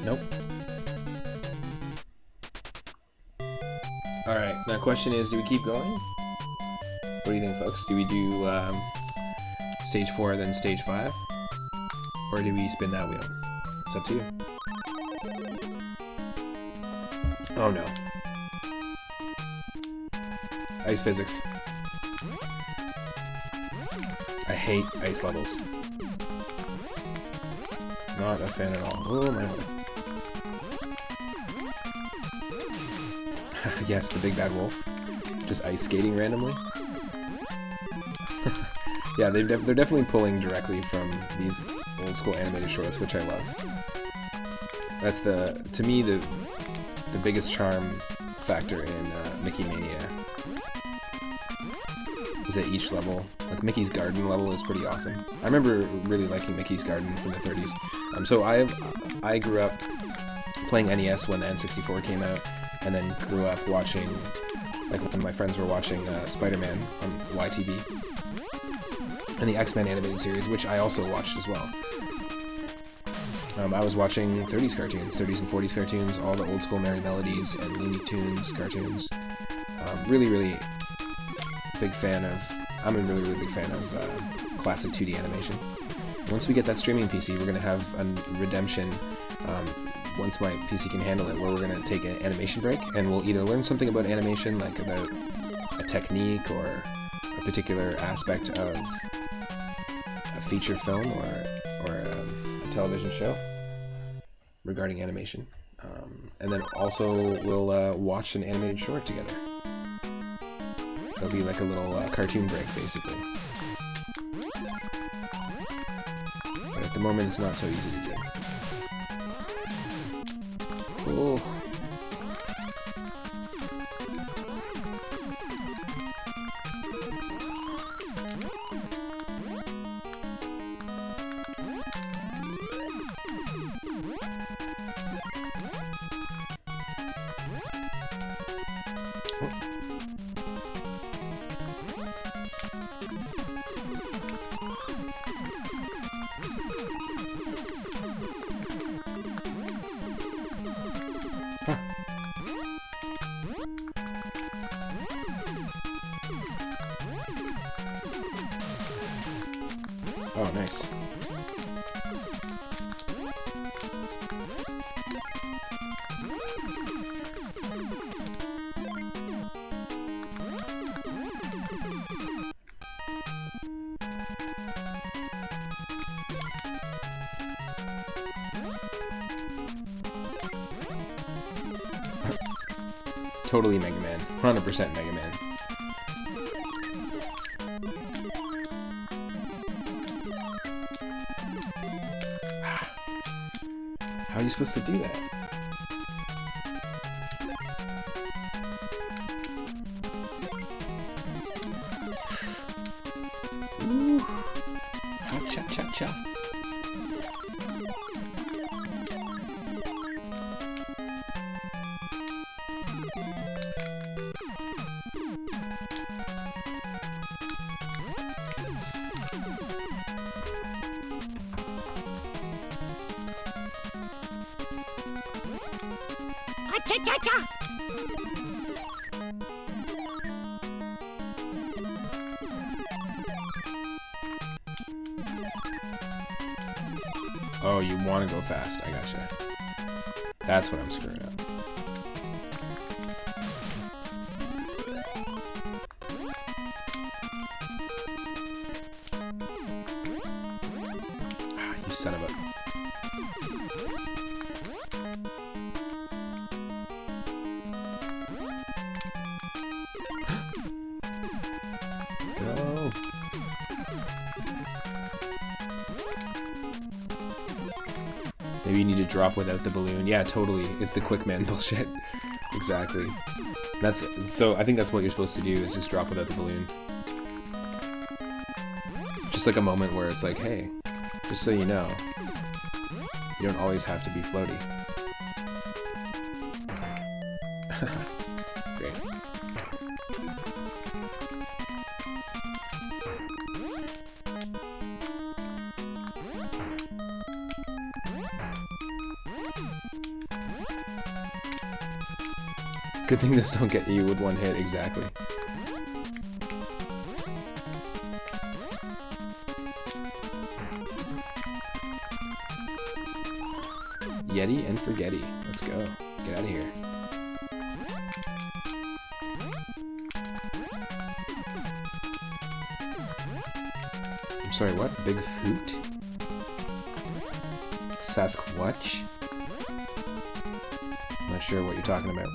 S1: Nope. Alright, now question is, do we keep going? What do you think, folks? Do we do stage 4 then stage 5? Or do we spin that wheel? It's up to you. Oh no. Ice physics. I hate ice levels. Not a fan at all. Oh my god. Yes, the big bad wolf. Just ice skating randomly. Yeah, they're definitely pulling directly from these old school animated shorts, which I love. That's to me the biggest charm factor in Mickey Mania. Is that each level, like Mickey's Garden level, is pretty awesome. I remember really liking Mickey's Garden from the 30s. So I grew up playing NES when the N64 came out, and then grew up watching, like when my friends were watching Spider-Man on YTV, and the X-Men animated series, which I also watched as well. I was watching 30s cartoons, 30s and 40s cartoons, all the old school Merry Melodies and Looney Tunes cartoons. Really, really big fan of, I'm a really, really big fan of classic 2D animation. Once we get that streaming PC, we're going to have a redemption, once my PC can handle it, where we're going to take an animation break, and we'll either learn something about animation, like about a technique or a particular aspect of a feature film or a television show regarding animation. And then also we'll watch an animated short together. It'll be like a little cartoon break, basically. But at the moment, it's not so easy to do. Oh. Oh, nice. Totally Mega Man. 100% Mega Man. How are you supposed to do that? Ooh. Ha, cha cha cha. Oh, you want to go fast. I gotcha. That's what I'm screwing up. Ah, you son of a... Go. Maybe you need to drop without the balloon. Yeah, totally. It's the quick man bullshit. Exactly. That's so. I think that's what you're supposed to do, is just drop without the balloon. Just like a moment where it's like, hey, just so you know, you don't always have to be floaty. Great. Good thing this don't get you with one hit, exactly. Yeti and Forgetty. Let's go. Get out of here. I'm sorry, what? Big Foot? Sasquatch? I'm not sure what you're talking about.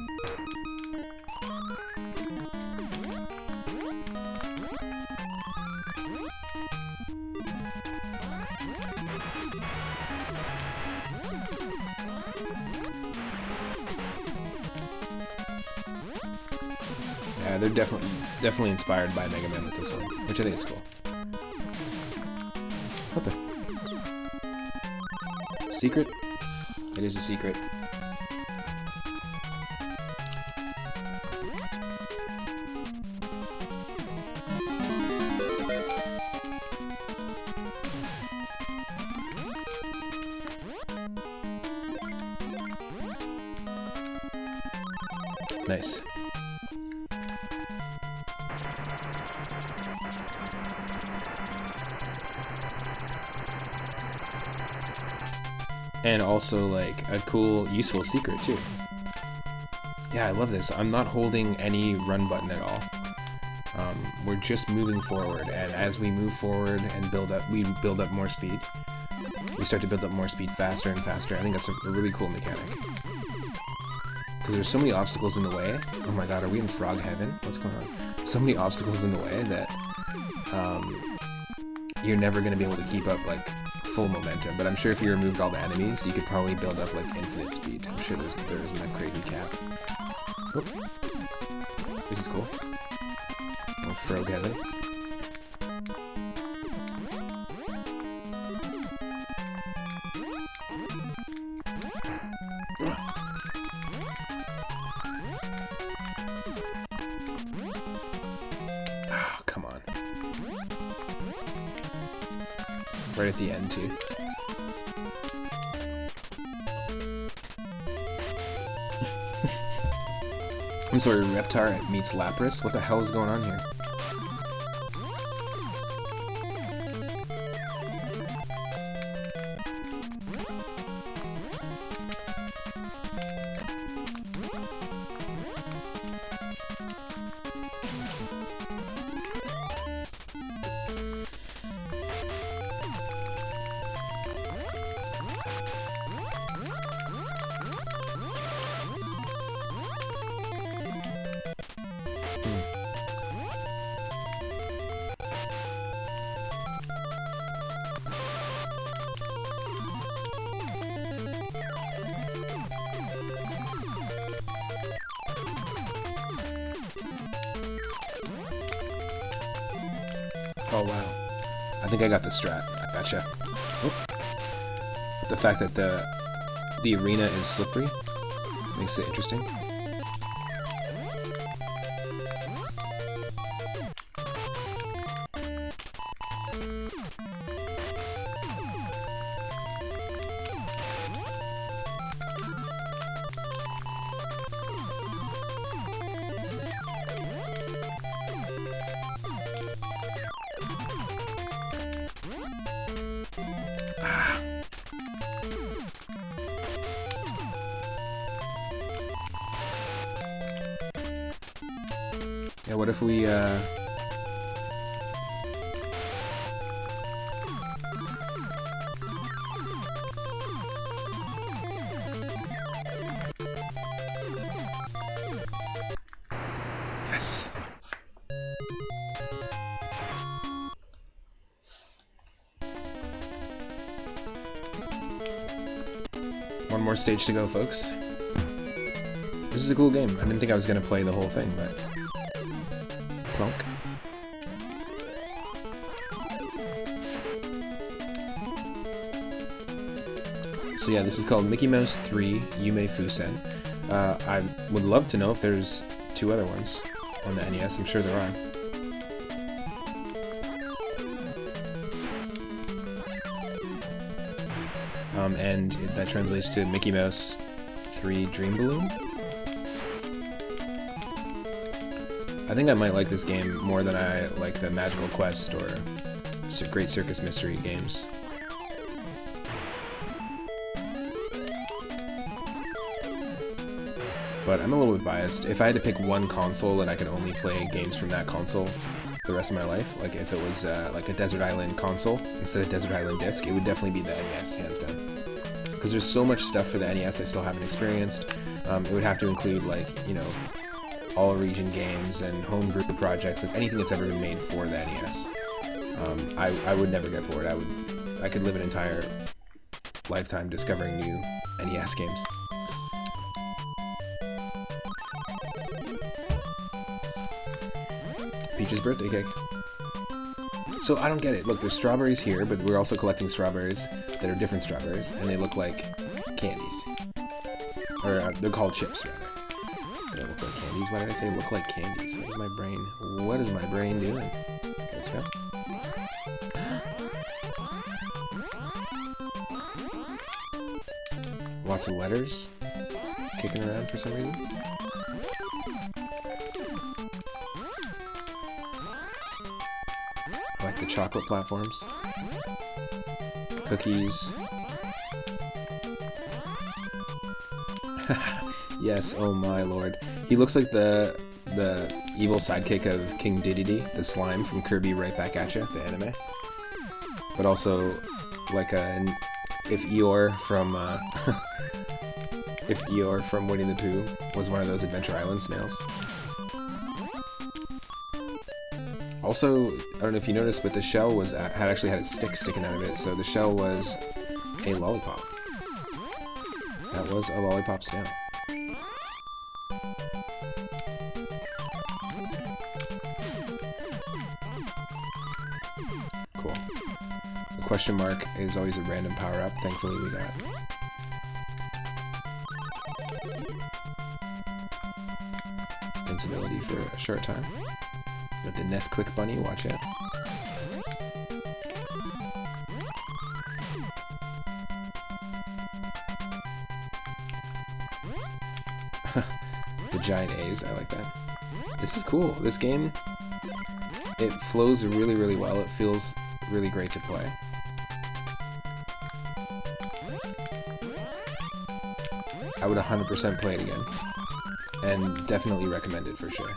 S1: Yeah, they're definitely inspired by Mega Man with this one, which I think is cool. What the? Secret? It is a secret. Nice. And also, like, a cool, useful secret, too. Yeah, I love this. I'm not holding any run button at all. We're just moving forward, and as we move forward and we build up more speed. We start to build up more speed faster and faster. I think that's a really cool mechanic. Because there's so many obstacles in the way. Oh my god, are we in frog heaven? What's going on? So many obstacles in the way that you're never going to be able to keep up, like, full momentum. But I'm sure if you removed all the enemies, you could probably build up, like, infinite speed. I'm sure there isn't a crazy cap. Oh. This is cool. Oh, frog heaven. Oh, come on. Right at the end, too. I'm sorry, Reptar meets Lapras? What the hell is going on here? Oh wow. I think I got the strat. I gotcha. Oh. The fact that the arena is slippery makes it interesting. Yeah, what if we, Yes! One more stage to go, folks. This is a cool game. I didn't think I was gonna play the whole thing, but... Plonk. So yeah, this is called Mickey Mouse 3 Yume Fusen. I would love to know if there's 2 other ones on the NES. I'm sure there are. And that translates to Mickey Mouse 3 Dream Balloon. I think I might like this game more than I like the Magical Quest or Great Circus Mystery games. But I'm a little bit biased. If I had to pick one console and I could only play games from that console the rest of my life, like if it was like a Desert Island console instead of Desert Island disc, it would definitely be the NES, hands down. Because there's so much stuff for the NES I still haven't experienced. It would have to include, like, you know, all region games and homebrew projects, like anything that's ever been made for the NES. I would never get bored. I could live an entire lifetime discovering new NES games. Peach's birthday cake. So I don't get it. Look, there's strawberries here, but we're also collecting strawberries that are different strawberries, and they look like candies. Or they're called chips, rather. They don't look like candies. Why did I say look like candies? What is my brain doing? Okay, let's go. Lots of letters kicking around for some reason. I like the chocolate platforms. Cookies. Yes, oh my lord. He looks like the evil sidekick of King Dedede, the slime from Kirby Right Back at Ya, the anime. But also like if Eeyore from if Eeyore from Winnie the Pooh was one of those Adventure Island snails. Also, I don't know if you noticed, but the shell was actually had a stick sticking out of it, so the shell was a lollipop. That was a lollipop snail. Cool. The question mark is always a random power-up. Thankfully we got. Invincibility for a short time. With the NES Quick Bunny, watch it. The giant A's, I like that. This is cool. This game, it flows really, really well. It feels really great to play. I would 100% play it again. And definitely recommend it for sure.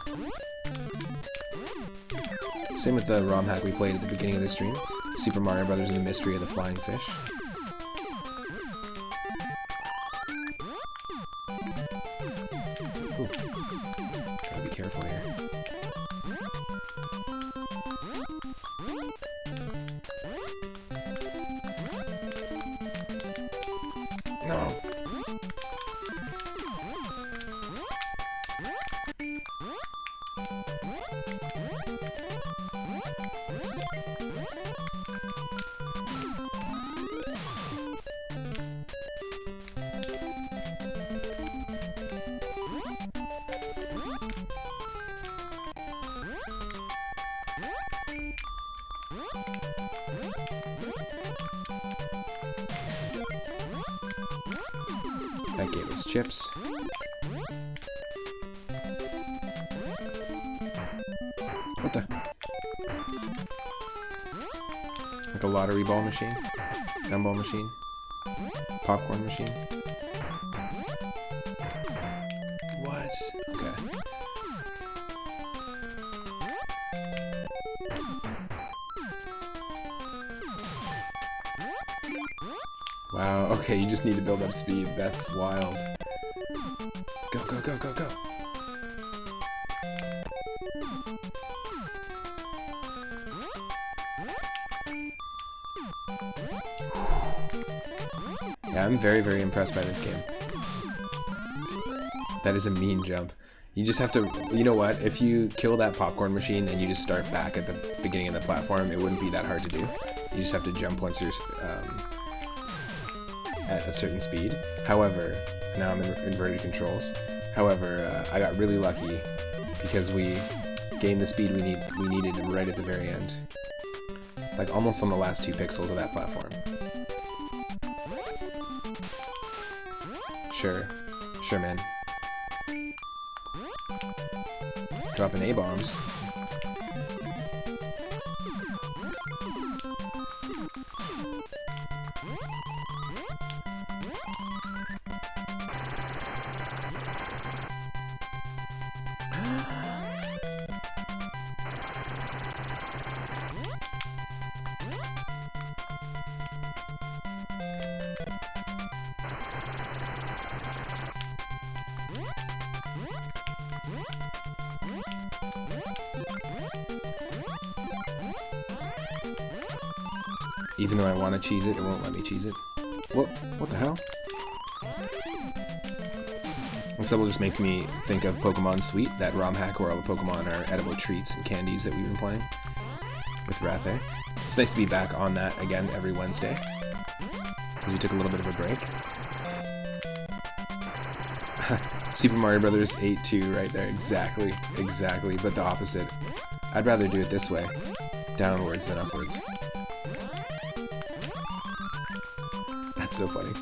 S1: Same with the ROM hack we played at the beginning of the stream. Super Mario Brothers and the Mystery of the Flying Fish. Ooh. Gotta be careful here. No. That gave us chips. What the? Like a lottery ball machine? Gumball machine? Popcorn machine? What? Okay. Wow, okay, you just need to build up speed. That's wild. Go, go, go, go, go! Yeah, I'm very, very impressed by this game. That is a mean jump. You just have to, you know what, if you kill that popcorn machine and you just start back at the beginning of the platform, it wouldn't be that hard to do. You just have to jump once you're at a certain speed. However, now I'm in inverted controls. However, I got really lucky because we gained the speed we needed right at the very end. Like almost on the last 2 pixels of that platform. Sure. Sure, man. Dropping A-bombs. Even though I want to cheese it, it won't let me cheese it. What the hell? This level just makes me think of Pokemon Sweet, that ROM hack where all the Pokemon are edible treats and candies that we've been playing with Rat there. It's nice to be back on that again every Wednesday, because we took a little bit of a break. Super Mario Brothers 8-2 right there, exactly, but the opposite. I'd rather do it this way, downwards than upwards. That's so funny.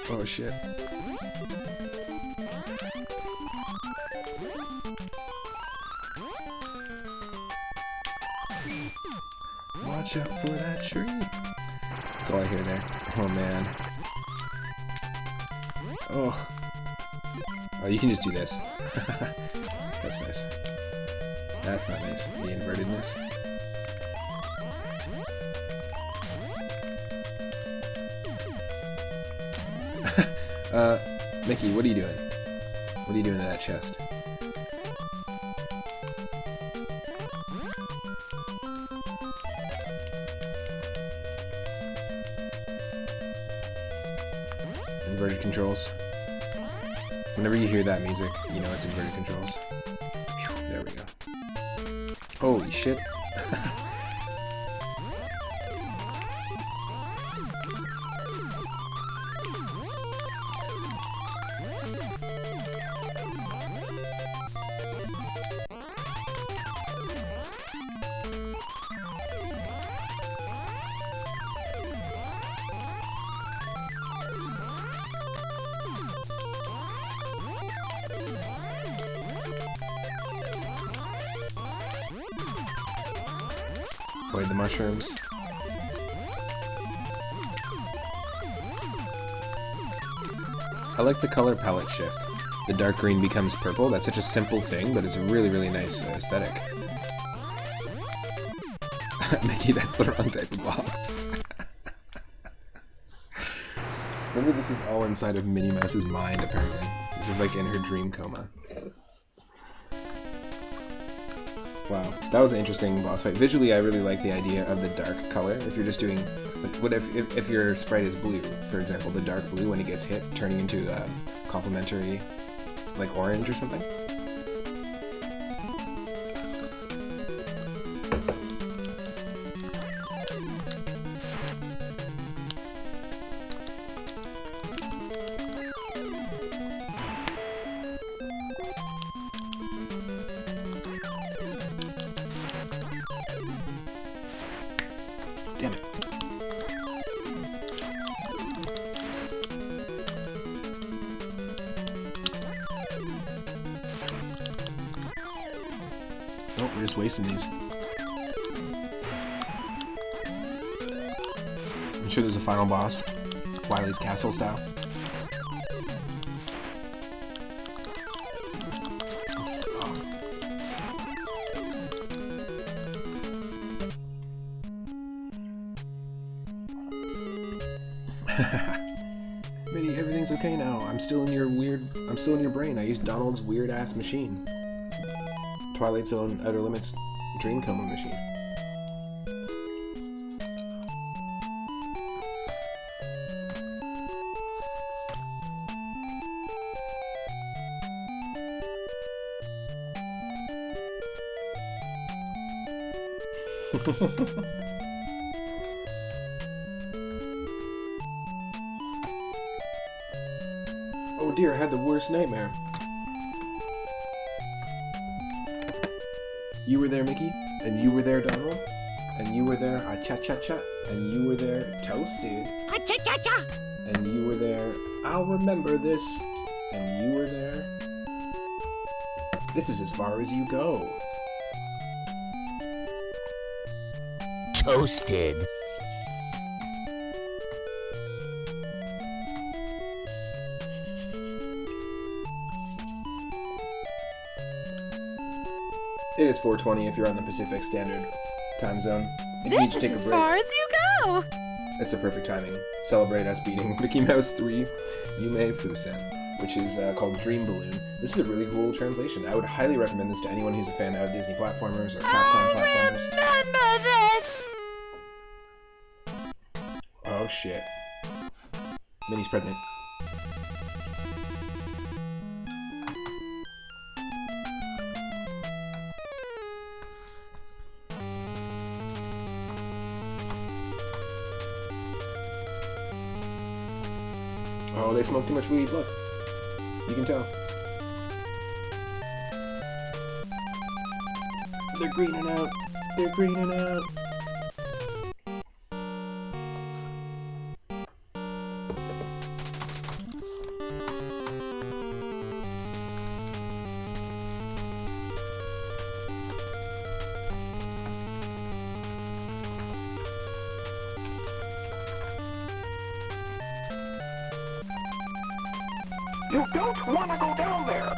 S1: Oh shit. Watch out for that tree. That's all I hear there. Oh man. Oh. Oh, you can just do this. That's nice. That's not nice. The invertedness. Mickey, what are you doing? What are you doing to that chest? Inverted controls. Whenever you hear that music, you know it's inverted controls. Whew, there we go. Holy shit. Avoid the mushrooms. I like the color palette shift. The dark green becomes purple. That's such a simple thing, but it's a really, really nice aesthetic. Mickey, that's the wrong type of box. Remember, this is all inside of Minnie Mouse's mind, apparently. This is like in her dream coma. Wow, that was an interesting boss fight. Visually, I really like the idea of the dark color. If you're just doing, what if your sprite is blue, for example, the dark blue when it gets hit, turning into complementary, like orange or something. Damn it. just wasting these. I'm sure there's a final boss. Wily's Castle style. Minnie, everything's okay now. I'm still in your brain. I used Donald's weird ass machine. Twilight Zone Outer Limits Dream Coma machine. Oh dear, I had the worst nightmare. You were there, Mickey, and you were there, Donald, and you were there, cha-cha-cha, and you were there, Toasted,
S2: Cha-cha-cha!
S1: and you were there, I'll remember this, and you were there. This is as far as you go.
S2: Toasted.
S1: It is 4:20 if you're on the Pacific Standard Time Zone. If you need to take a break,
S4: As far as you go.
S1: it's the perfect timing. Celebrate us beating Mickey Mouse 3 Yume Fusen, which is called Dream Balloon. This is a really cool translation. I would highly recommend this to anyone who's a fan of Disney platformers or Capcom platformers.
S4: Remember this.
S1: Oh shit. Minnie's pregnant. Oh, they smoke too much weed. Look. You can tell. They're greening out. They're greening out.
S2: You don't want to go down there!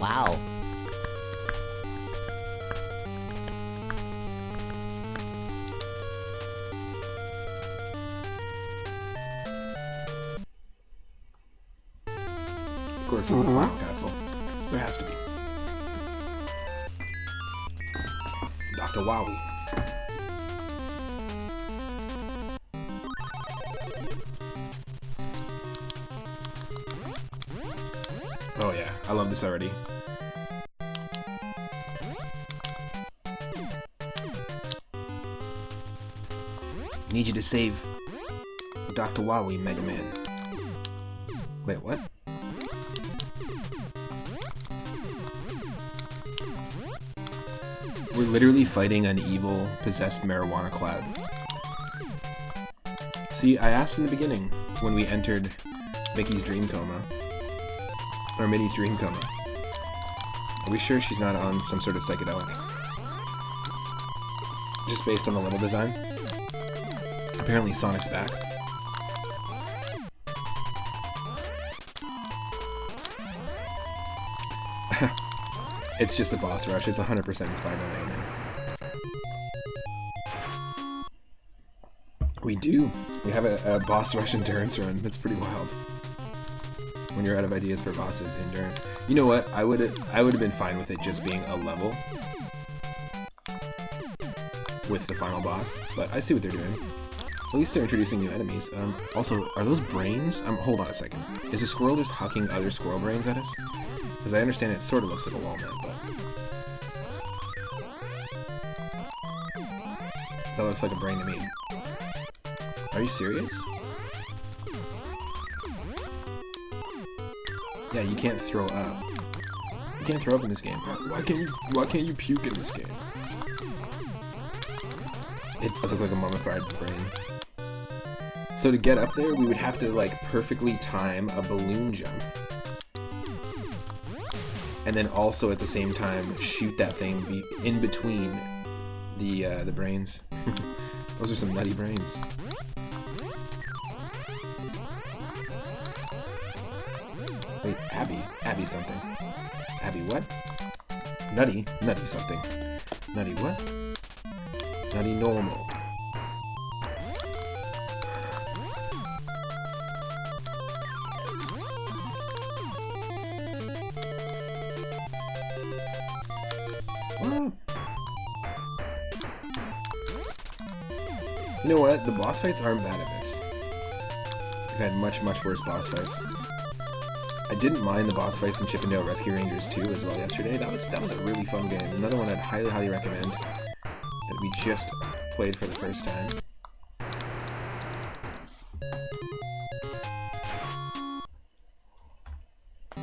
S5: Wow.
S1: Of course, there's a final castle. There has to be. Dr. Wowie. Oh yeah, I love this already. Need you to save Dr. Wowie, Mega Man. Wait, what? We're literally fighting an evil, possessed marijuana cloud. See, I asked in the beginning, when we entered Mickey's dream coma, or Minnie's dream coma, are we sure she's not on some sort of psychedelic? Just based on the level design? Apparently Sonic's back. It's just a boss rush. It's 100% inspired by Mega Man. We do. We have a boss rush endurance run. That's pretty wild. When you're out of ideas for bosses, endurance. You know what? I would have been fine with it just being a level with the final boss, but I see what they're doing. At least they're introducing new enemies. Also, are those brains? Hold on a second. Is a squirrel just hucking other squirrel brains at us? Because I understand it sort of looks like a walnut, but... that looks like a brain to me. Are you serious? Yeah, you can't throw up. You can't throw up in this game. Why can't you puke in this game? It does look like a mummified brain. So to get up there, we would have to like perfectly time a balloon jump. And then also at the same time shoot that thing in between the brains. Those are some nutty brains. Wait, Abby something. Abby what? Nutty something. Nutty what? Nutty normal. You know what? The boss fights aren't bad at this. We've had much worse boss fights. I didn't mind the boss fights in Chippendale Rescue Rangers 2 as well yesterday. That was a really fun game. Another one I'd highly recommend that we just played for the first time.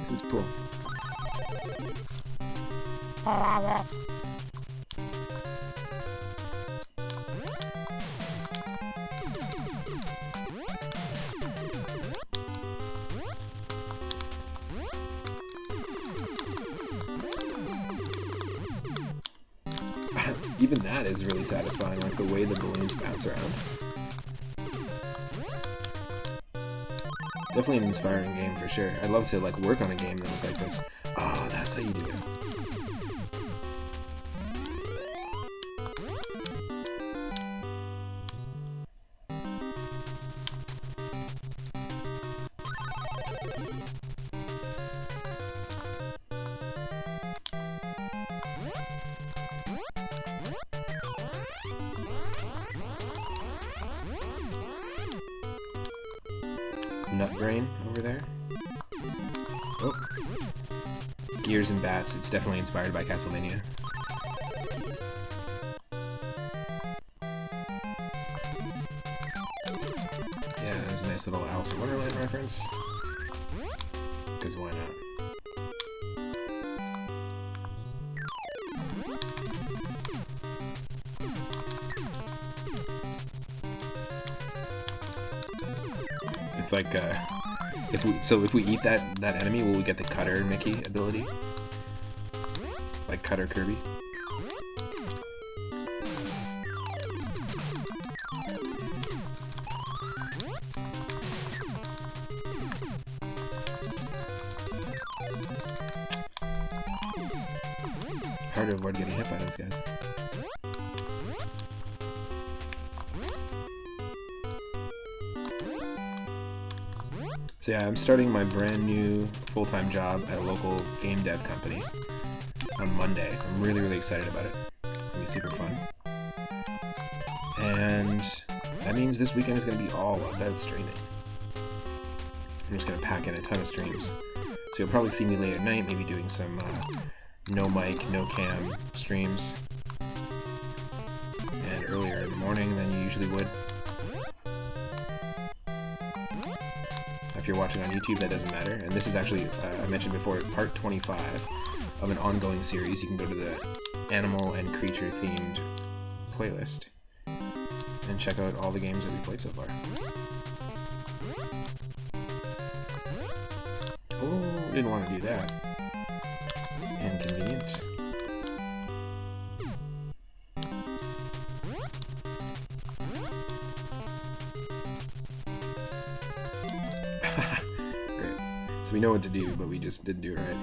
S1: This is cool. Even that is really satisfying, like the way the balloons bounce around. Definitely an inspiring game for sure. I'd love to like work on a game that was like this. Oh, that's how you do it. Nutbrain over there. Oh. Gears and Bats. It's definitely inspired by Castlevania. Yeah, there's a nice little Alice in Wonderland reference. Because why not? It's like, if we eat that enemy, will we get the Cutter Mickey ability? Like Cutter Kirby? Hard to avoid getting hit by those guys. So yeah, I'm starting my brand new full-time job at a local game dev company on Monday. I'm really excited about it. It's gonna be super fun. And that means this weekend is gonna be all about streaming. I'm just gonna pack in a ton of streams. So you'll probably see me late at night, maybe doing some no mic, no cam streams. And earlier in the morning than you usually would. If you're watching on YouTube, that doesn't matter. And this is actually, I mentioned before, part 25 of an ongoing series. You can go to the animal and creature themed playlist and check out all the games that we played so far. Oh, didn't want to do that. Inconvenient. Great. So we know what to do, but we just didn't do it right.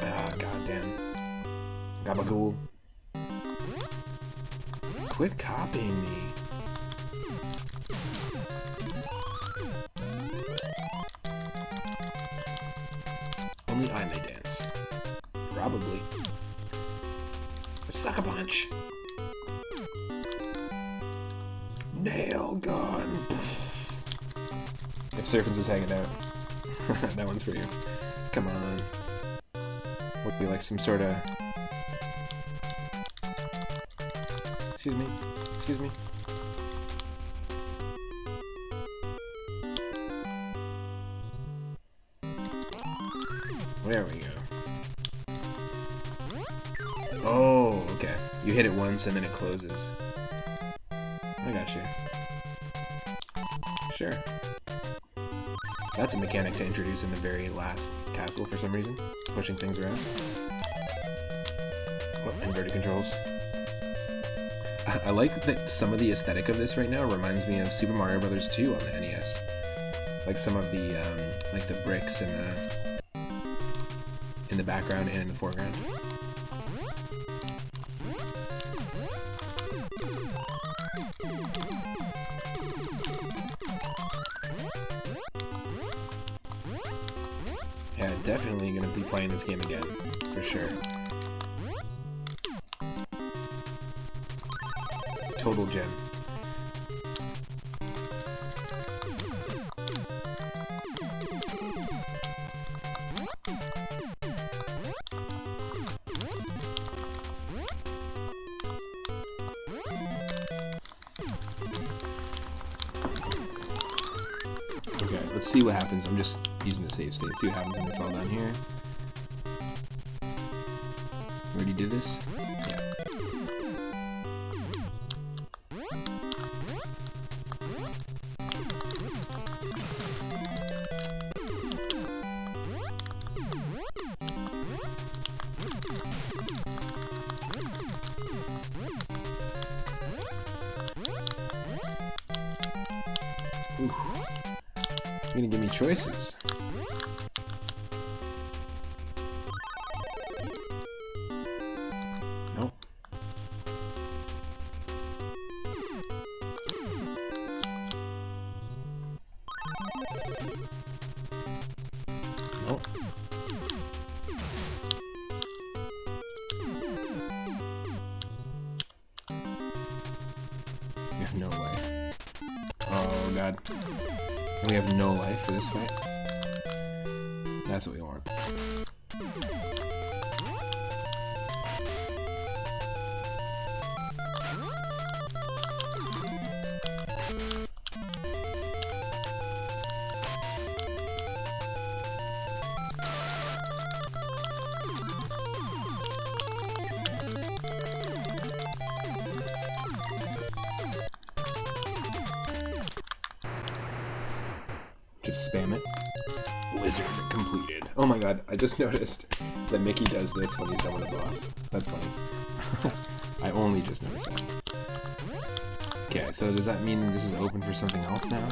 S1: Ah, goddamn. Gabagool. Quit copying me. Only I may dance. Probably. A sucker punch. Nail gun. If Surfins is hanging out, that one's for you. Come on. Would be like some sort of. Excuse me. Excuse me. There we go. Oh, okay. You hit it once and then it closes. I got you. Sure. That's a mechanic to introduce in the very last castle for some reason. Pushing things around. Oh, inverted controls. I like that some of the aesthetic of this right now reminds me of Super Mario Bros. 2 on the NES. Like some of the, like the bricks in the background and in the foreground. Yeah, definitely gonna be playing this game again, for sure. Total gem. Okay, let's see what happens. I'm just using the save state. See what happens when we fall down here. Already did this? Yeah. Ooh. You're gonna give me choices. Nope. Nope. You have no life. Oh god. And we have no life for this fight. That's what we want. Just spam it. Wizard completed. Oh my god, I just noticed that Mickey does this when he's done with a boss. That's funny. I only just noticed that. Okay, so does that mean this is open for something else now?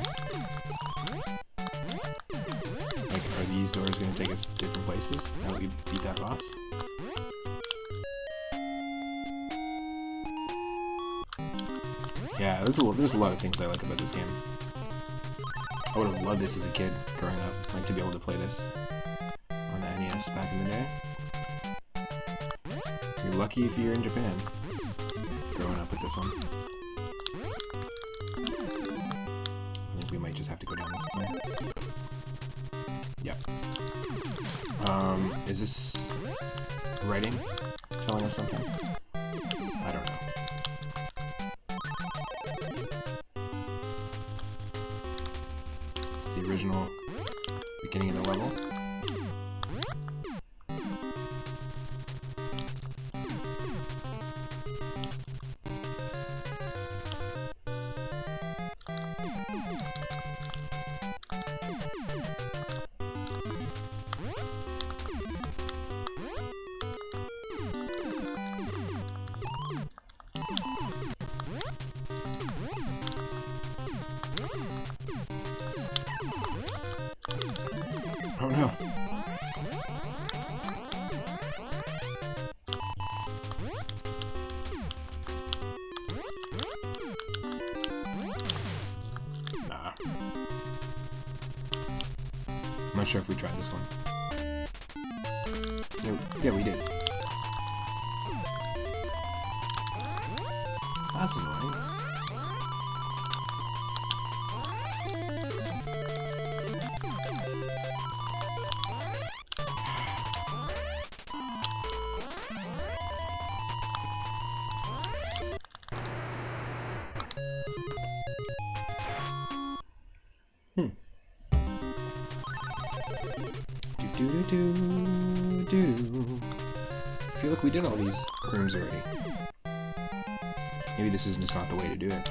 S1: Like, are these doors going to take us different places now that we beat that boss? Yeah, there's a lot of things I like about this game. I would have loved this as a kid growing up, like to be able to play this on the NES back in the day. You're lucky if you're in Japan, growing up with this one. I think we might just have to go down this way. Yep. Is this writing telling us something? I don't know. The original beginning of the level. Oh no. Nah. I'm not sure if we tried this one. Yeah, we did. That's annoying. I feel like we did all these rooms already. Maybe this is just not the way to do it.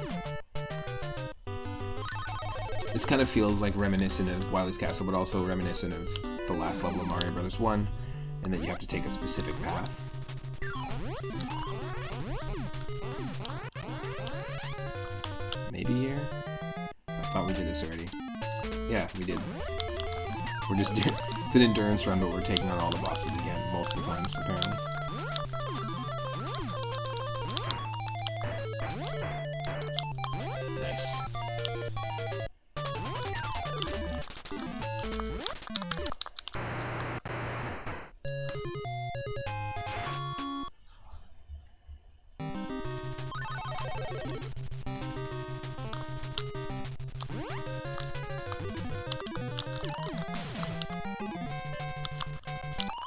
S1: This kind of feels like reminiscent of Wily's Castle, but also reminiscent of the last level of Mario Bros. 1, and that you have to take a specific path. Maybe here? I thought we did this already. Yeah, we did. We're just doing... It's an endurance run, but we're taking on all the bosses again, multiple times, apparently. Nice.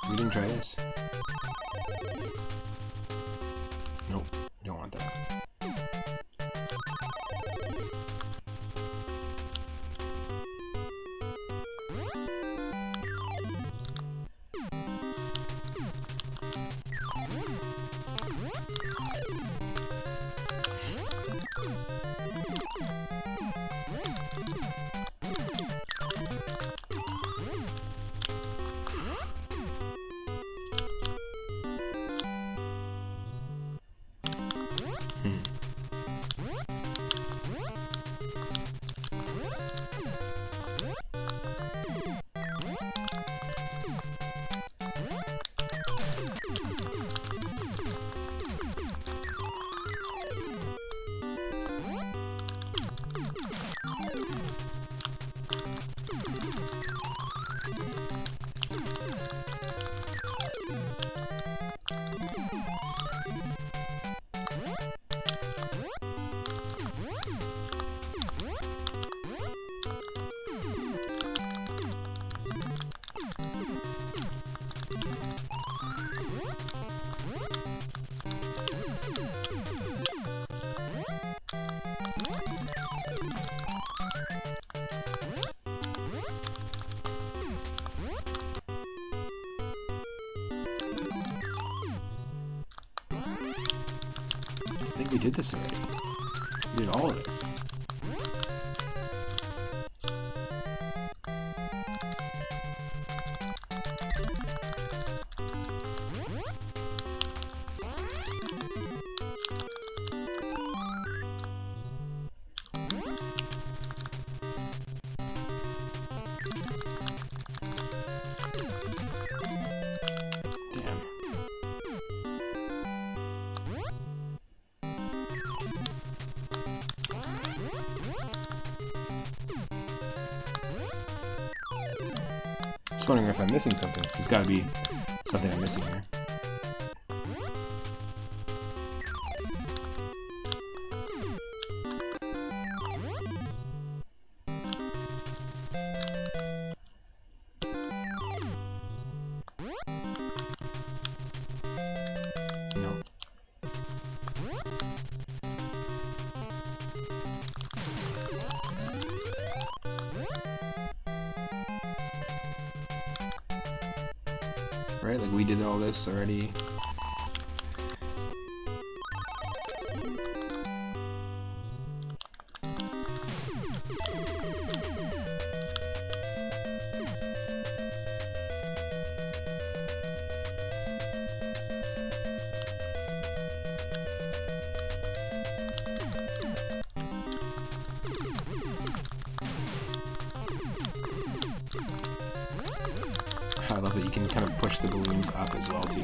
S1: We didn't try this. Nope, don't want that. I think we did this already. We did all of this. Wondering if I'm missing something. There's got to be something I'm missing here. No. Right, like we did all this already. I love that you can kind of push the balloons up as well too.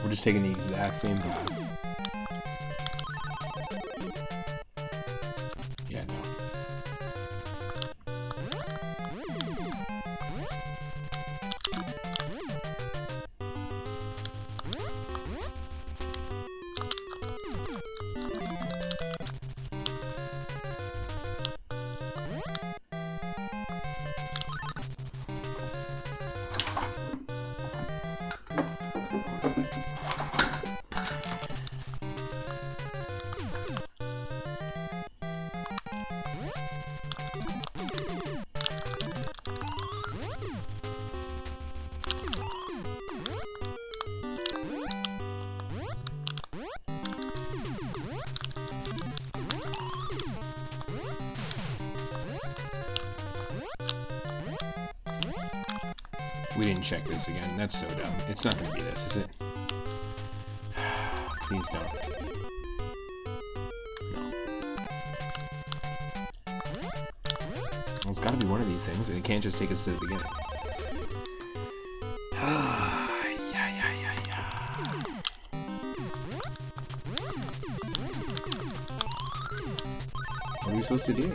S1: We're just taking the exact same path. Yeah. We didn't check this again. That's so dumb. It's not gonna be this, is it? Please don't. No. Well, it's gotta be one of these things, and it can't just take us to the beginning. What are we supposed to do?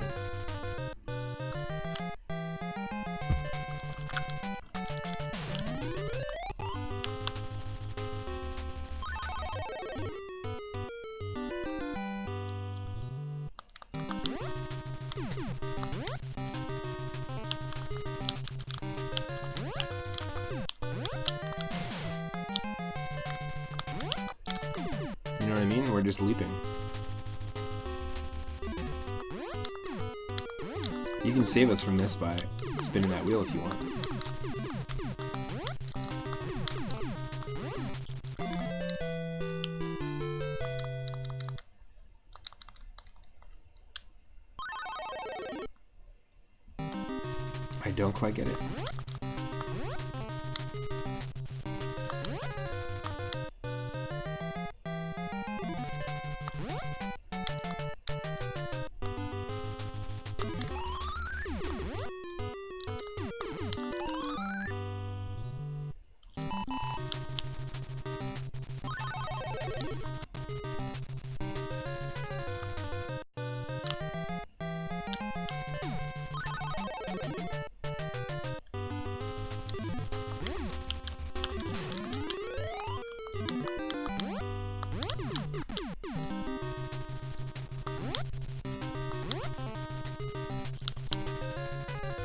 S1: You know what I mean? We're just leaping. You can save us from this by spinning that wheel if you want. I don't quite get it.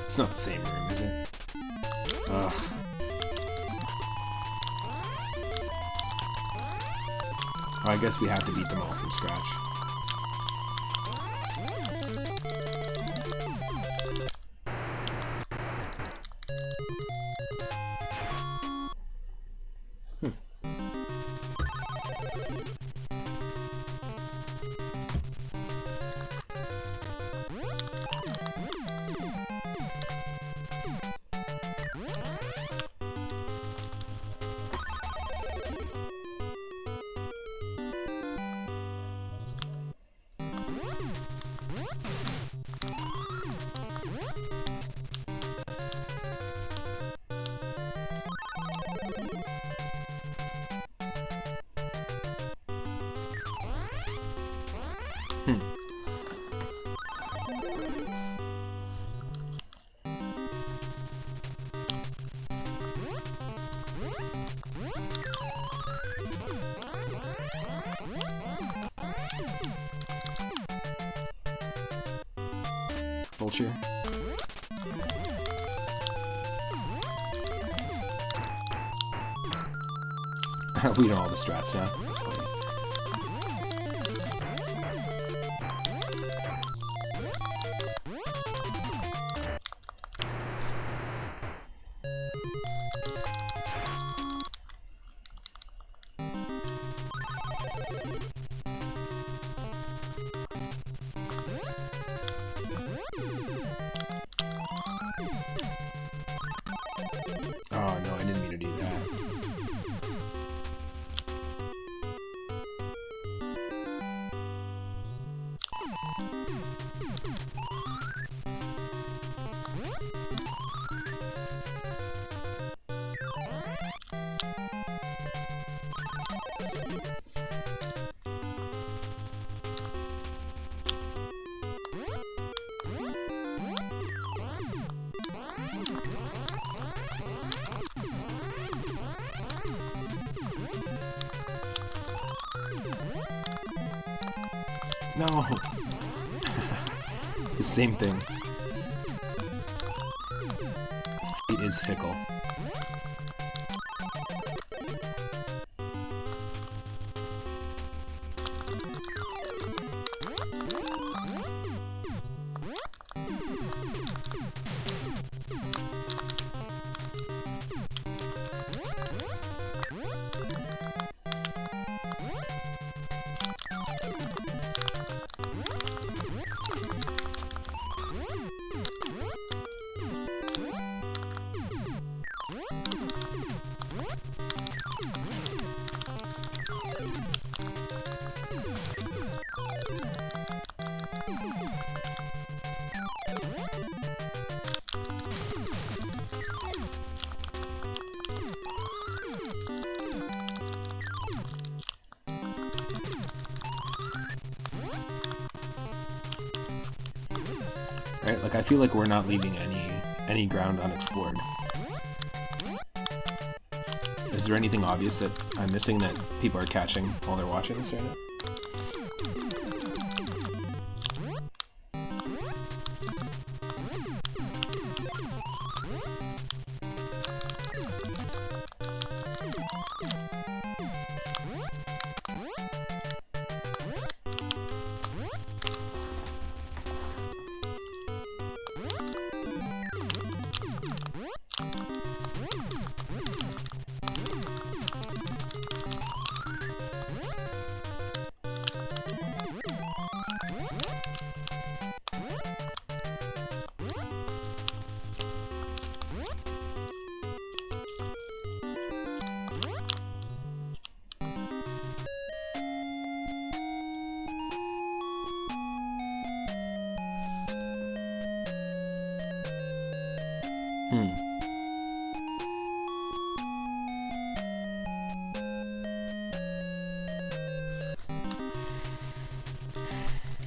S1: It's not the same room, is it? Ugh. Oh, I guess we have to beat them all from scratch. Vulture. We know all the strats now. That's funny. Oh no, I didn't mean to do that. No! The same thing. Fate is fickle. right? Like, I feel like we're not leaving any ground unexplored. Is there anything obvious that I'm missing that people are catching while they're watching this right now?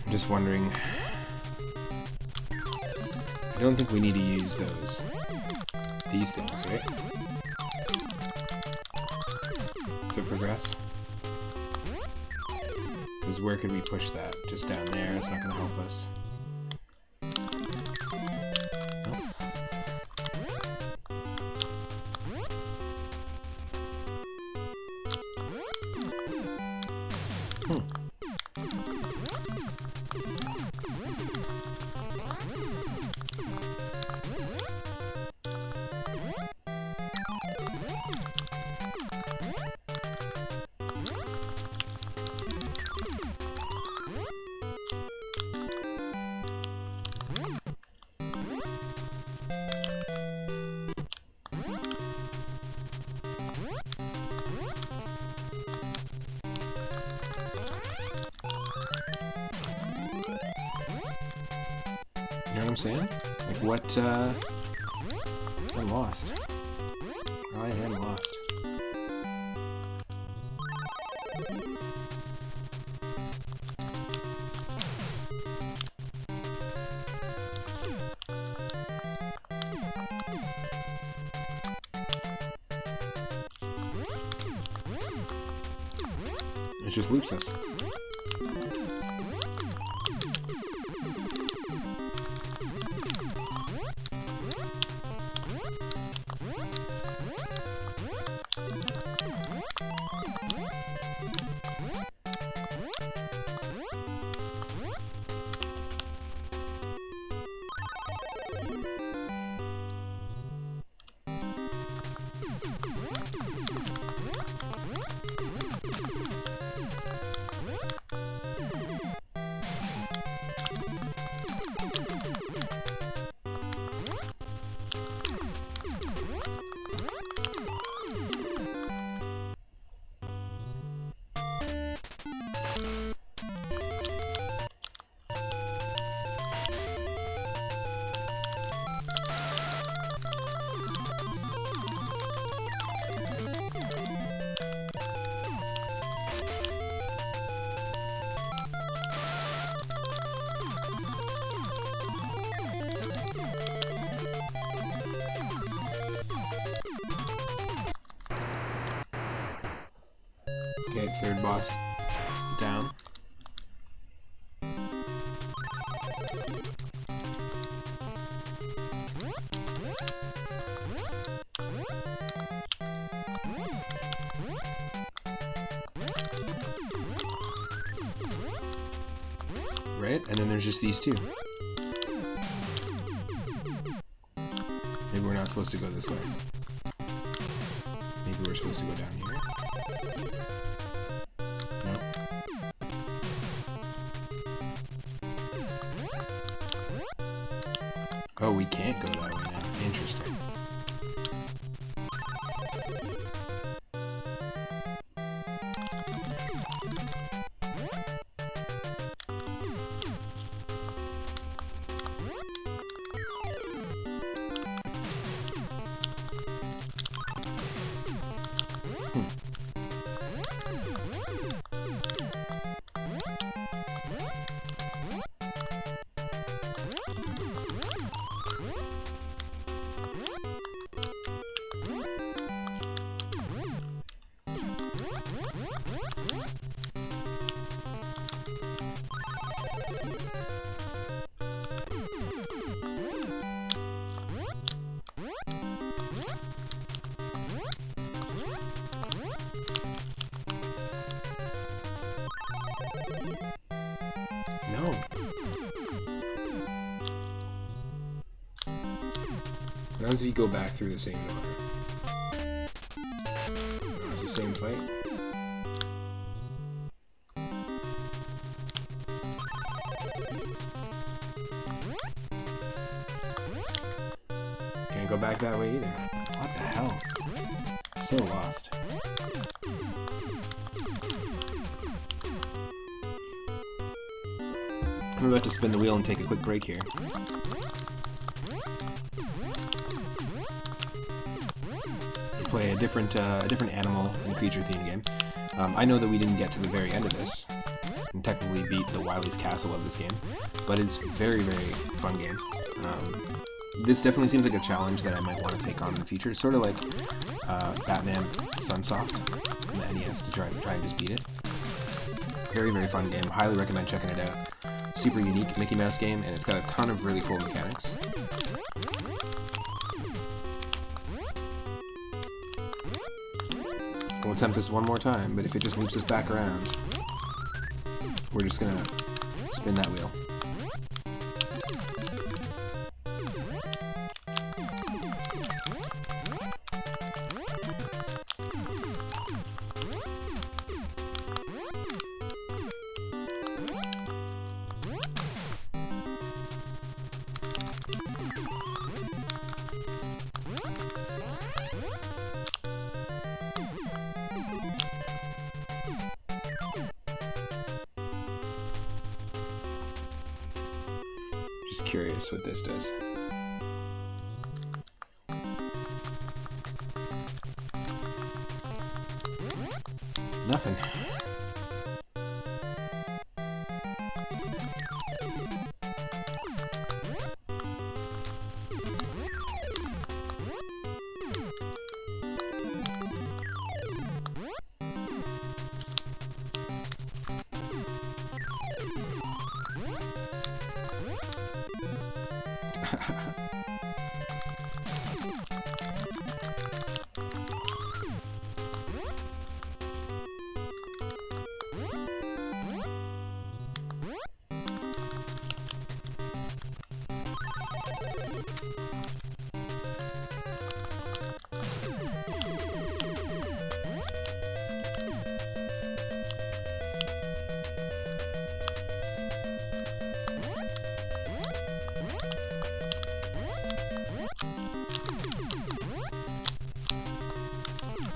S1: I'm just wondering. I don't think we need to use these things, right? To progress. Because where could we push that? Just down there, it's not going to help us. You know what I'm saying? Like, what, I'm lost. I am lost. It just loops us. Okay, third boss down. Right? And then there's just these two. Maybe we're not supposed to go this way. Maybe we're supposed to go down here. No. Oh, we can't go that way now. Interesting. What happens if you go back through the same door? It's the same fight. Can't go back that way either. What the hell? So lost. I'm about to spin the wheel and take a quick break here. Play a different animal and creature theme game. I know that we didn't get to the very end of this and technically beat the Wily's Castle of this game, but it's a very, very fun game. This definitely seems like a challenge that I might want to take on in the future. It's sort of like Batman Sunsoft on the NES to try and just beat it. Very, very fun game. Highly recommend checking it out. Super unique Mickey Mouse game, and it's got a ton of really cool mechanics. We'll attempt this one more time, but if it just loops us back around, we're just gonna spin that wheel. Just curious what this does. Nothing.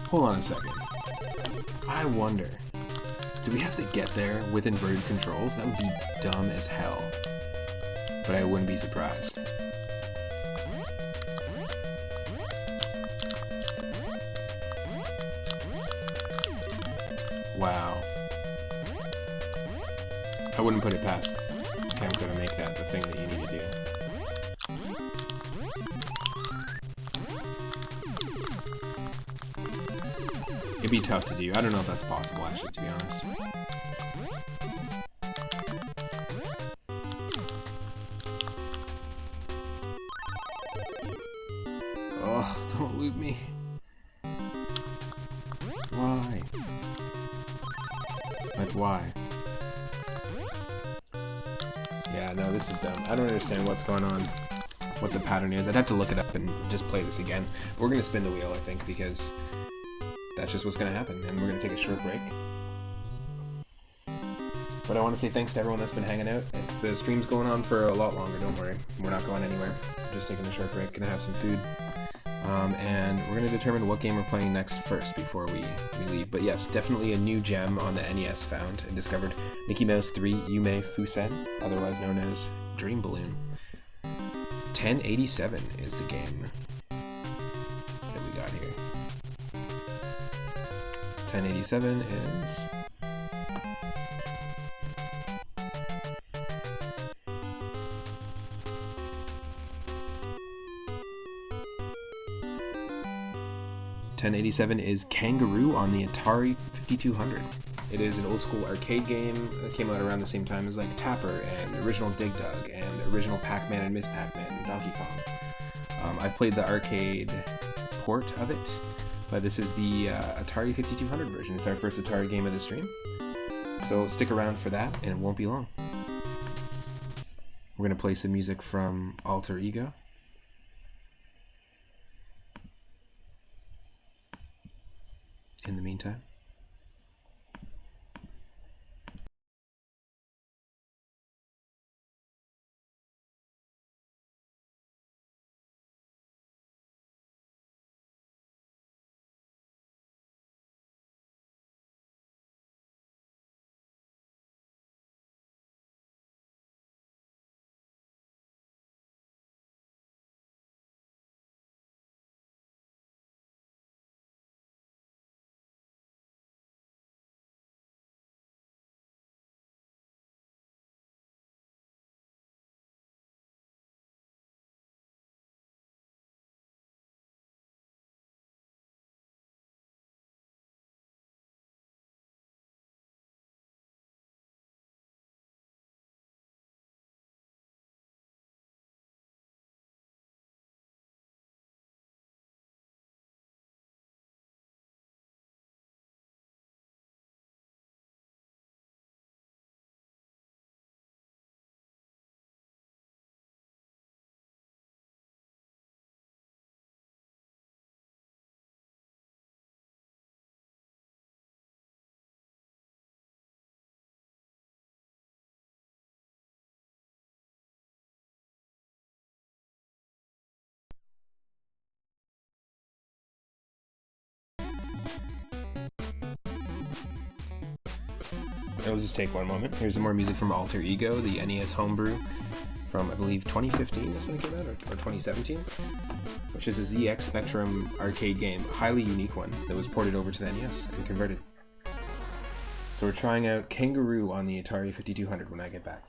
S1: Hold on a second. I wonder, do we have to get there with inverted controls? That would be dumb as hell. But I wouldn't be surprised. Wow. I wouldn't put it past Camco to make that the thing that you need to do. It'd be tough to do. I don't know if that's possible, actually, to be honest. Oh, don't loot me. Why? Like, why? Yeah, no, this is dumb. I don't understand what's going on, what the pattern is. I'd have to look it up and just play this again. But we're going to spin the wheel, I think, because that's just what's going to happen, and we're going to take a short break. But I want to say thanks to everyone that's been hanging out. The stream's going on for a lot longer, don't worry. We're not going anywhere. We're just taking a short break, going to have some food. And we're going to determine what game we're playing next first before we leave. But yes, definitely a new gem on the NES found and discovered. Mickey Mouse 3 Yume Fusen, otherwise known as Dream Balloon. 1087 is the game that we got here. 1087 is... .1087 is Kangaroo on the Atari 5200. It is an old school arcade game that came out around the same time as like Tapper and the original Dig Dug and the original Pac-Man and Ms. Pac-Man and Donkey Kong. I've played the arcade port of it, but this is the Atari 5200 version. It's our first Atari game of the stream, so stick around for that and it won't be long. We're going to play some music from Alter Ego. in the meantime. It'll just take one moment. Here's some more music from Alter Ego, the NES homebrew from, I believe, 2015 is when it came out, or 2017, which is a ZX Spectrum arcade game, a highly unique one that was ported over to the NES and converted. So we're trying out Kangaroo on the Atari 5200 when I get back.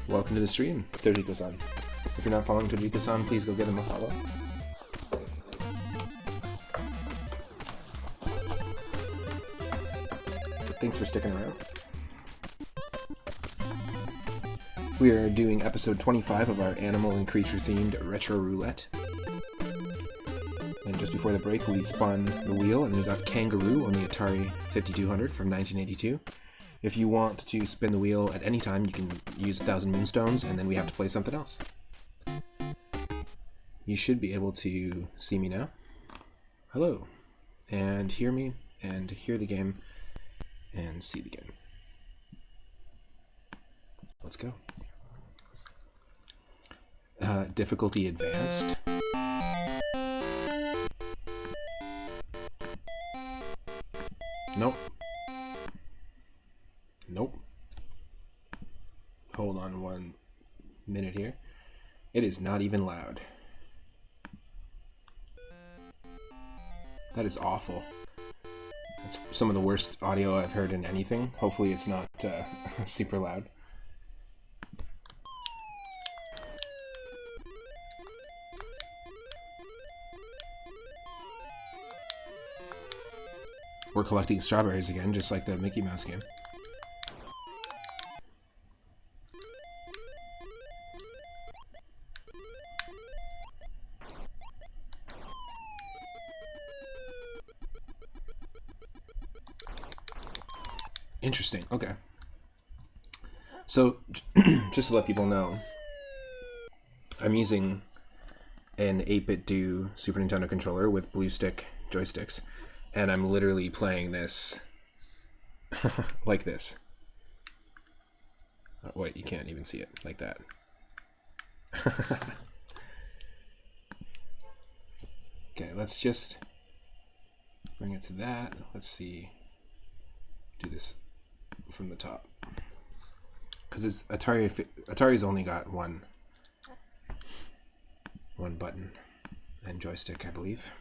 S1: Welcome to the stream, Tojiko-san. If you're not following Tojiko-san, please go give him a follow. Thanks for sticking around. We are doing episode 25 of our animal and creature themed retro roulette. And just before the break, we spun the wheel and we got Kangaroo on the Atari 5200 from 1982. If you want to spin the wheel at any time, you can use 1,000 moonstones, and then we have to play something else. You should be able to see me now. Hello. And hear me, and hear the game, and see the game. Let's go. Difficulty advanced. Nope. Nope. Hold on 1 minute here. It is not even loud. That is awful. It's some of the worst audio I've heard in anything. Hopefully it's not super loud. We're collecting strawberries again, just like the Mickey Mouse game. Interesting, okay. So, just to let people know, I'm using an 8-bit Do Super Nintendo controller with blue stick joysticks, and I'm literally playing this like this. Oh, wait, you can't even see it like that. Okay, let's just bring it to that. Let's see. Do this from the top. Because it's Atari's only got one button and joystick, I believe.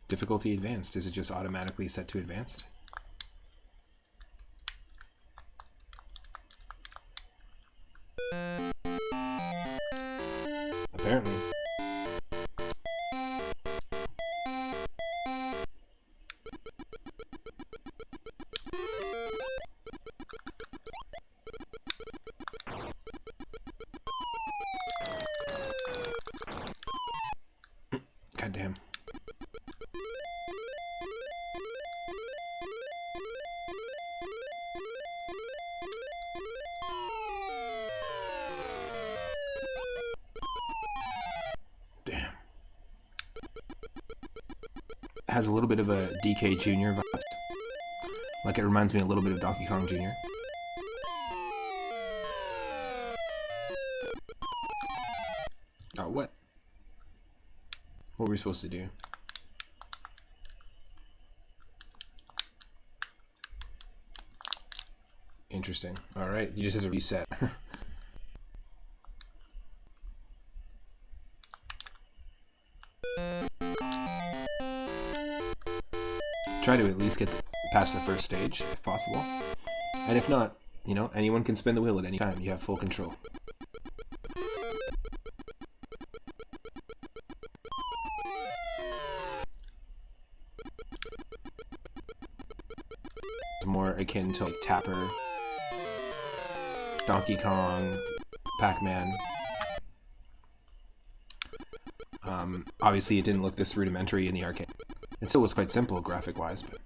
S1: Difficulty advanced. Is it just automatically set to advanced? Apparently. God damn. Damn. It has a little bit of a DK Jr. vibe. Like it reminds me a little bit of Donkey Kong Jr. Oh, what? What were we supposed to do? Interesting. Alright, you just have to reset. Try to at least get past the first stage, if possible. And if not, you know, anyone can spin the wheel at any time. You have full control. More akin to like Tapper, Donkey Kong, Pac-Man. Obviously it didn't look this rudimentary in the arcade. It still was quite simple graphic-wise, but...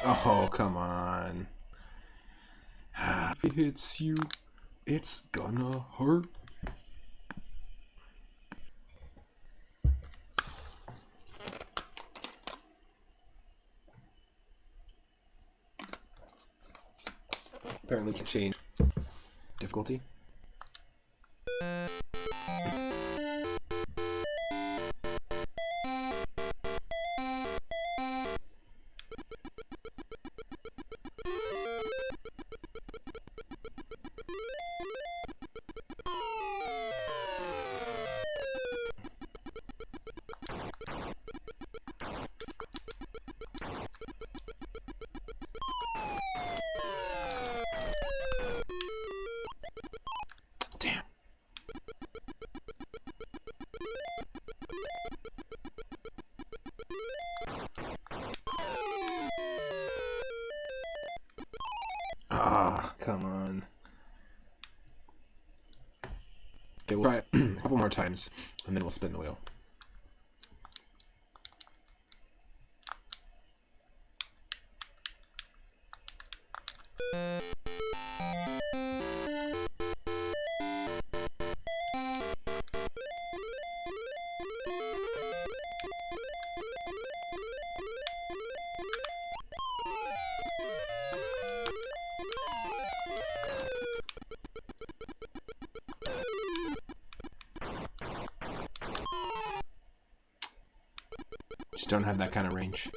S1: Oh, come on. If it hits you, it's gonna hurt. Apparently can change difficulty. Come on. Okay, we'll try it a couple more times, and then we'll spin the wheel. Just don't have that kind of range.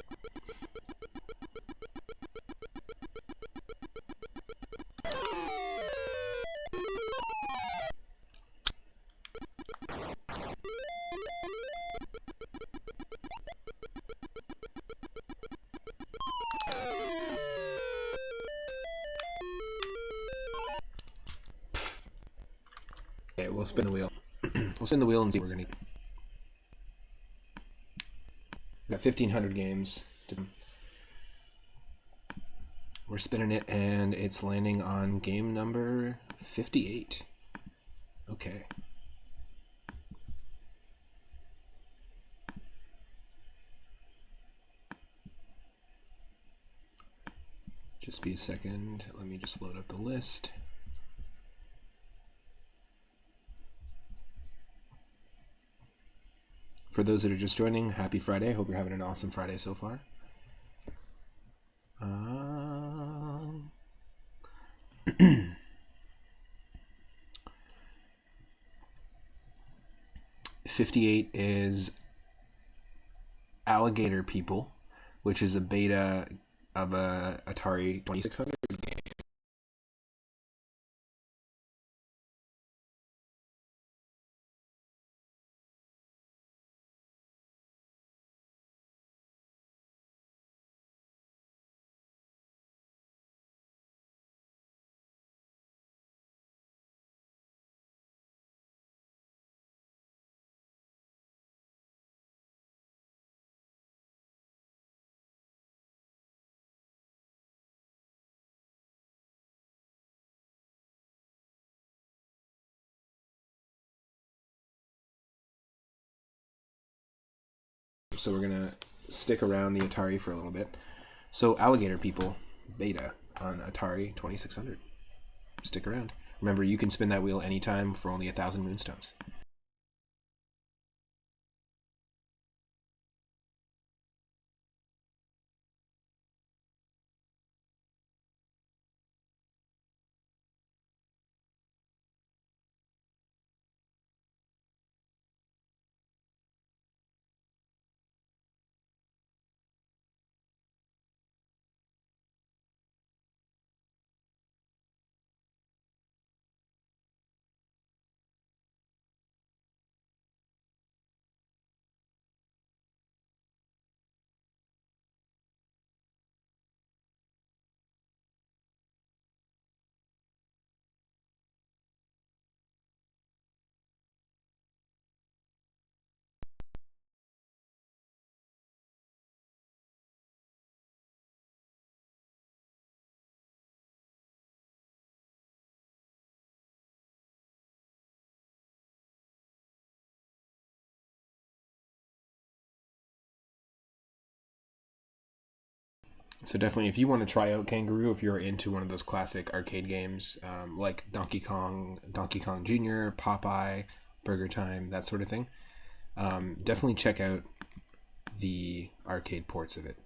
S1: Okay, we'll spin the wheel. We'll spin the wheel and see what we're gonna get. Got 1,500 games. We're spinning it, and it's landing on game number 58. Okay. Just be a second. Let me just load up the list. For those that are just joining, happy Friday. Hope you're having an awesome Friday so far. 58 is Alligator People, which is a beta of a Atari 2600 game. So we're gonna stick around the Atari for a little bit. So Alligator People beta on Atari 2600. Stick around. Remember, you can spin that wheel anytime for only 1,000 moonstones. So definitely, if you want to try out Kangaroo, if you're into one of those classic arcade games like Donkey Kong Jr., Popeye, Burger Time, that sort of thing, definitely check out the arcade ports of it.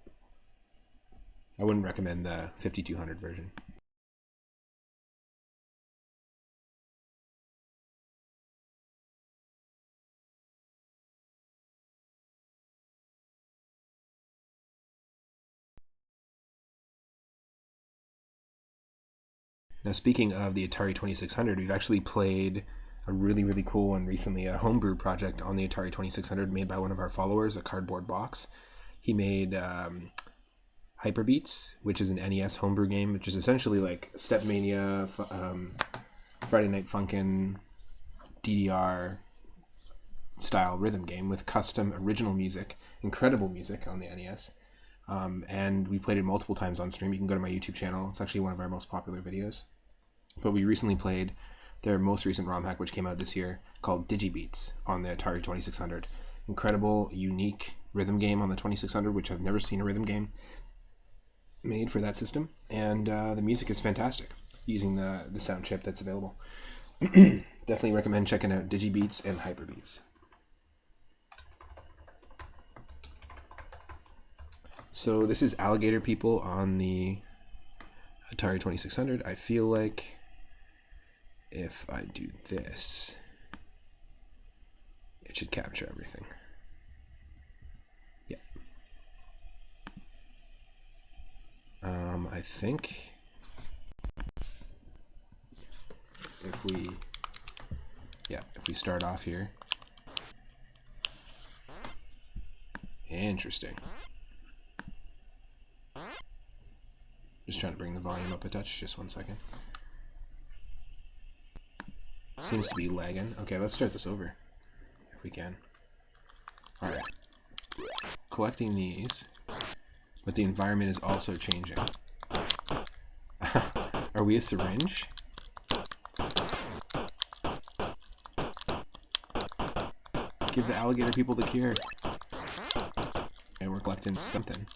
S1: I wouldn't recommend the 5200 version. Now, speaking of the Atari 2600, we've actually played a really, really cool one recently, a homebrew project on the Atari 2600 made by one of our followers, a cardboard box. He made Hyperbeats, which is an NES homebrew game, which is essentially like Stepmania, Friday Night Funkin', DDR style rhythm game with custom original music, incredible music on the NES. And we played it multiple times on stream. You can go to my YouTube channel. It's actually one of our most popular videos. but we recently played their most recent ROM hack, which came out this year, called Digibeats on the Atari 2600. Incredible, unique rhythm game on the 2600, which I've never seen a rhythm game made for that system, and the music is fantastic using the sound chip that's available. Definitely recommend checking out Digibeats and Hyperbeats. So this is Alligator people on the Atari 2600. I feel like if I do this, it should capture everything. Yeah. I think if we start off here. Interesting. Just trying to bring the volume up a touch. Just 1 second. Seems to be lagging. Okay, let's start this over if we can. Alright. Collecting these, but the environment is also changing. Are we a syringe? Give the alligator people the cure. And we're collecting something.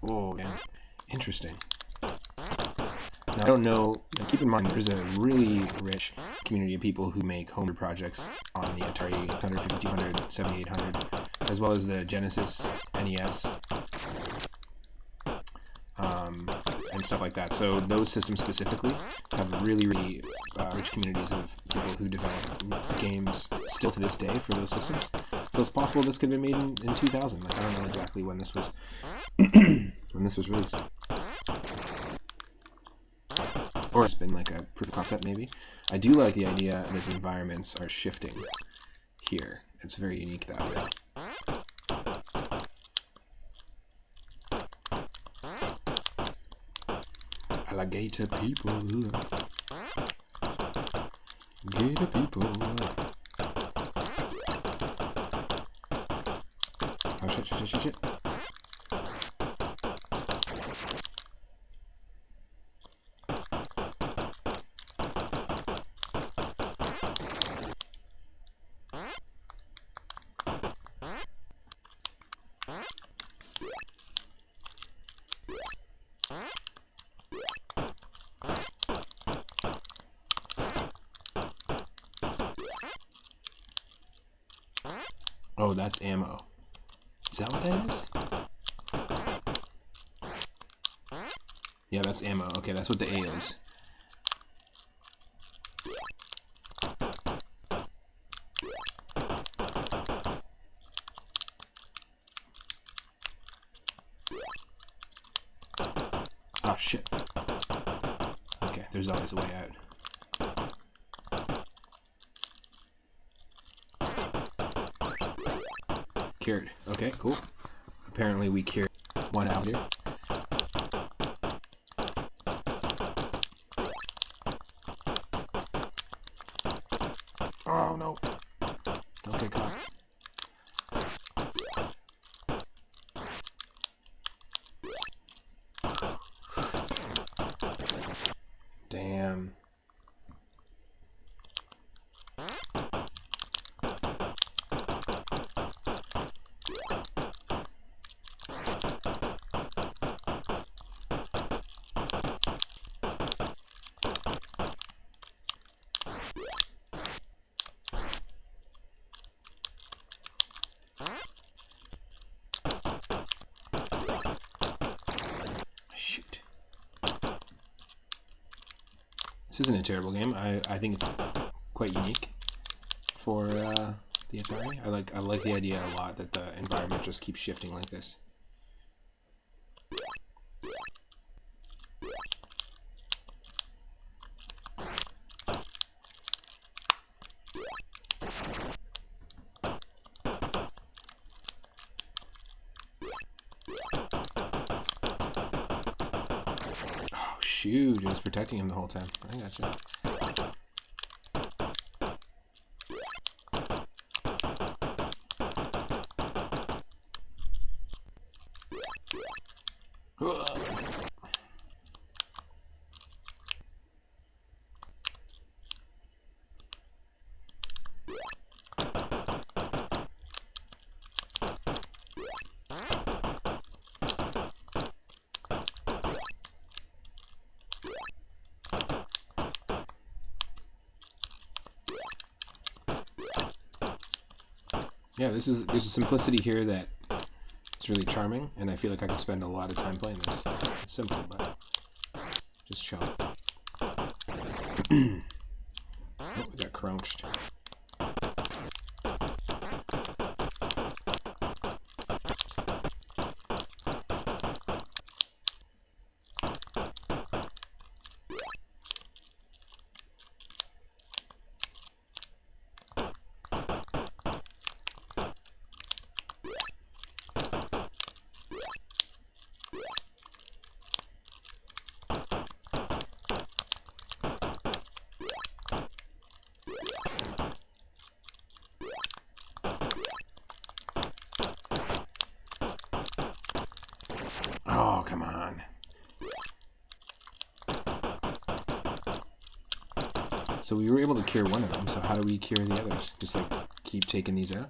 S1: Oh, yeah. Interesting. Now, I don't know, keep in mind there's a really rich community of people who make homebrew projects on the Atari 800, 5200, 7800, as well as the Genesis, NES, and stuff like that. So those systems specifically have really rich communities of people who develop games still to this day for those systems. So it's possible this could have been made in 2000. Like, I don't know exactly when this was when this was released. Or it's been like a proof of concept, maybe. I do like the idea that the environments are shifting here. It's very unique that way. Alligator people. Gator people. Oh, shit. Oh, that's ammo. Is that what that is? Yeah, that's ammo. Okay, that's what the A is. Oh, shit. Okay, there's always a way out. Cured. Okay, cool. Apparently we cured one out here. Oh no. Don't get caught. Damn. Shoot. This isn't a terrible game. I think it's quite unique for the Atari. I like the idea a lot that the environment just keeps shifting like this. Shoot, it was protecting him the whole time. I gotcha. Yeah, there's a simplicity here that is really charming, and I feel like I could spend a lot of time playing this. It's simple, but just chill. Oh, we got crouched. Oh, come on. So we were able to cure one of them, so how do we cure the others? Just like keep taking these out?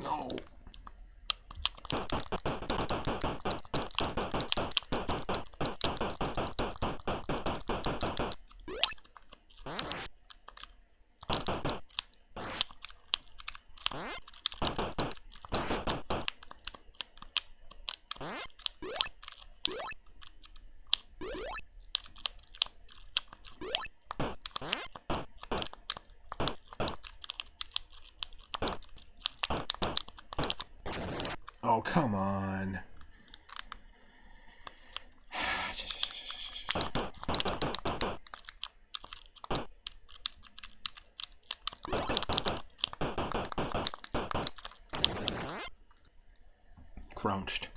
S1: No. Oh, come on. Crouched.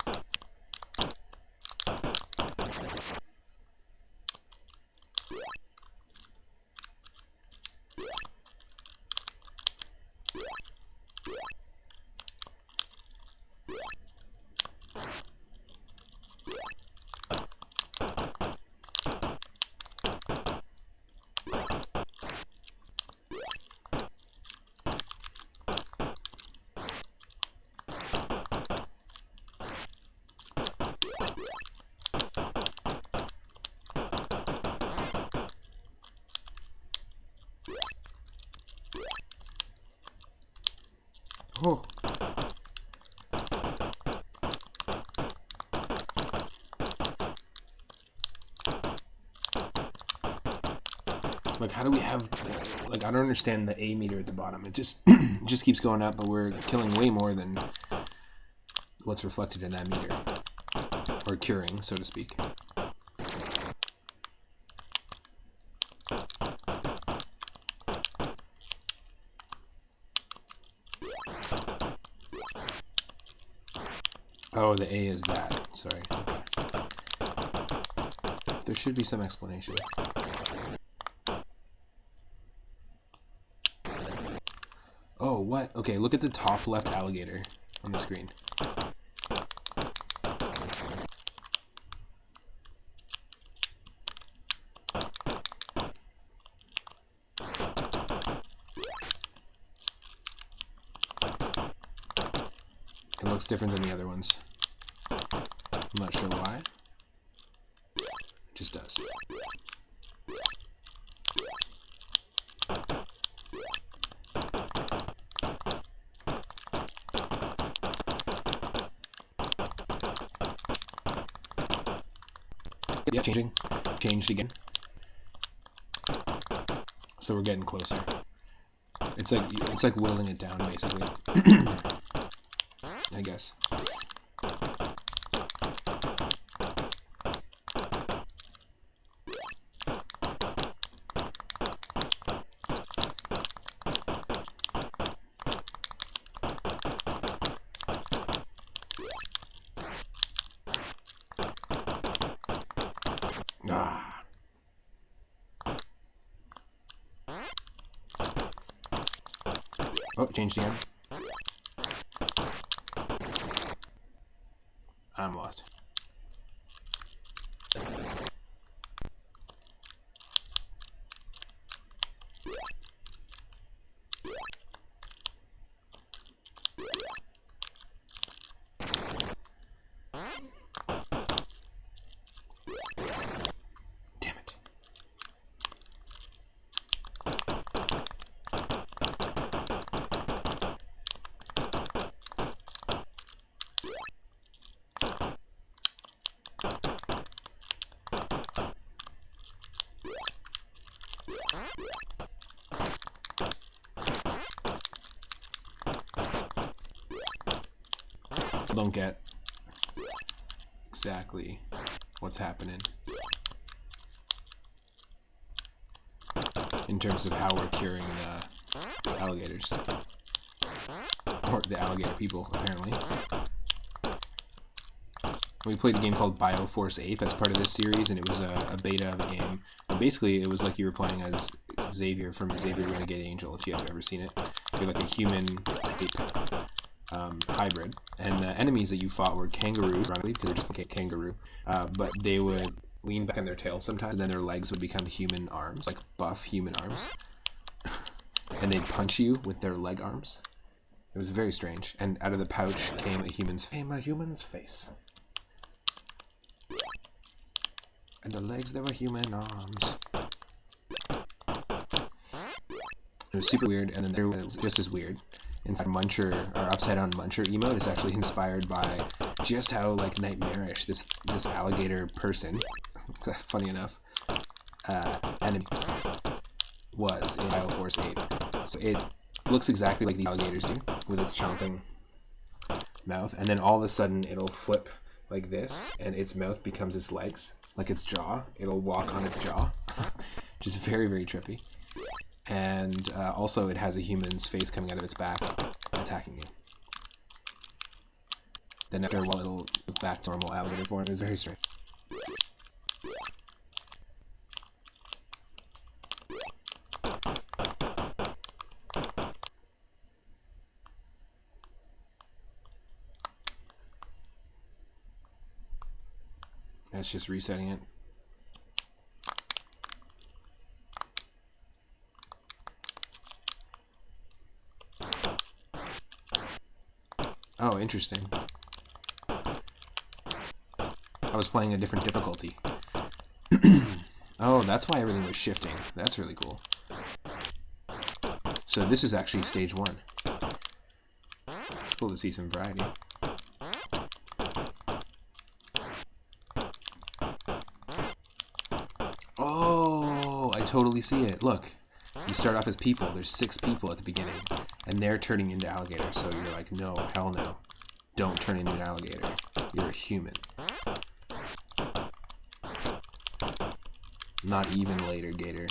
S1: Oh. Like, how do we have... Like, I don't understand the A meter at the bottom. It just it just keeps going up, but we're killing way more than what's reflected in that meter. Or curing, so to speak. Oh, the A is that. Sorry. Okay. There should be some explanation. Oh, what? Okay, look at the top left alligator on the screen. It looks different than the other ones. I'm not sure why. It just does. Yeah, changing. Changed again. So we're getting closer. It's like whittling it down, basically. I guess. Ah. Oh, it changed again. I'm lost. Damn it. Still don't get exactly what's happening in terms of how we're curing the alligators. Or the alligator people, apparently. We played a game called Bioforce Ape as part of this series, and it was a beta of a game. And basically, it was like you were playing as Xavier from Xavier Renegade Angel, if you have ever seen it. You're like a human ape hybrid. And the enemies that you fought were kangaroos, ironically, because they're just kangaroo. But they would lean back on their tails sometimes, and then their legs would become human arms, like buff human arms. And they'd punch you with their leg arms. It was very strange. And out of the pouch came a human's face. And the legs, they were human arms. It was super weird, and then there was just as weird. In fact, Muncher, or Upside Down Muncher emote is actually inspired by just how like nightmarish this alligator person, funny enough, enemy was in Bioforce Ape. So it looks exactly like the alligators do, with its chomping mouth, and then all of a sudden it'll flip like this, and its mouth becomes its legs, like its jaw. It'll walk on its jaw, which is very, very trippy. And also it has a human's face coming out of its back, attacking you. Then after a while it'll move back to normal alligator form. It was very strange. That's just resetting it. Oh, interesting. I was playing a different difficulty. Oh, that's why everything was shifting. That's really cool. So this is actually stage 1. It's cool to see some variety. Oh, I totally see it. Look, you start off as people. There's 6 people at the beginning, and they're turning into alligators. So you're like, no, hell no. Don't turn into an alligator. You're a human. Not even later, Gator.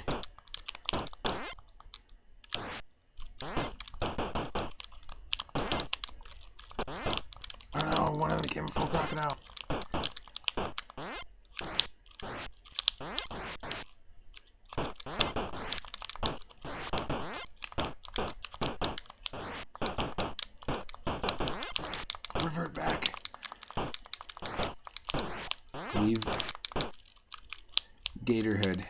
S1: Oh no, one of them became a full crocodile. Revert back. Leave Gatorhood.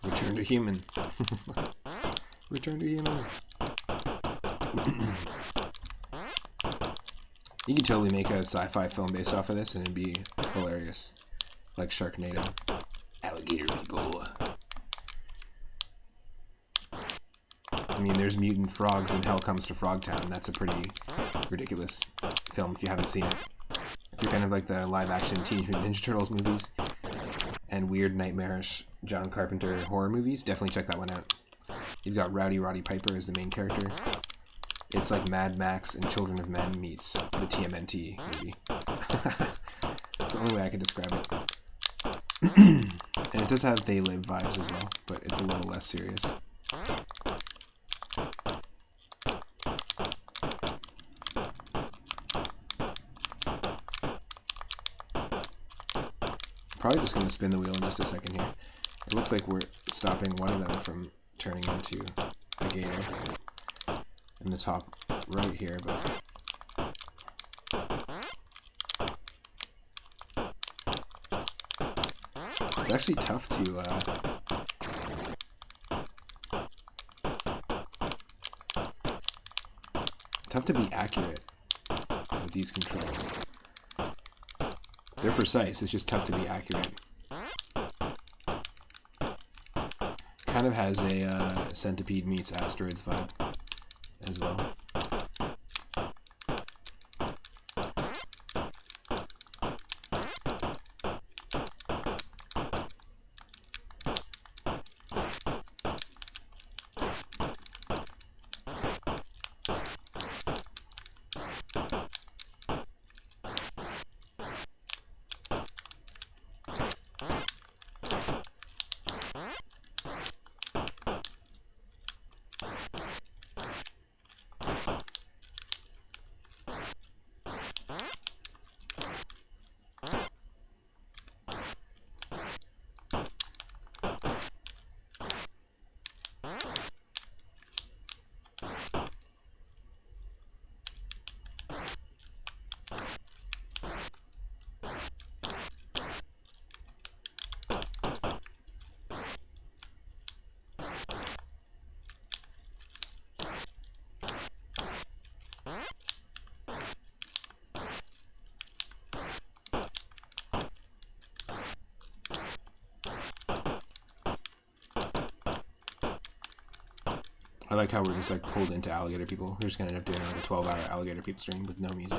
S1: Return to human. Return to human. You could totally make a sci-fi film based off of this and it'd be hilarious. Like Sharknado. Alligator people. I mean, there's mutant frogs in Hell Comes to Frogtown. That's a pretty ridiculous film if you haven't seen it. If you're kind of like the live-action Teenage Mutant Ninja Turtles movies and weird, nightmarish John Carpenter horror movies, definitely check that one out. You've got Rowdy Roddy Piper as the main character. It's like Mad Max and Children of Men meets the TMNT movie. That's the only way I could describe it. And it does have They Live vibes as well, but it's a little less serious. Probably just going to spin the wheel in just a second here. It looks like we're stopping one of them from turning into a gator in the top right here, but it's actually tough to be accurate with these controls. They're precise, it's just tough to be accurate. Kind of has a Centipede meets Asteroids vibe as well. I like how we're just like pulled into Alligator People. We're just gonna end up doing like a 12-hour Alligator People stream with no music.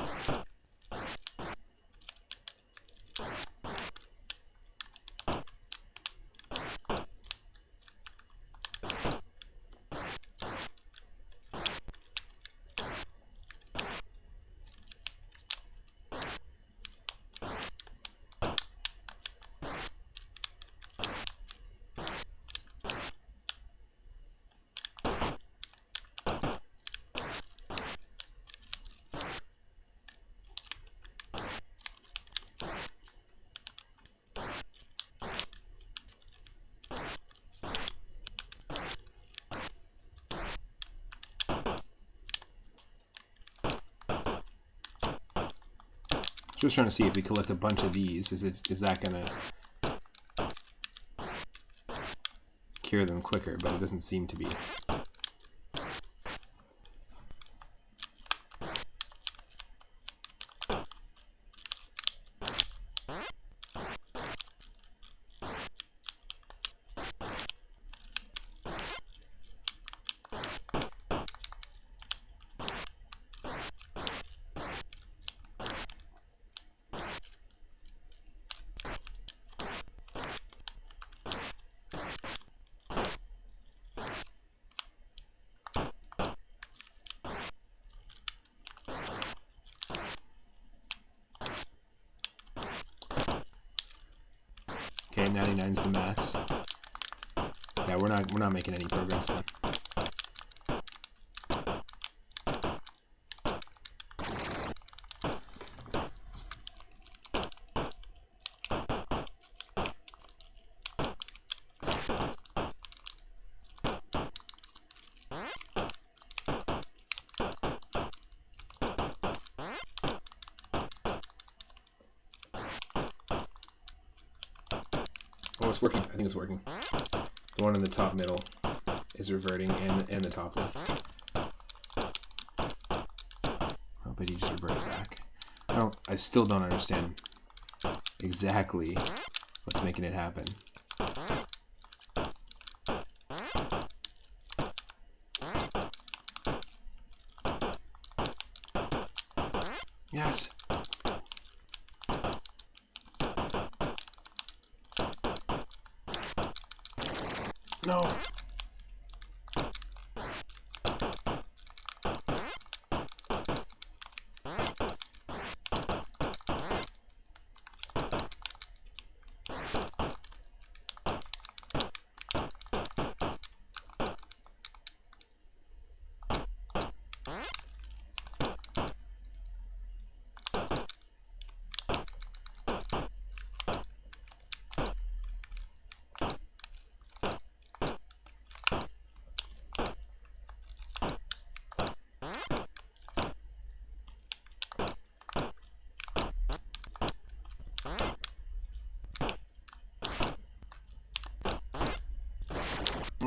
S1: Just trying to see if we collect a bunch of these, is that gonna cure them quicker, but it doesn't seem to be. Okay, 99's the max. Yeah, we're not making any progress then. Oh, it's working. I think it's working. The one in the top middle is reverting, and the top left. Oh, but he just reverted back. I still don't understand exactly what's making it happen. Yes. No.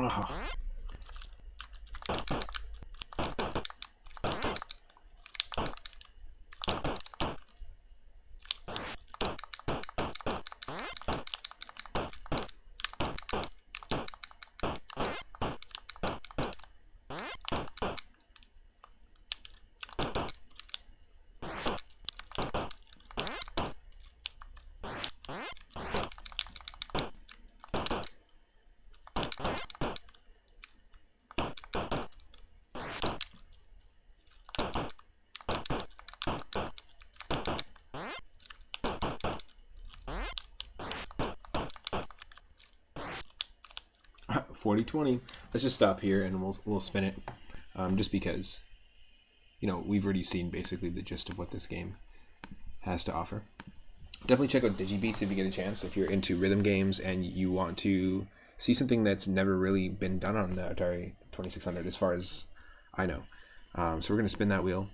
S1: Oh. $40.20. Let's just stop here and we'll spin it, just because, you know, we've already seen basically the gist of what this game has to offer. Definitely check out DigiBeats if you get a chance, if you're into rhythm games and you want to see something that's never really been done on the Atari 2600 as far as I know. So we're going to spin that wheel.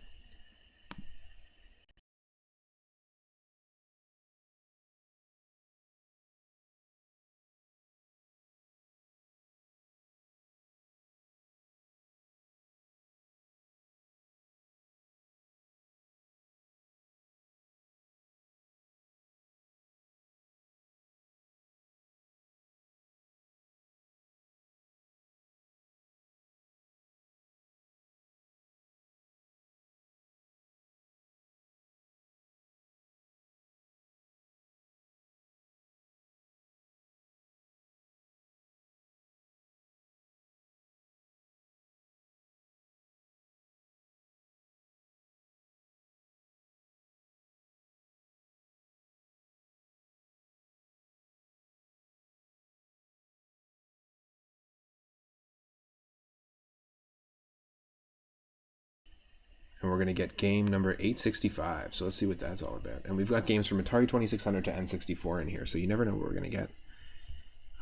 S1: And we're going to get game number 865. So let's see what that's all about. And we've got games from Atari 2600 to N64 in here, so you never know what we're going to get.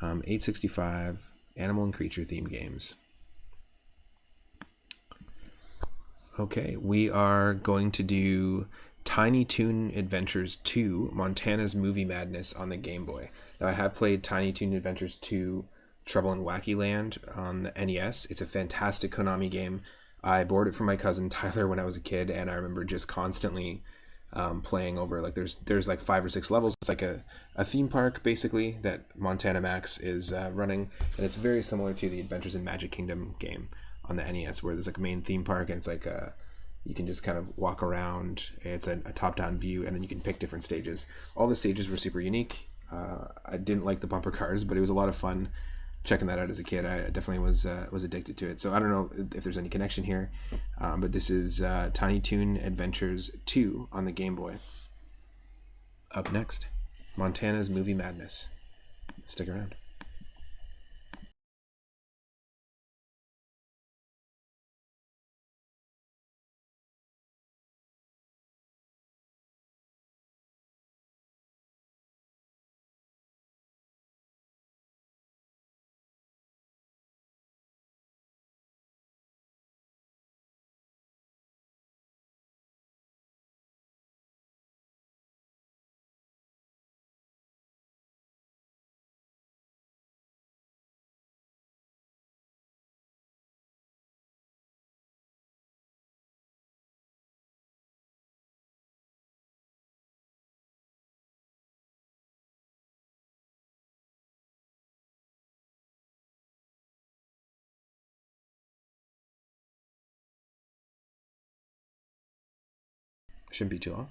S1: 865 animal and creature theme games. Okay, we are going to do Tiny Toon Adventures 2, Montana's Movie Madness on the Game Boy. Now, I have played Tiny Toon Adventures 2, Trouble in Wacky Land on the NES. It's a fantastic Konami game. I borrowed it from my cousin Tyler when I was a kid, and I remember just constantly playing over, like, there's like 5 or 6 levels. It's like a theme park, basically, that Montana Max is running, and it's very similar to the Adventures in Magic Kingdom game on the NES, where there's like a main theme park, and it's like you can just kind of walk around. It's a top-down view, and then you can pick different stages. All the stages were super unique. I didn't like the bumper cars, but it was a lot of fun checking that out as a kid. I definitely was addicted to it. So I don't know if there's any connection here, but this is Tiny Toon Adventures 2 on the Game Boy. Up next, Montana's Movie Madness. Stick around. Shouldn't be too long.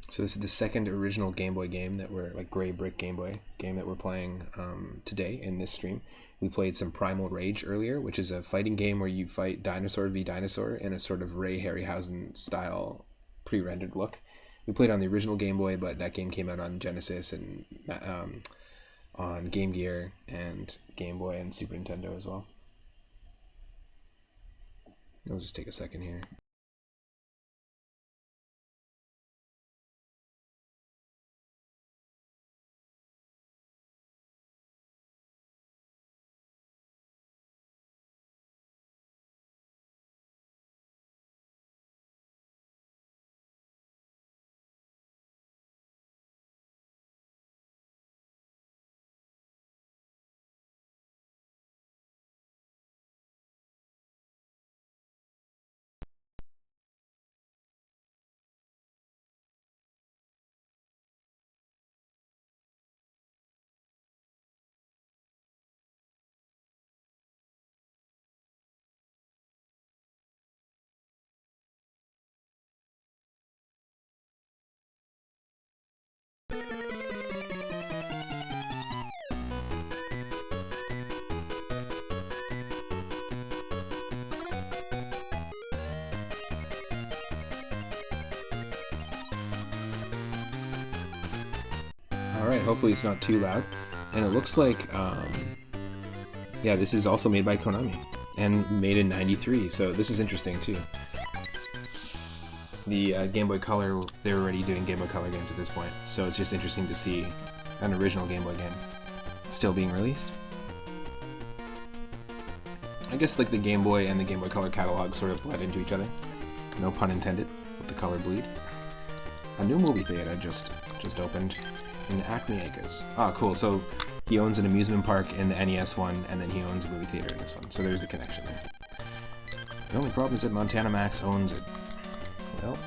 S1: So this is the second original Game Boy game that we're, like, gray brick Game Boy game that we're playing today in this stream. We played some Primal Rage earlier, which is a fighting game where you fight dinosaur v dinosaur in a sort of Ray Harryhausen style pre-rendered look. We played on the original Game Boy, but that game came out on Genesis and on Game Gear and Game Boy and Super Nintendo as well. It'll just take a second here. Alright, hopefully it's not too loud. And it looks like, yeah, this is also made by Konami. And made in '93, so this is interesting too. The Game Boy Color, they were already doing Game Boy Color games at this point, so it's just interesting to see an original Game Boy game still being released. I guess like the Game Boy and the Game Boy Color catalog sort of bled into each other. No pun intended, with the color bleed. A new movie theater just opened in Acme Acres. Ah, cool. So he owns an amusement park in the NES one, and then he owns a movie theater in this one. So there's a connection there. The only problem is that Montana Max owns it. Well,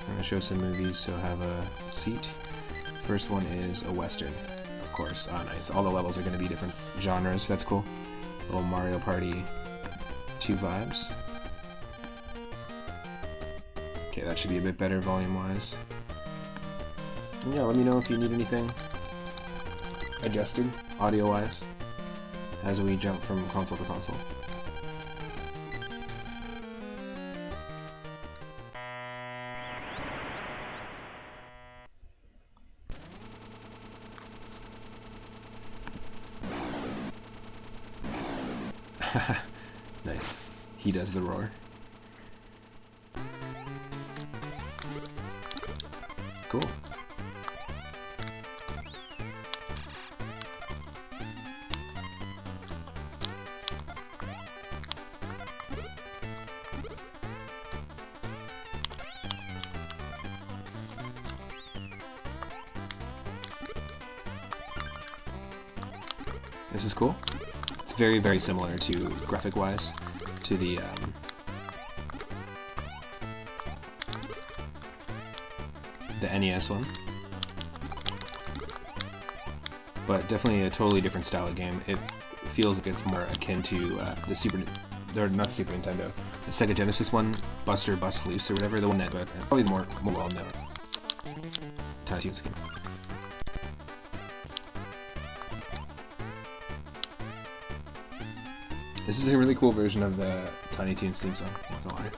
S1: I'm gonna show some movies, so have a seat. First one is a Western, of course. Ah, nice. All the levels are gonna be different genres. That's cool. Little Mario Party 2 vibes. Okay, that should be a bit better volume-wise. And yeah, let me know if you need anything adjusted, audio-wise, as we jump from console to console. Nice. He does the roar. Cool. This is cool. It's very, very similar to, graphic-wise, to the NES one, but definitely a totally different style of game. It feels like it's more akin to the not Super Nintendo, the Sega Genesis one, Buster Bust Loose or whatever, the one that probably more well-known Tiny Toons game. This is a really cool version of the Tiny Toons theme song, not gonna lie.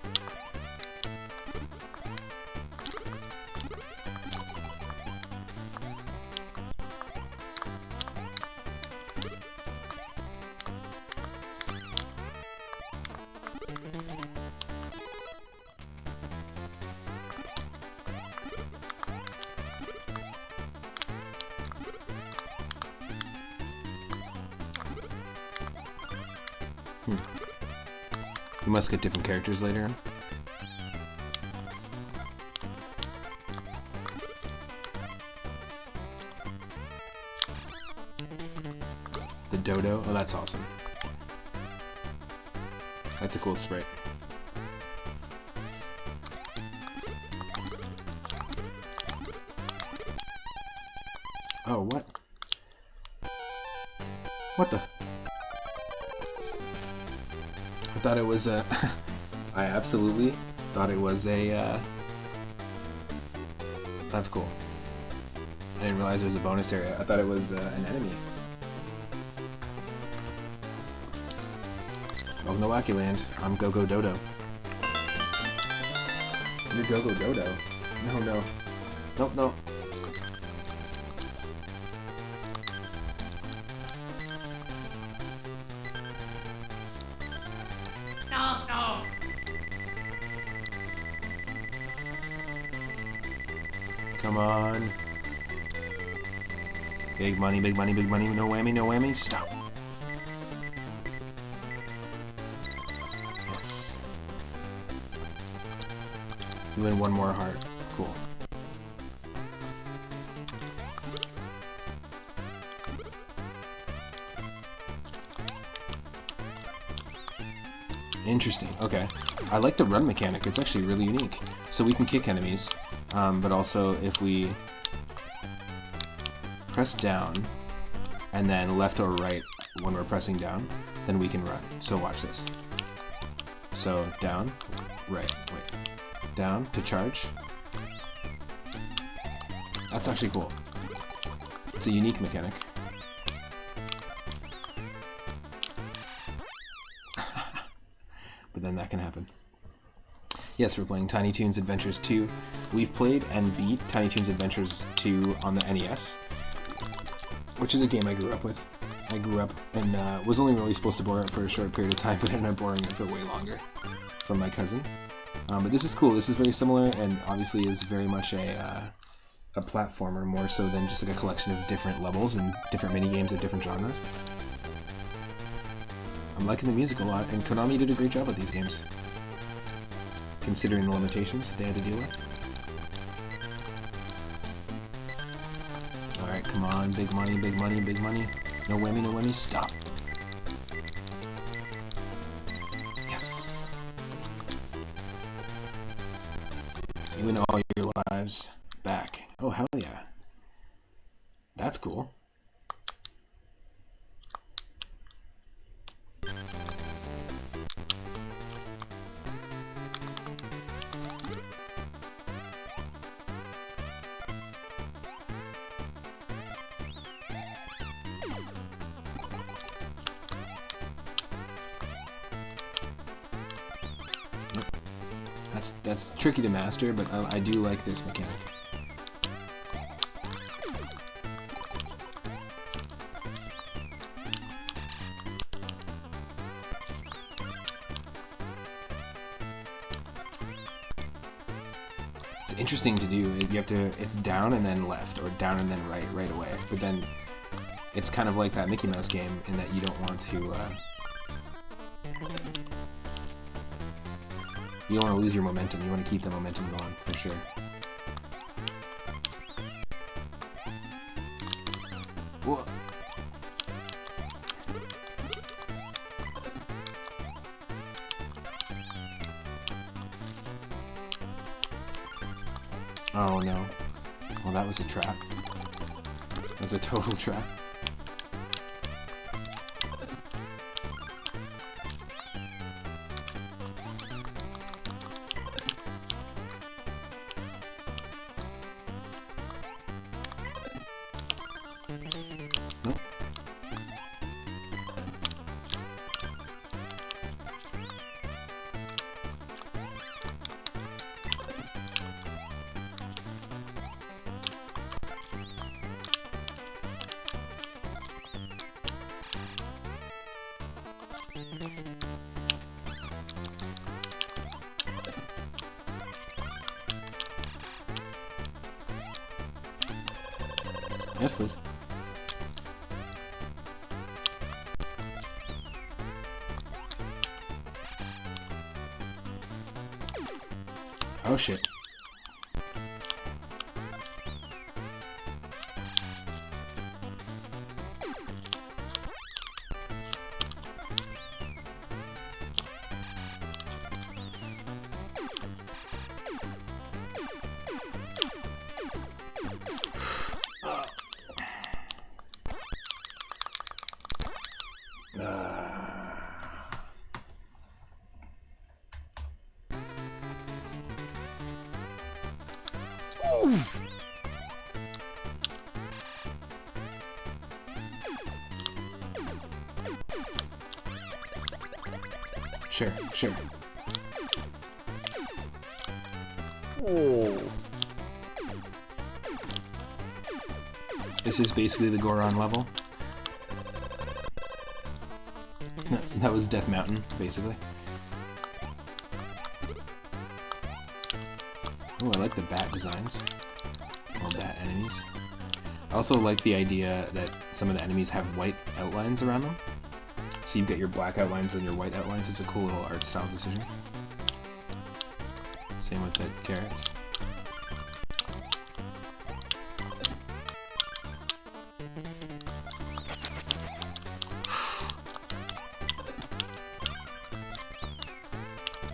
S1: You must get different characters later on. The dodo? Oh, that's awesome. That's a cool sprite. Oh, what? What the? I thought it was a... I absolutely thought it was a... That's cool. I didn't realize it was a bonus area. I thought it was an enemy. Welcome to Wacky Land. I'm Go-Go Dodo. You're Go-Go Dodo. No, no. Nope, no. Come on. Big money, big money, big money. No whammy, no whammy. Stop. Yes. You win one more heart. Cool. Interesting. Okay. I like the run mechanic. It's actually really unique. So we can kick enemies, but also if we press down and then left or right when we're pressing down, then we can run. So watch this. So down, right, wait, down to charge. That's actually cool. It's a unique mechanic. But then that can happen. Yes, we're playing Tiny Toons Adventures 2. We've played and beat Tiny Toons Adventures 2 on the NES, which is a game I grew up with. I grew up and was only really supposed to borrow it for a short period of time, but ended up borrowing it for way longer from my cousin. But this is cool. This is very similar, and obviously is very much a platformer, more so than just like a collection of different levels and different mini games of different genres. I'm liking the music a lot, and Konami did a great job with these games, considering the limitations that they had to deal with. Alright, come on, big money, big money, big money. No whammy, no whammy, stop. Yes. You win all your lives back. Oh, hell yeah. That's cool. That's tricky to master, but I do like this mechanic. It's interesting to do. You have to, it's down and then left, or down and then right away. But then it's kind of like that Mickey Mouse game in that you don't want to you don't want to lose your momentum. You want to keep the momentum going, for sure. Whoa. Oh no. Well, that was a trap. That was a total trap. Nope. Yes, please. Oh shit. Sure, sure. Oh. This is basically the Goron level. That was Death Mountain, basically. Oh, I like the bat designs. Bat enemies. I also like the idea that some of the enemies have white outlines around them. So you've got your black outlines and your white outlines. It's a cool little art style decision. Same with the carrots.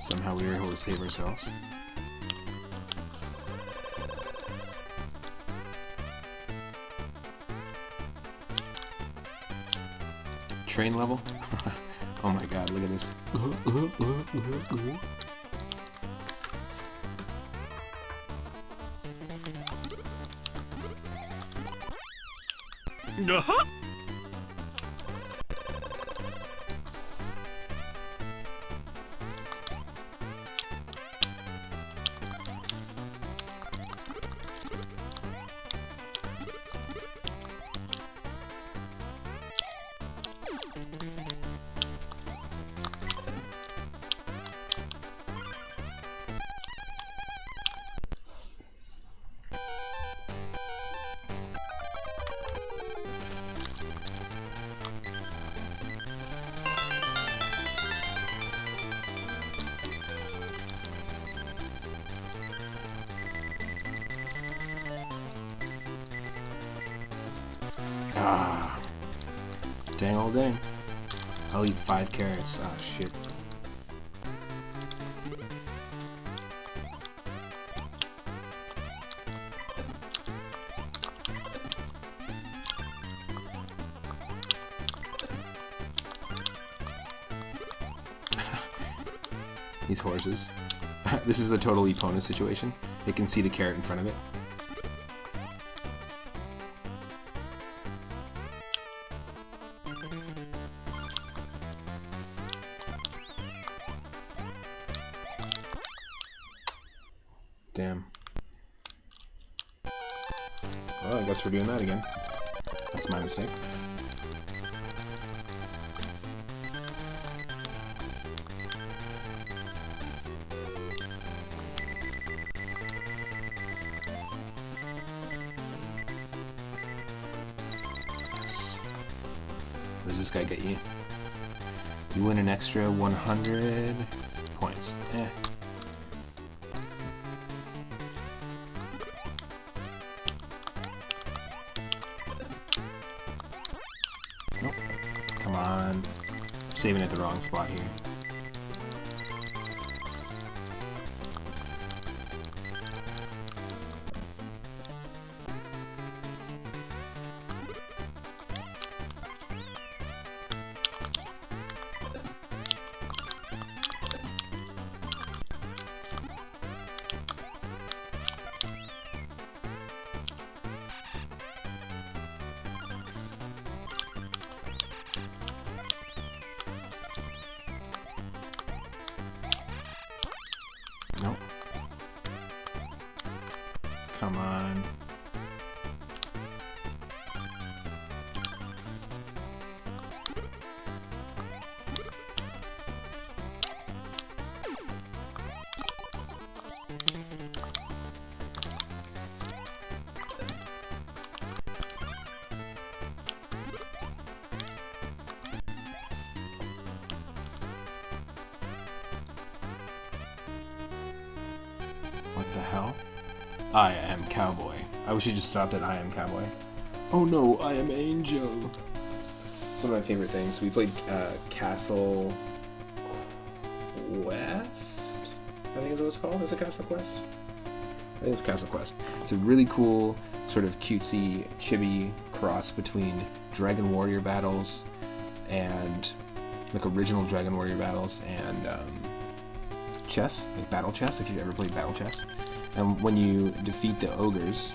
S1: Somehow we were able to save ourselves. Train level? Oh my god, look at this. Ah, dang all dang. I'll eat 5 carrots. Ah, shit. These horses. This is a total Epona situation. It can see the carrot in front of it. Damn. Well, I guess we're doing that again. That's my mistake. Yes. What does this guy get you? You win an extra 100 points. Eh. Nope. Come on. I'm saving at the wrong spot here. Nope. Come on. What the hell? I am cowboy. I wish you just stopped at I am cowboy. Oh no, I am angel. It's one of my favorite things. We played Castle Quest? I think is what it's called. Is it Castle Quest? I think it's Castle Quest. It's a really cool, sort of cutesy, chibi cross between Dragon Warrior battles and like original Dragon Warrior battles and chess, like battle chess, if you've ever played battle chess. And when you defeat the ogres,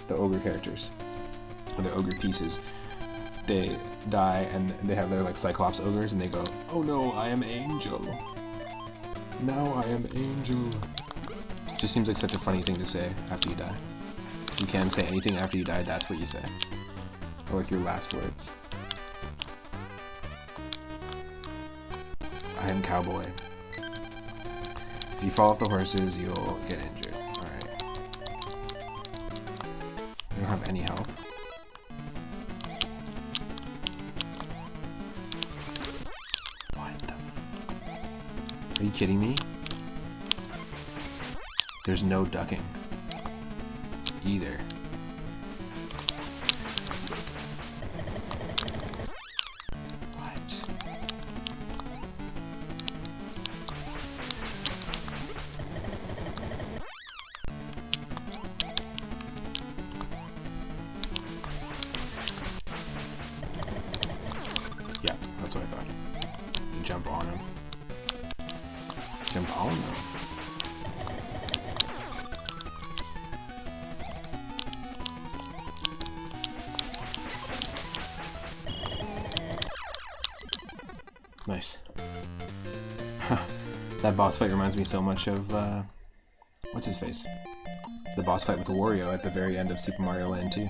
S1: the ogre characters, or the ogre pieces, they die and they have their like Cyclops ogres and they go, oh no, I am angel. Now I am angel. It just seems like such a funny thing to say after you die. You can't say anything after you die, that's what you say. Or like your last words. I am cowboy. If you fall off the horses, you'll get injured. Alright. any health. What the f... Are you kidding me? There's no ducking. Either. What? Yeah, that's what I thought. To jump on him. Jump on him. Nice. That boss fight reminds me so much of, what's his face? The boss fight with Wario at the very end of Super Mario Land 2. You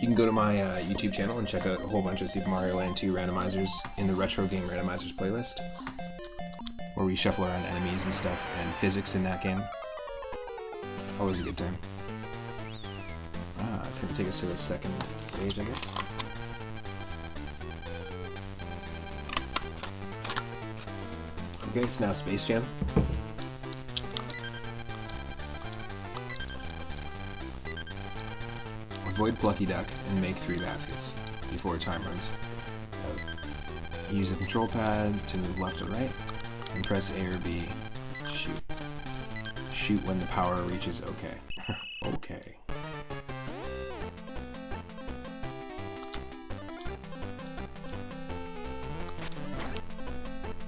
S1: can go to my YouTube channel and check out a whole bunch of Super Mario Land 2 randomizers in the Retro Game Randomizers playlist, where we shuffle around enemies and stuff, and physics in that game. Always a good time. It's going to take us to the second stage, I guess. Okay, it's now Space Jam. Avoid Plucky Duck and make 3 baskets before time runs out. Use the control pad to move left or right, and press A or B to shoot. Shoot when the power reaches OK. Okay.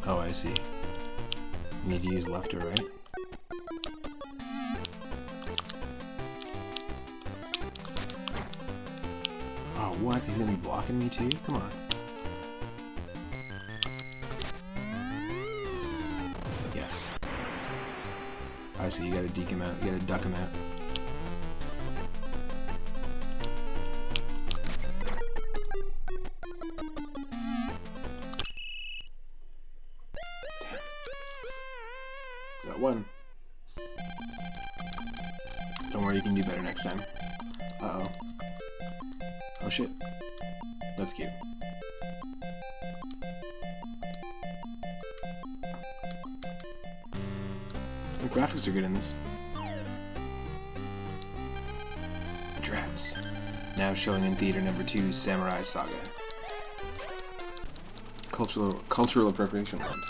S1: Oh, I see. You need to use left or right. Oh, what? He's gonna be blocking me too? Come on. Yes. I see, you gotta deke him out. You gotta duck him out. Got one. Don't worry, you can do better next time. Uh-oh. Oh shit. That's cute. The graphics are good in this. Drats. Now showing in theater number 2, Samurai Saga. Cultural appropriation land.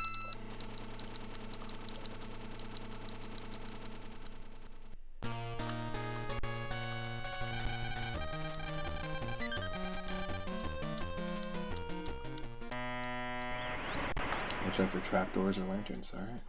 S1: Watch out for trapdoors or lanterns, alright.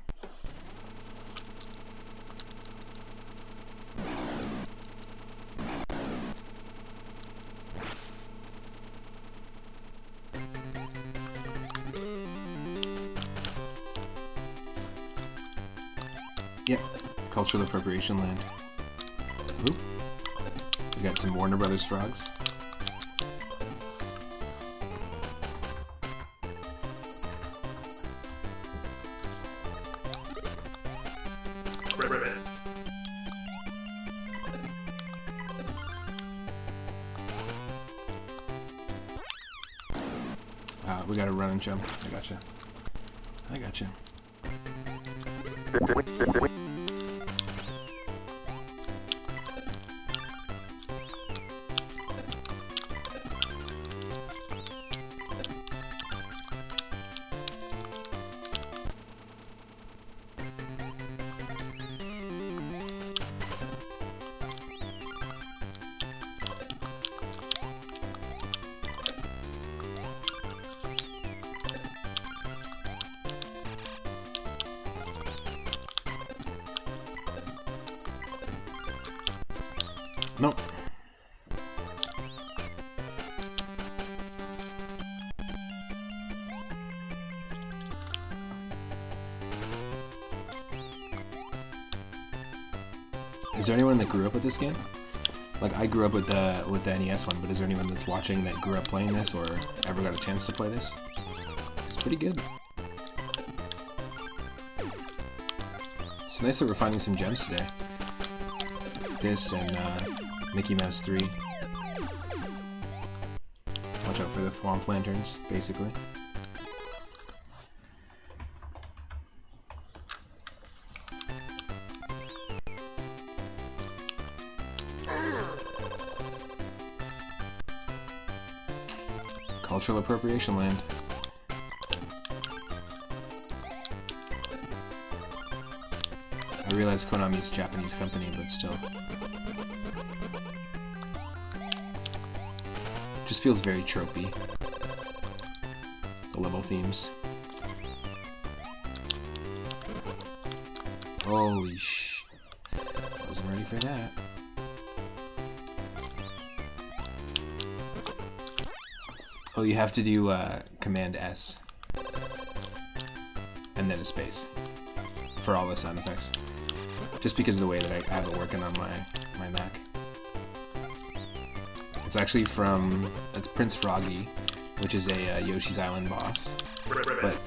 S1: Yep, cultural appropriation land. Ooh. We got some Warner Brothers frogs. We gotta run and jump. I gotcha. I gotcha. Nope. Is there anyone that grew up with this game? Like, I grew up with the NES one, but is there anyone that's watching that grew up playing this or ever got a chance to play this? It's pretty good. It's nice that we're finding some gems today. this and Mickey Mouse 3. Watch out for the Thwomp Lanterns, basically. Cultural appropriation land. I realize Konami's a Japanese company, but still. Just feels very tropey. The level themes. Holy sh... Wasn't ready for that. Oh, you have to do Command S. And then a space. For all the sound effects. Just because of the way that I have it working on my Mac. It's actually from... It's Prince Froggy, which is a Yoshi's Island boss. But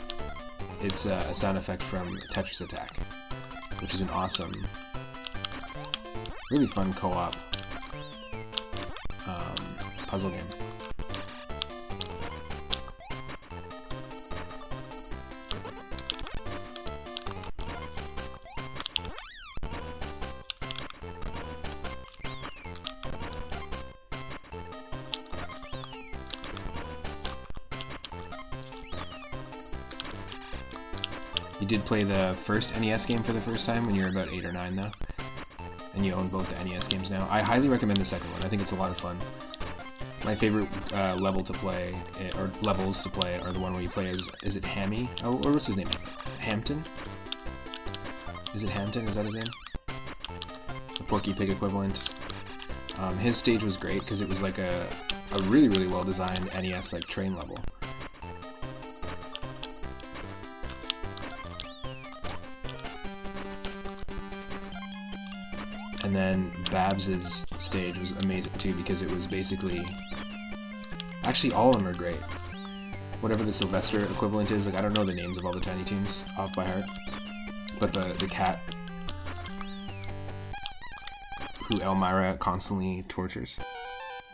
S1: it's a sound effect from Tetris Attack, which is an awesome, really fun co-op puzzle game. You did play the first NES game for the first time when you were about 8 or 9 though, and you own both the NES games now. I highly recommend the second one. I think it's a lot of fun. My favorite level to play, or levels to play, are the one where you play as, is it Hammy? Oh, or what's his name? Hampton? Is it Hampton? Is that his name? The Porky Pig equivalent. His stage was great because it was like a really, really well designed NES like train level. And then Babs's stage was amazing too because it was basically... Actually, all of them are great. Whatever the Sylvester equivalent is, like I don't know the names of all the Tiny Toons off by heart. But the cat who Elmira constantly tortures.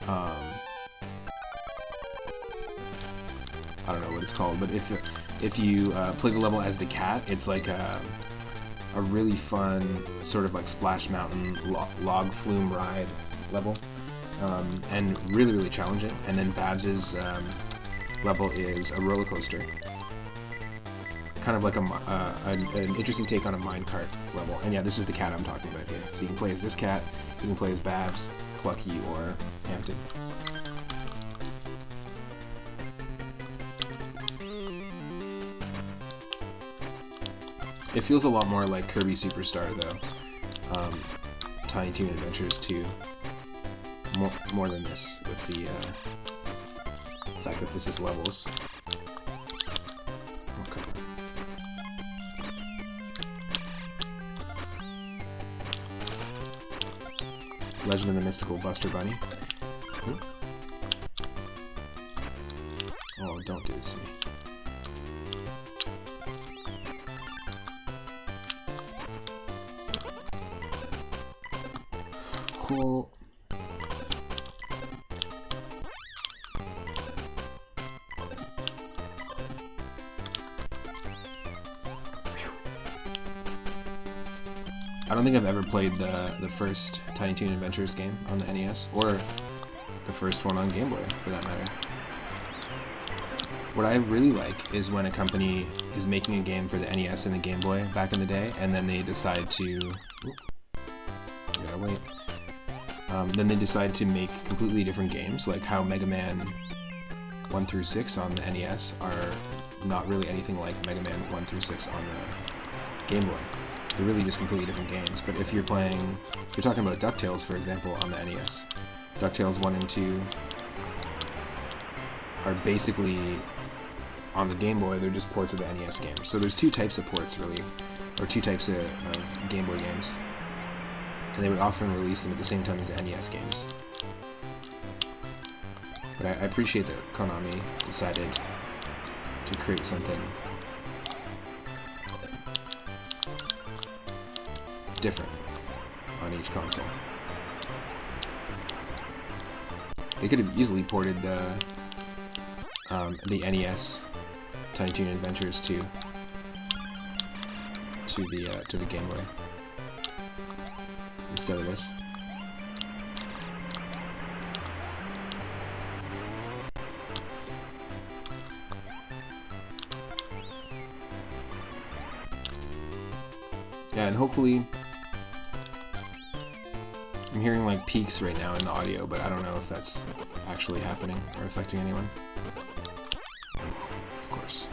S1: I don't know what it's called, but if you play the level as the cat, it's like a really fun sort of like Splash Mountain log flume ride level, and really, really challenging. And then Babs's level is a roller coaster, kind of like an interesting take on a minecart level. And yeah, this is the cat I'm talking about here. So you can play as this cat, you can play as Babs, Plucky, or Hampton. It feels a lot more like Kirby Superstar, though. Tiny Toon Adventures 2. More than this, with the fact that this is levels. Okay. Legend of the Mystical Buster Bunny. Ooh. Oh, don't do this to me. Cool. I don't think I've ever played the first Tiny Toon Adventures game on the NES, or the first one on Game Boy, for that matter. What I really like is when a company is making a game for the NES and the Game Boy back in the day, and then they decide to... Oop, I gotta wait. Then they decide to make completely different games, like how Mega Man 1 through 6 on the NES are not really anything like Mega Man 1 through 6 on the Game Boy. They're really just completely different games. But if you're playing, if you're talking about DuckTales, for example, on the NES, DuckTales 1 and 2 are basically, on the Game Boy, they're just ports of the NES games. So there's two types of ports, really, or two types of Game Boy games. And they would often release them at the same time as the NES games. But I appreciate that Konami decided to create something different on each console. They could have easily ported the NES Tiny Toon Adventures to the Game Boy instead of this. Yeah, and hopefully I'm hearing like peaks right now in the audio, but I don't know if that's actually happening or affecting anyone. Of course.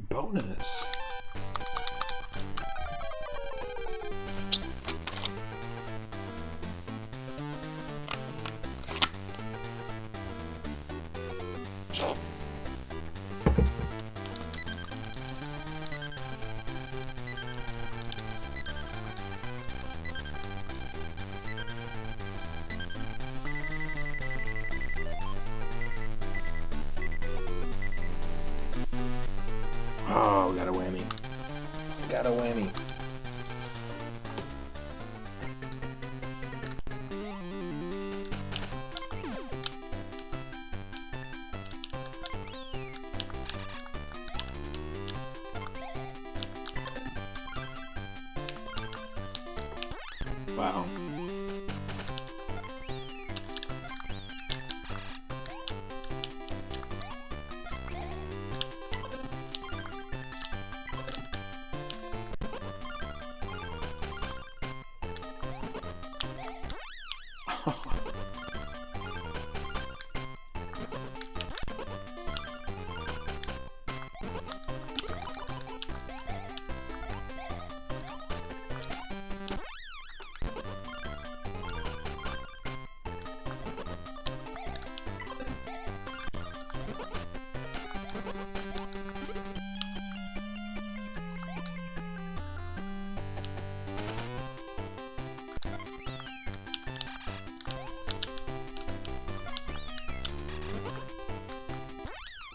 S1: Bonus. Oh, we got a whammy. We got a whammy. Wow.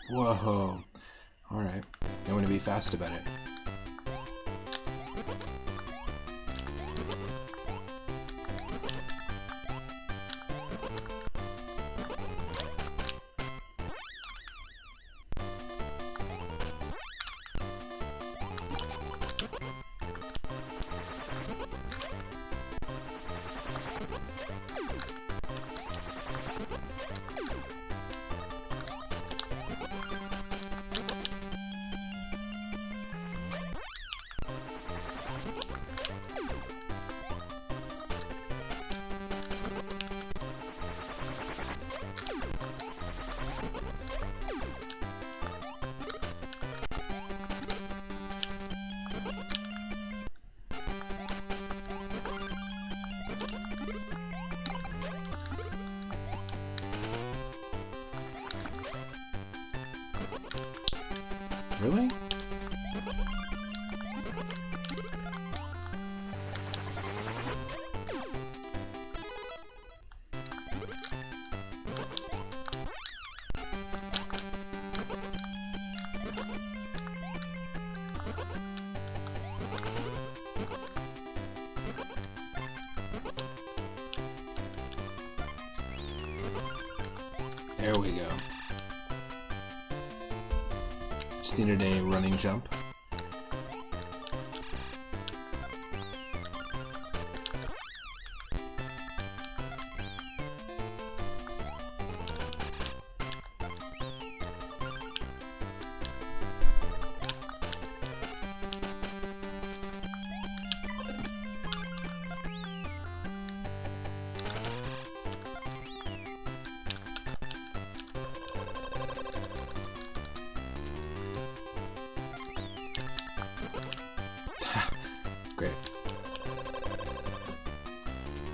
S1: Whoa. Alright. I'm going to be fast about it. Really? There we go. Just needed a running jump.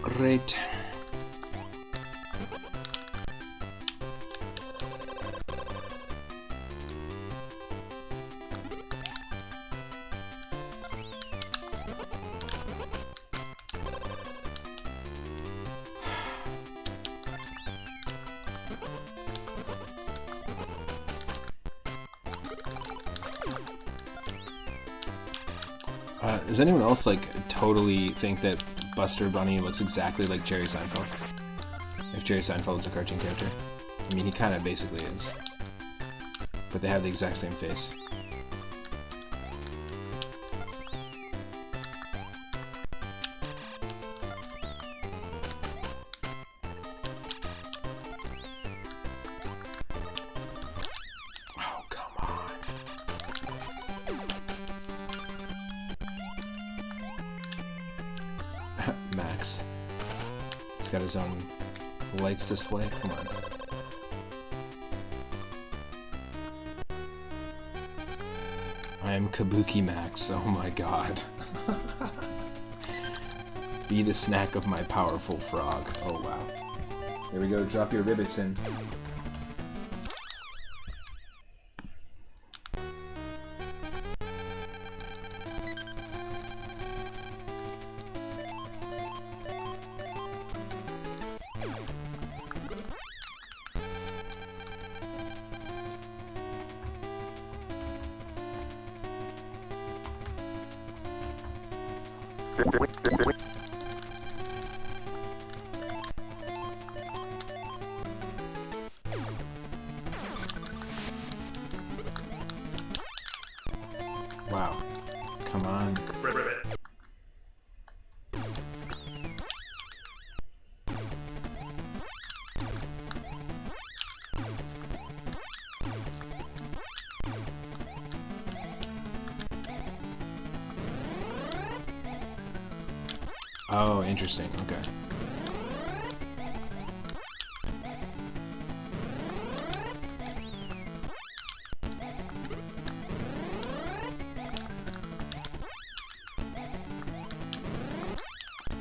S1: Great. Does anyone else like totally think that Buster Bunny looks exactly like Jerry Seinfeld? If Jerry Seinfeld was a cartoon character? I mean, he kind of basically is. But they have the exact same face. Oh, come on. Max. He's got his own lights display. Come on. I am Kabuki Max. Oh my god. Be the snack of my powerful frog. Oh wow. Here we go. Drop your ribbits in. Wow. Come on. Oh, interesting. Okay.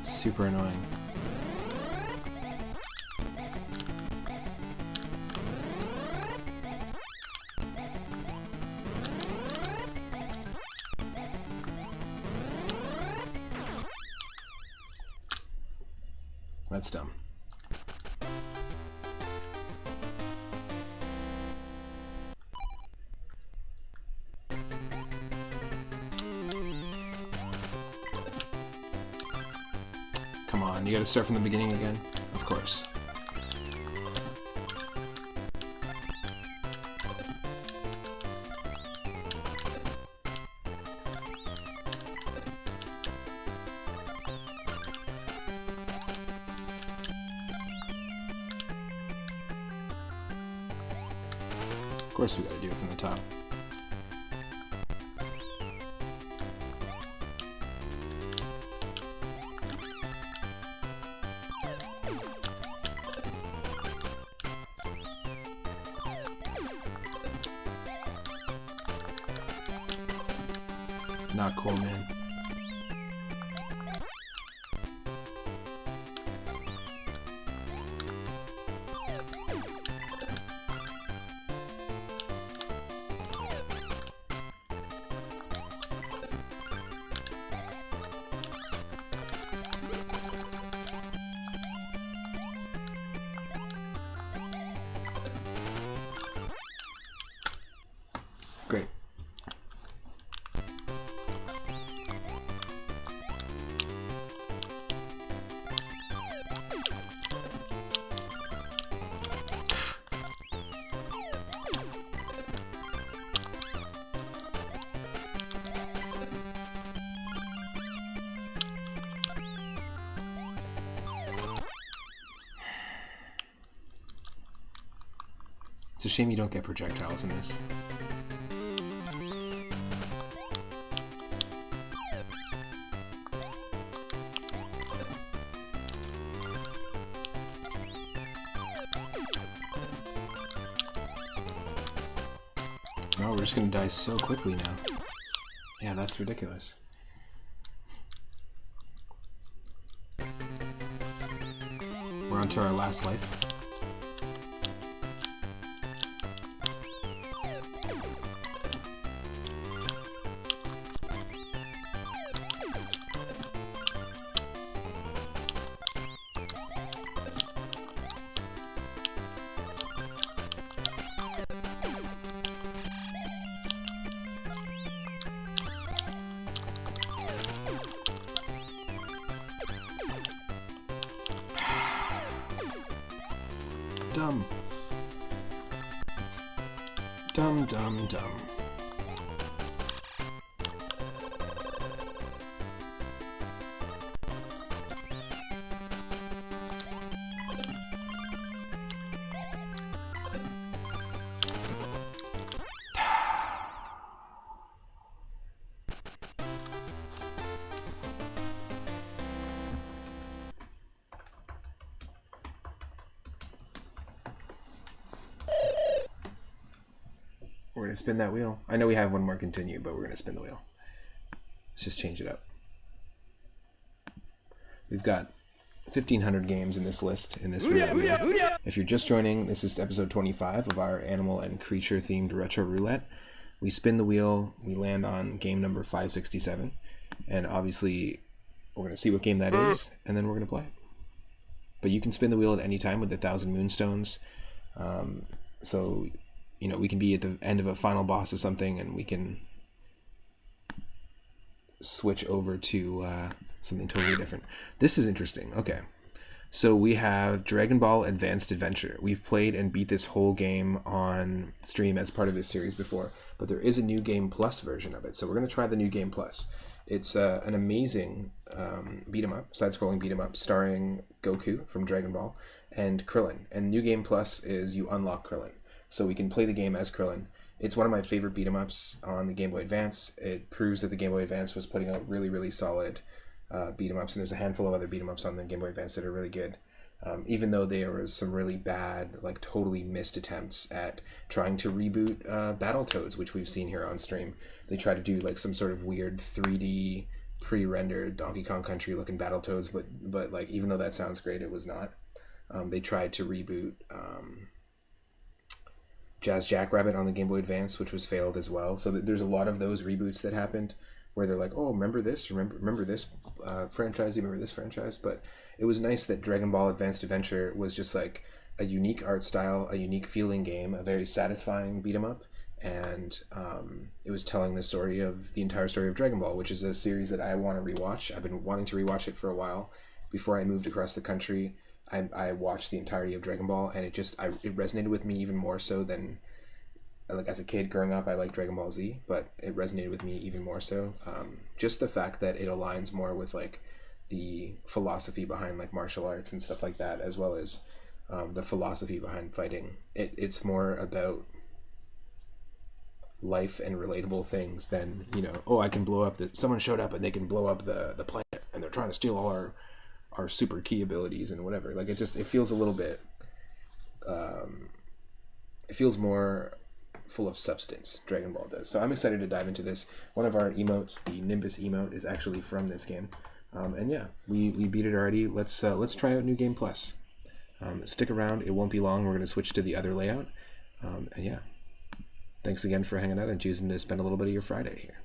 S1: Super annoying. That's dumb. Come on, you gotta start from the beginning again? Of course. Of course we gotta do it from the top. Not cool, man. Great. It's a shame you don't get projectiles in this. No, we're just gonna die so quickly now. Yeah, that's ridiculous. We're on to our last life. Dumb. Dumb, dumb, dumb. We're going to spin that wheel. I know we have one more continue, but we're going to spin the wheel. Let's just change it up. We've got 1,500 games in this list, in this roulette wheel. If you're just joining, this is episode 25 of our animal and creature themed retro roulette. We spin the wheel, we land on game number 567, and obviously we're going to see what game that is, and then we're going to play it. But you can spin the wheel at any time with 1,000 moonstones. So, you know, we can be at the end of a final boss or something, and we can switch over to something totally different. This is interesting. Okay. So we have Dragon Ball Advanced Adventure. We've played and beat this whole game on stream as part of this series before, but there is a New Game Plus version of it. So we're going to try the New Game Plus. It's an amazing beat-em-up, side-scrolling beat-em-up, starring Goku from Dragon Ball and Krillin. And New Game Plus is you unlock Krillin. So we can play the game as Krillin. It's one of my favorite beat-em-ups on the Game Boy Advance. It proves that the Game Boy Advance was putting out really, really solid beat-em-ups, and there's a handful of other beat-em-ups on the Game Boy Advance that are really good. Even though there was some really bad, like totally missed attempts at trying to reboot Battletoads, which we've seen here on stream. They tried to do like some sort of weird 3D pre-rendered Donkey Kong Country looking Battletoads, but like even though that sounds great, it was not. They tried to reboot Jazz Jackrabbit on the Game Boy Advance, which was failed as well. So there's a lot of those reboots that happened where they're like, oh, remember this? Remember this franchise? You remember this franchise? But it was nice that Dragon Ball Advanced Adventure was just like a unique art style, a unique feeling game, a very satisfying beat 'em up, and it was telling the story of the entire story of Dragon Ball, which is a series that I want to rewatch. I've been wanting to rewatch it for a while. Before I moved across the country, I watched the entirety of Dragon Ball, and it resonated with me even more so than, like, as a kid growing up, I liked Dragon Ball Z, but it resonated with me even more so. Just the fact that it aligns more with, like, the philosophy behind, like, martial arts and stuff like that, as well as the philosophy behind fighting. It's more about life and relatable things than, you know, oh, I can blow up someone showed up and they can blow up the planet, and they're trying to steal all our super key abilities and whatever. Like, it feels a little bit it feels more full of substance. Dragon Ball does. So I'm excited to dive into this. One of our emotes, the Nimbus emote, is actually from this game, and yeah, we beat it already. Let's try out New Game Plus. Stick around, it won't be long. We're going to switch to the other layout, and yeah, thanks again for hanging out and choosing to spend a little bit of your Friday here.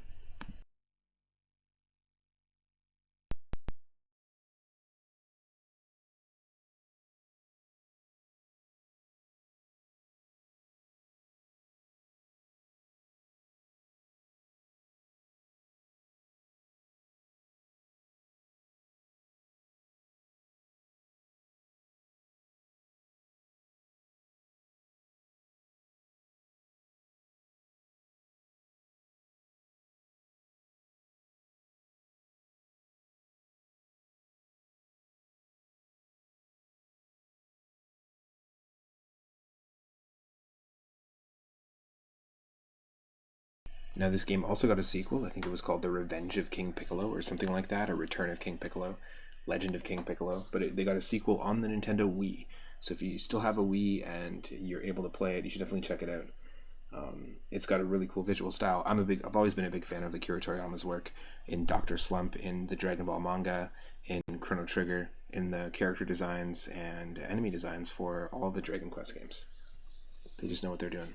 S1: Now, this game also got a sequel. I think it was called The Revenge of King Piccolo or something like that, or Return of King Piccolo, Legend of King Piccolo. But they got a sequel on the Nintendo Wii. So if you still have a Wii and you're able to play it, you should definitely check it out. It's got a really cool visual style. I've always been a big fan of Akira Toriyama's work in Dr. Slump, in the Dragon Ball manga, in Chrono Trigger, in the character designs and enemy designs for all the Dragon Quest games. They just know what they're doing.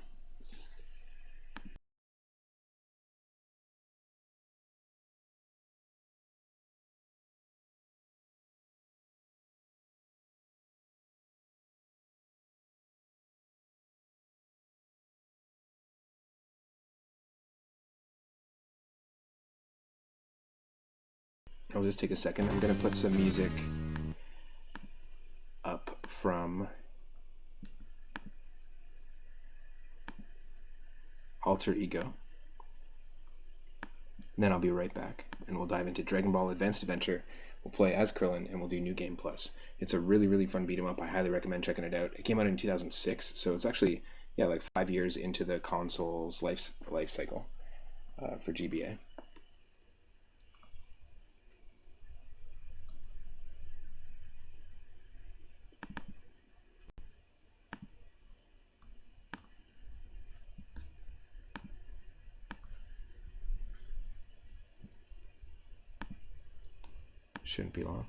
S1: I'll just take a second. I'm going to put some music up from Alter Ego. And then I'll be right back, and we'll dive into Dragon Ball Advanced Adventure. We'll play as Krillin, and we'll do New Game Plus. It's a really, really fun beat-em-up. I highly recommend checking it out. It came out in 2006, so it's actually, yeah, like 5 years into the console's life cycle for GBA. Shouldn't be long.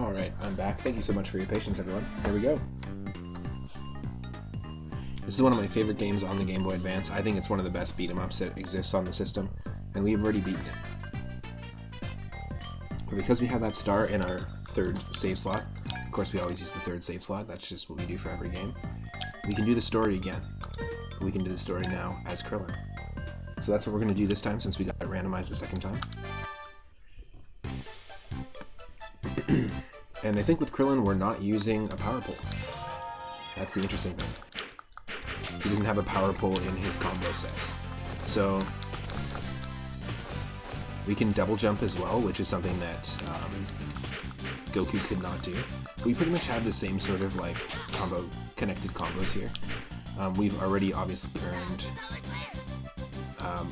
S1: Alright, I'm back. Thank you so much for your patience, everyone. Here we go. This is one of my favorite games on the Game Boy Advance. I think it's one of the best beat-em-ups that exists on the system, and we've already beaten it. But because we have that star in our third save slot, of course we always use the third save slot, that's just what we do for every game, we can do the story again. We can do the story now as Krillin. So that's what we're going to do this time, since we got it randomized the second time. And I think with Krillin, we're not using a power pole. That's the interesting thing. He doesn't have a power pole in his combo set. So we can double jump as well, which is something that Goku could not do. We pretty much have the same sort of like connected combos here. We've already obviously earned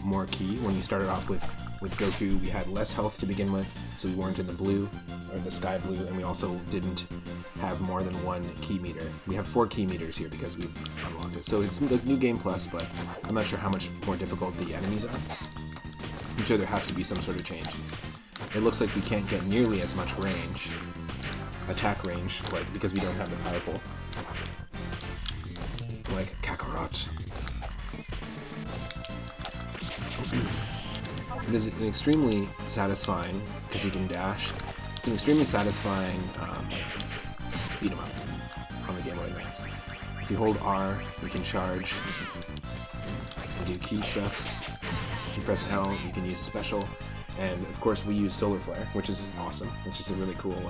S1: more ki. When we started off with Goku, we had less health to begin with, so we weren't in the blue, or the sky blue, and we also didn't have more than one ki meter. We have 4 ki meters here because we've unlocked it. So it's the new game plus, but I'm not sure how much more difficult the enemies are. I'm sure there has to be some sort of change. It looks like we can't get nearly as much range, attack range, like because we don't have the power pole. Like Kakarot. It is an extremely satisfying, because he can dash, it's an extremely satisfying beat 'em up on the Game Boy Advance. If you hold R, you can charge and do key stuff. If you press L, you can use a special. And of course we use Solar Flare, which is awesome. It's just a really cool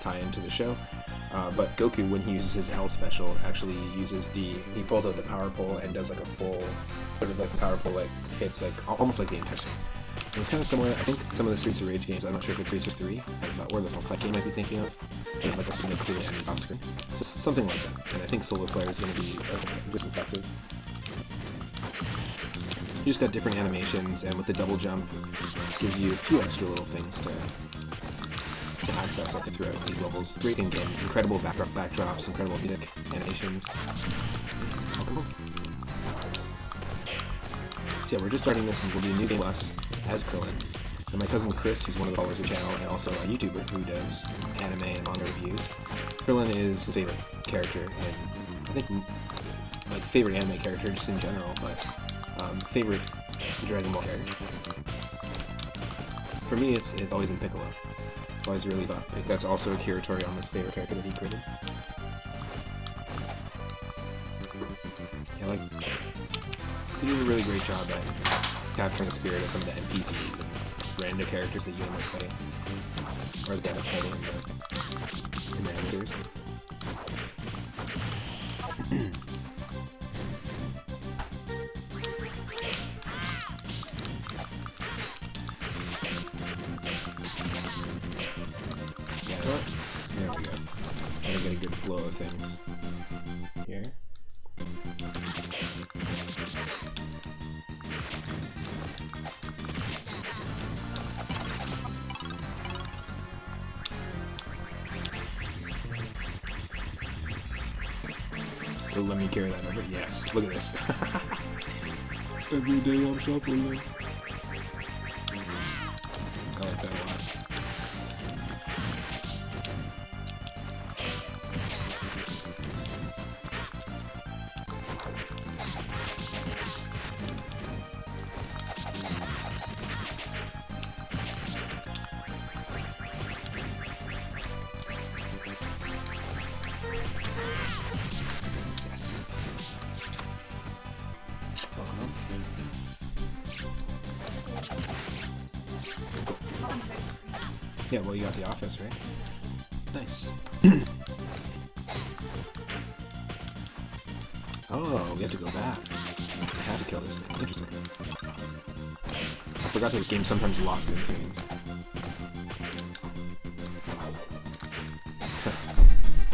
S1: tie-in to the show. But Goku, when he uses his L special, actually uses he pulls out the power pole and does like a full, sort of like power pole, like hits like almost like the entire screen. And it's kind of similar, I think, some of the Streets of Rage games. I'm not sure if it's Streets of 3, or the Full Fight game I might be thinking of. They have like a spin clear enemies off screen. So something like that. And I think Solar Flare is going to be just effective. You just got different animations, and with the double jump, gives you a few extra little things to access throughout these levels. Great in-game, incredible backdrops, incredible music, animations. So yeah, we're just starting this, and we'll do a new game plus as Krillin. And my cousin Chris, who's one of the followers of the channel, and also a YouTuber who does anime and manga reviews. Krillin is his favorite character, and I think like favorite anime character just in general, but favorite Dragon Ball character. For me, it's always been Piccolo. I've always really thought that's also Akira Toriyama's favorite character that he created. Yeah, like, he did a really great job at capturing the spirit of some of the NPCs and random characters that you end up fighting, or that end up fighting in the amateurs. There we go. Gotta get a good flow of things here. So let me carry that over. Yes, look at this. Every day I'm shuffling. I like that a lot. Yeah, well, you got the office, right? Nice. Oh, we have to go back. I have to kill this thing. Interesting. I forgot that this game sometimes lost in scenes.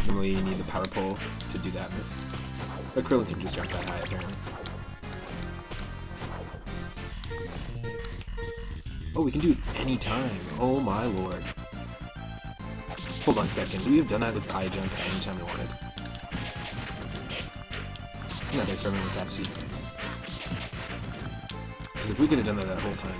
S1: Normally you need the power pole to do that move. But Krillin can just jump that high, apparently. Oh, we can do it any time. Oh my lord. Hold on a second. We have done that with high jump anytime we wanted. I'm not starting with that seat. Because if we could have done that whole time.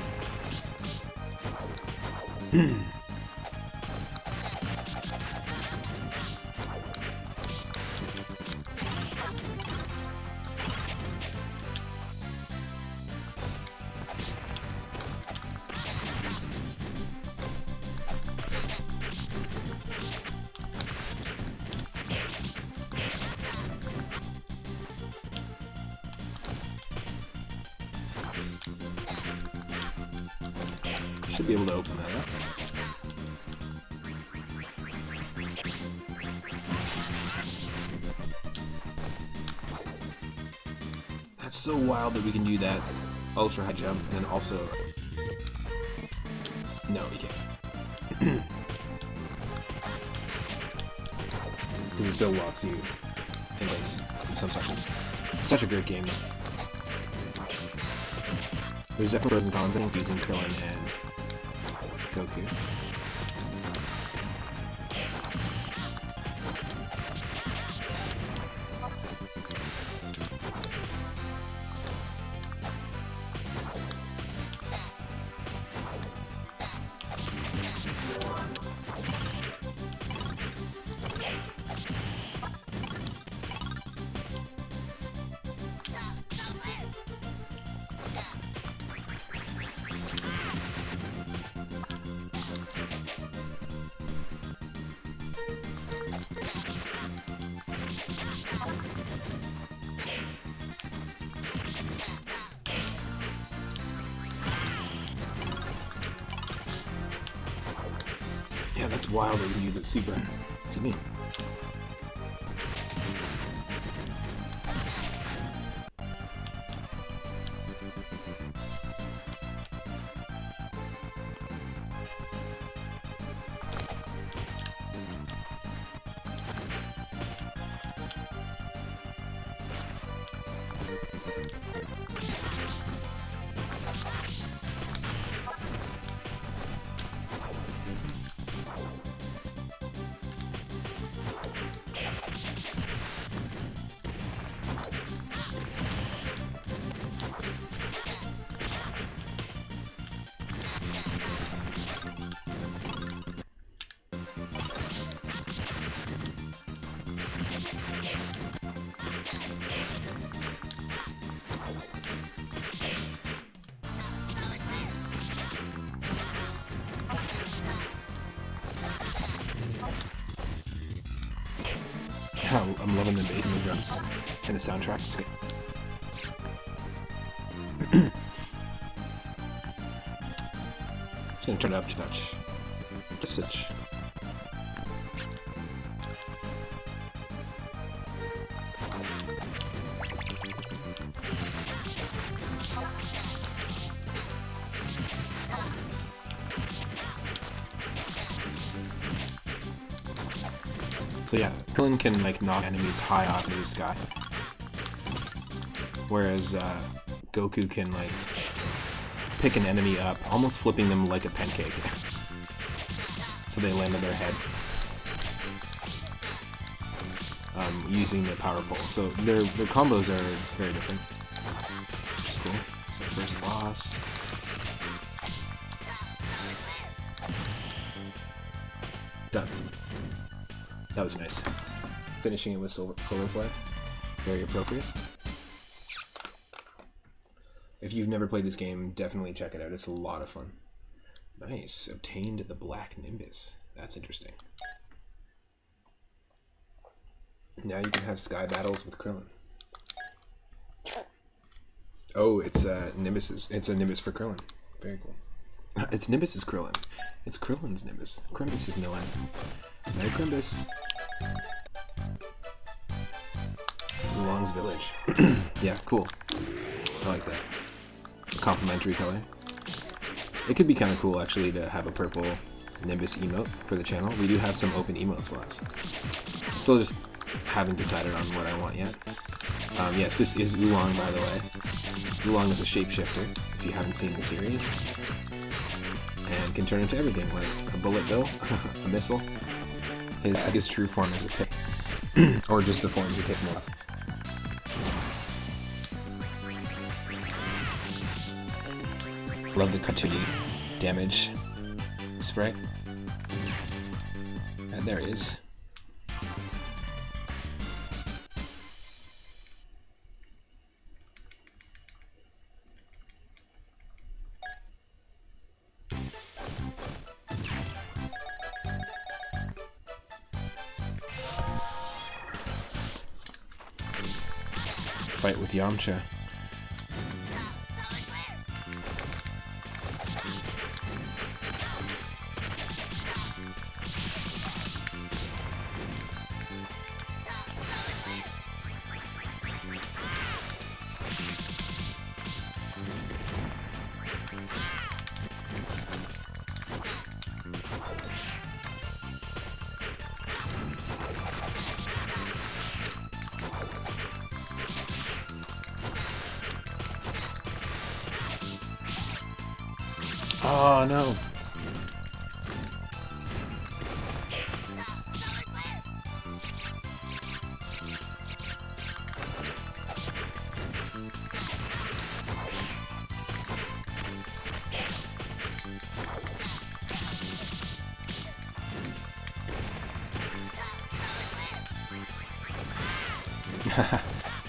S1: Should be able to open that up. That's so wild that we can do that ultra high jump and then also... No, we can't. Because it still locks you in place in some sections. Such a great game. There's definitely pros and cons, I think, using Krillin and Goku. Yeah, that's wild that you do the super. Excuse me. I'm loving the bass and the drums and the soundtrack. It's good. Just gonna turn it up to touch. Just such. So yeah, Krillin can like knock enemies high up into the sky, whereas Goku can like pick an enemy up, almost flipping them like a pancake, so they land on their head, using the power pole. So their combos are very different, which is cool. So first boss. Done. That was nice. Finishing it with Solar Flare. Very appropriate. If you've never played this game, definitely check it out. It's a lot of fun. Nice. Obtained the Black Nimbus. That's interesting. Now you can have sky battles with Krillin. Oh, it's Nimbus's. It's a Nimbus for Krillin. Very cool. It's Nimbus's Krillin. It's Krillin's Nimbus. Krimbus is no end. No Krimbus. Oolong's Village. Yeah, cool. I like that. Complementary color. It could be kind of cool, actually, to have a purple Nimbus emote for the channel. We do have some open emote slots. Still just haven't decided on what I want yet. Yes, this is Oolong, by the way. Oolong is a shapeshifter, if you haven't seen the series. And can turn into everything, like a bullet bill, a missile. His true form is a pig. Or just the forms he takes him off. Love the cartoony damage spray. And there it is. Fight with Yamcha. Oh no.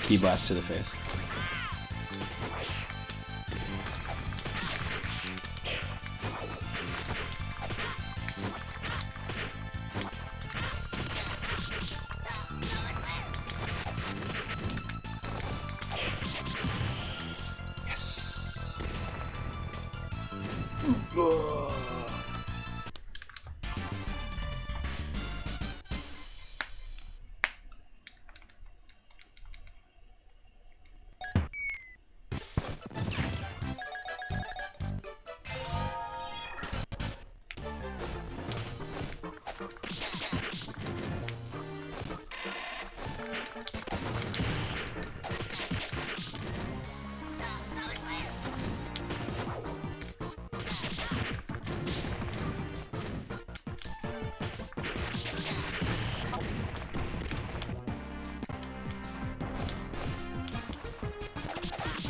S1: Key blast to the face. Yes.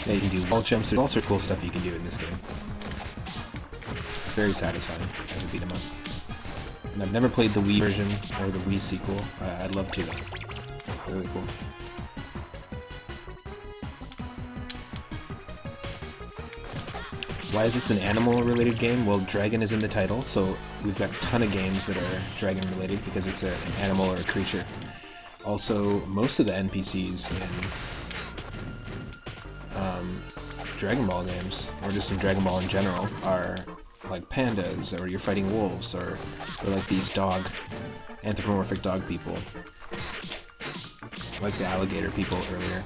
S1: Yeah, you can do wall jumps. There's all sorts of cool stuff you can do in this game. It's very satisfying as a beat 'em up. And I've never played the Wii version or the Wii sequel. I'd love to though. Really cool. Why is this an animal-related game? Well, dragon is in the title, so we've got a ton of games that are dragon-related because it's an animal or a creature. Also, most of the NPCs in Dragon Ball games, or just in Dragon Ball in general, are like pandas, or you're fighting wolves, or they're like these anthropomorphic dog people. Like the alligator people earlier.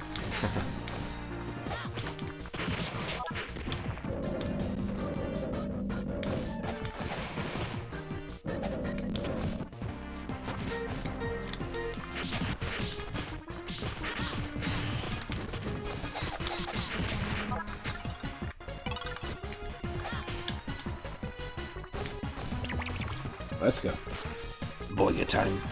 S1: Let's go. Boy, time.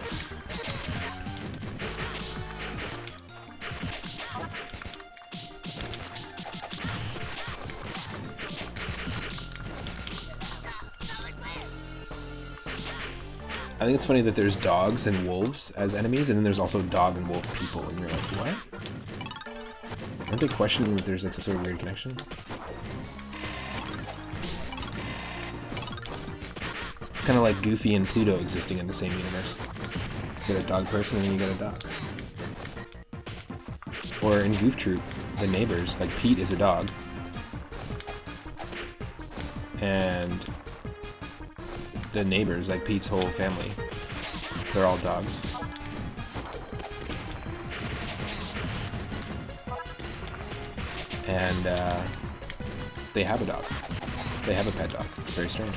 S1: I think it's funny that there's dogs and wolves as enemies, and then there's also dog and wolf people, and you're like, what? Aren't they questioning that there's like some sort of weird connection? It's kind of like Goofy and Pluto existing in the same universe. You get a dog person and then you get a dog. Or in Goof Troop, the neighbors, like Pete is a dog. And the neighbors, like Pete's whole family, they're all dogs. And they have a dog. They have a pet dog. It's very strange.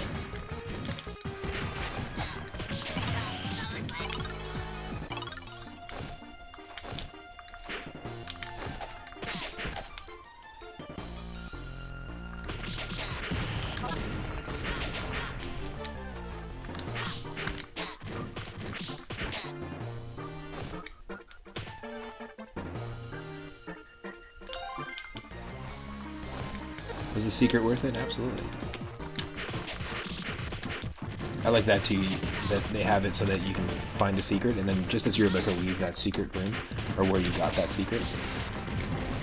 S1: Was the secret worth it? Absolutely. I like that too, that they have it so that you can find a secret, and then just as you're about to leave that secret room, or where you got that secret,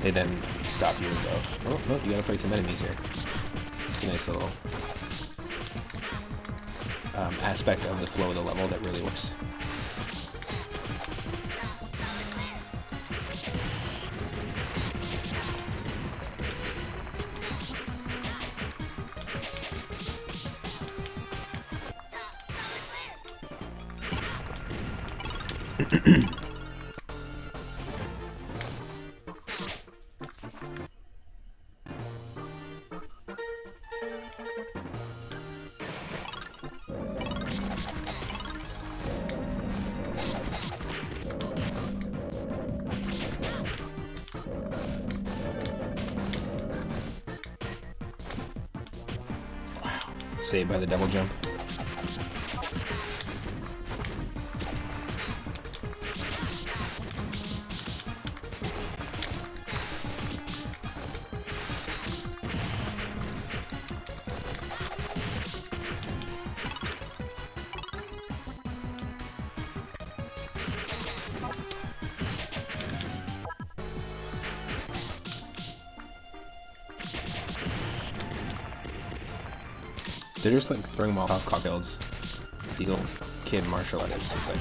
S1: they then stop you and go, oh, no, you gotta fight some enemies here. It's a nice little aspect of the flow of the level that really works. Saved by the double jump. They're just like throwing Molotov cocktails. These little kid martial artists. It's like,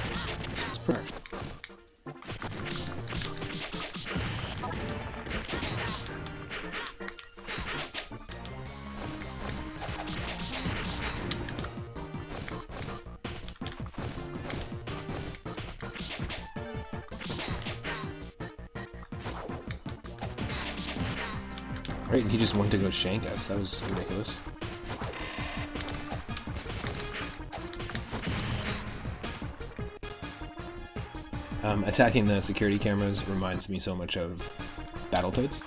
S1: it's pretty. Right, and he just wanted to go shank us. That was ridiculous. Attacking the security cameras reminds me so much of Battletoads,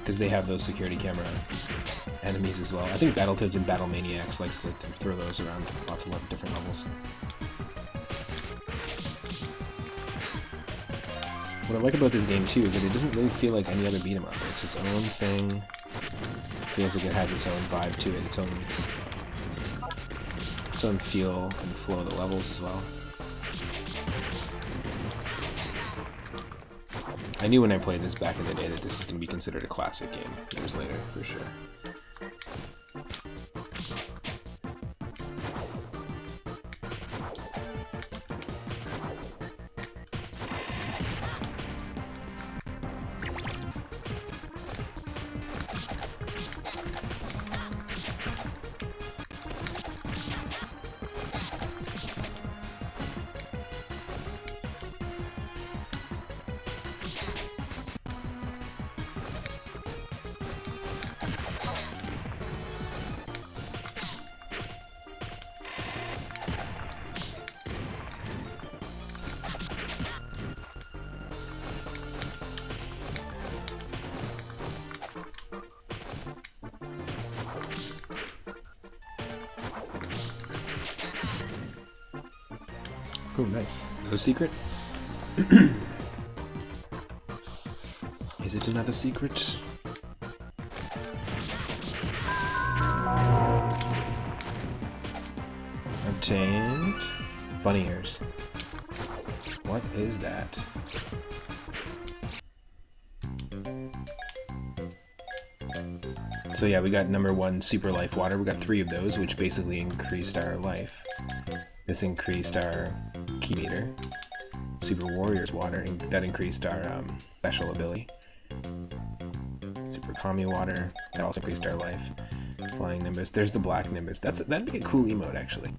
S1: because they have those security camera enemies as well. I think Battletoads and Battle Maniacs likes to throw those around lots of different levels. What I like about this game too is that it doesn't really feel like any other beat 'em up. It's its own thing. It feels like it has its own vibe to it, its own feel and flow of the levels as well. I knew when I played this back in the day that this is going to be considered a classic game years later, for sure. Oh, nice. No secret? Is it another secret? Obtained bunny ears. What is that? So yeah, we got number 1 super life water. We got 3 of those, which basically increased our life. This increased our key meter. Super warriors water, that increased our special ability. Super Kami water, that also increased our life. Flying Nimbus, there's the black Nimbus. That'd be a cool emote actually.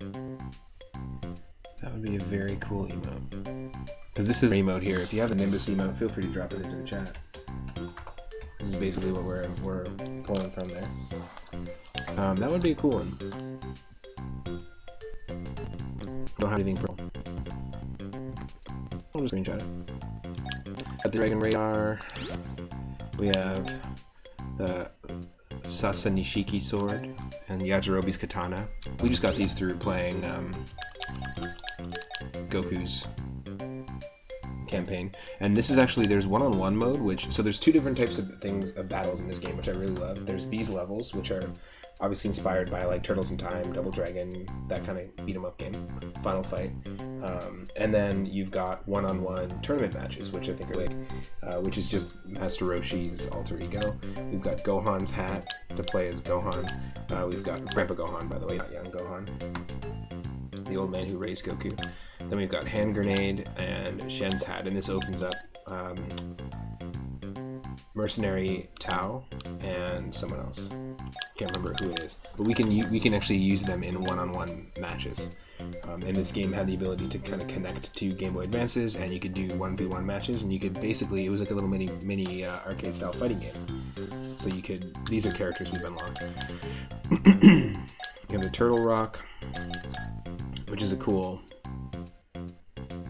S1: That would be a very cool emote. Because this is an emote here. If you have a Nimbus emote, feel free to drop it into the chat. This is basically what we're pulling from there. That would be a cool one. Don't have anything pro. I'll just screenshot it. At the Dragon Radar, we have the Sasanishiki sword and Yajirobe's katana. We just got these through playing Goku's campaign. And this is actually, there's one-on-one mode, so there's 2 different types of battles in this game, which I really love. There's these levels, which are obviously inspired by like Turtles in Time, Double Dragon, that kind of beat 'em up game, Final Fight. And then you've got one-on-one tournament matches, which I think are like, which is just Master Roshi's alter ego. We've got Gohan's hat to play as Gohan. We've got Grandpa Gohan, by the way, not young Gohan, the old man who raised Goku. Then we've got Hand Grenade and Shen's hat, and this opens up Mercenary Tao and someone else. Can't remember who it is, but we can actually use them in one-on-one matches. And this game had the ability to kind of connect to Game Boy Advances, and you could do 1v1 matches, and you could basically, it was like a little mini arcade style fighting game. So you could, these are characters we've unlocked. You have the Turtle Rock, which is a cool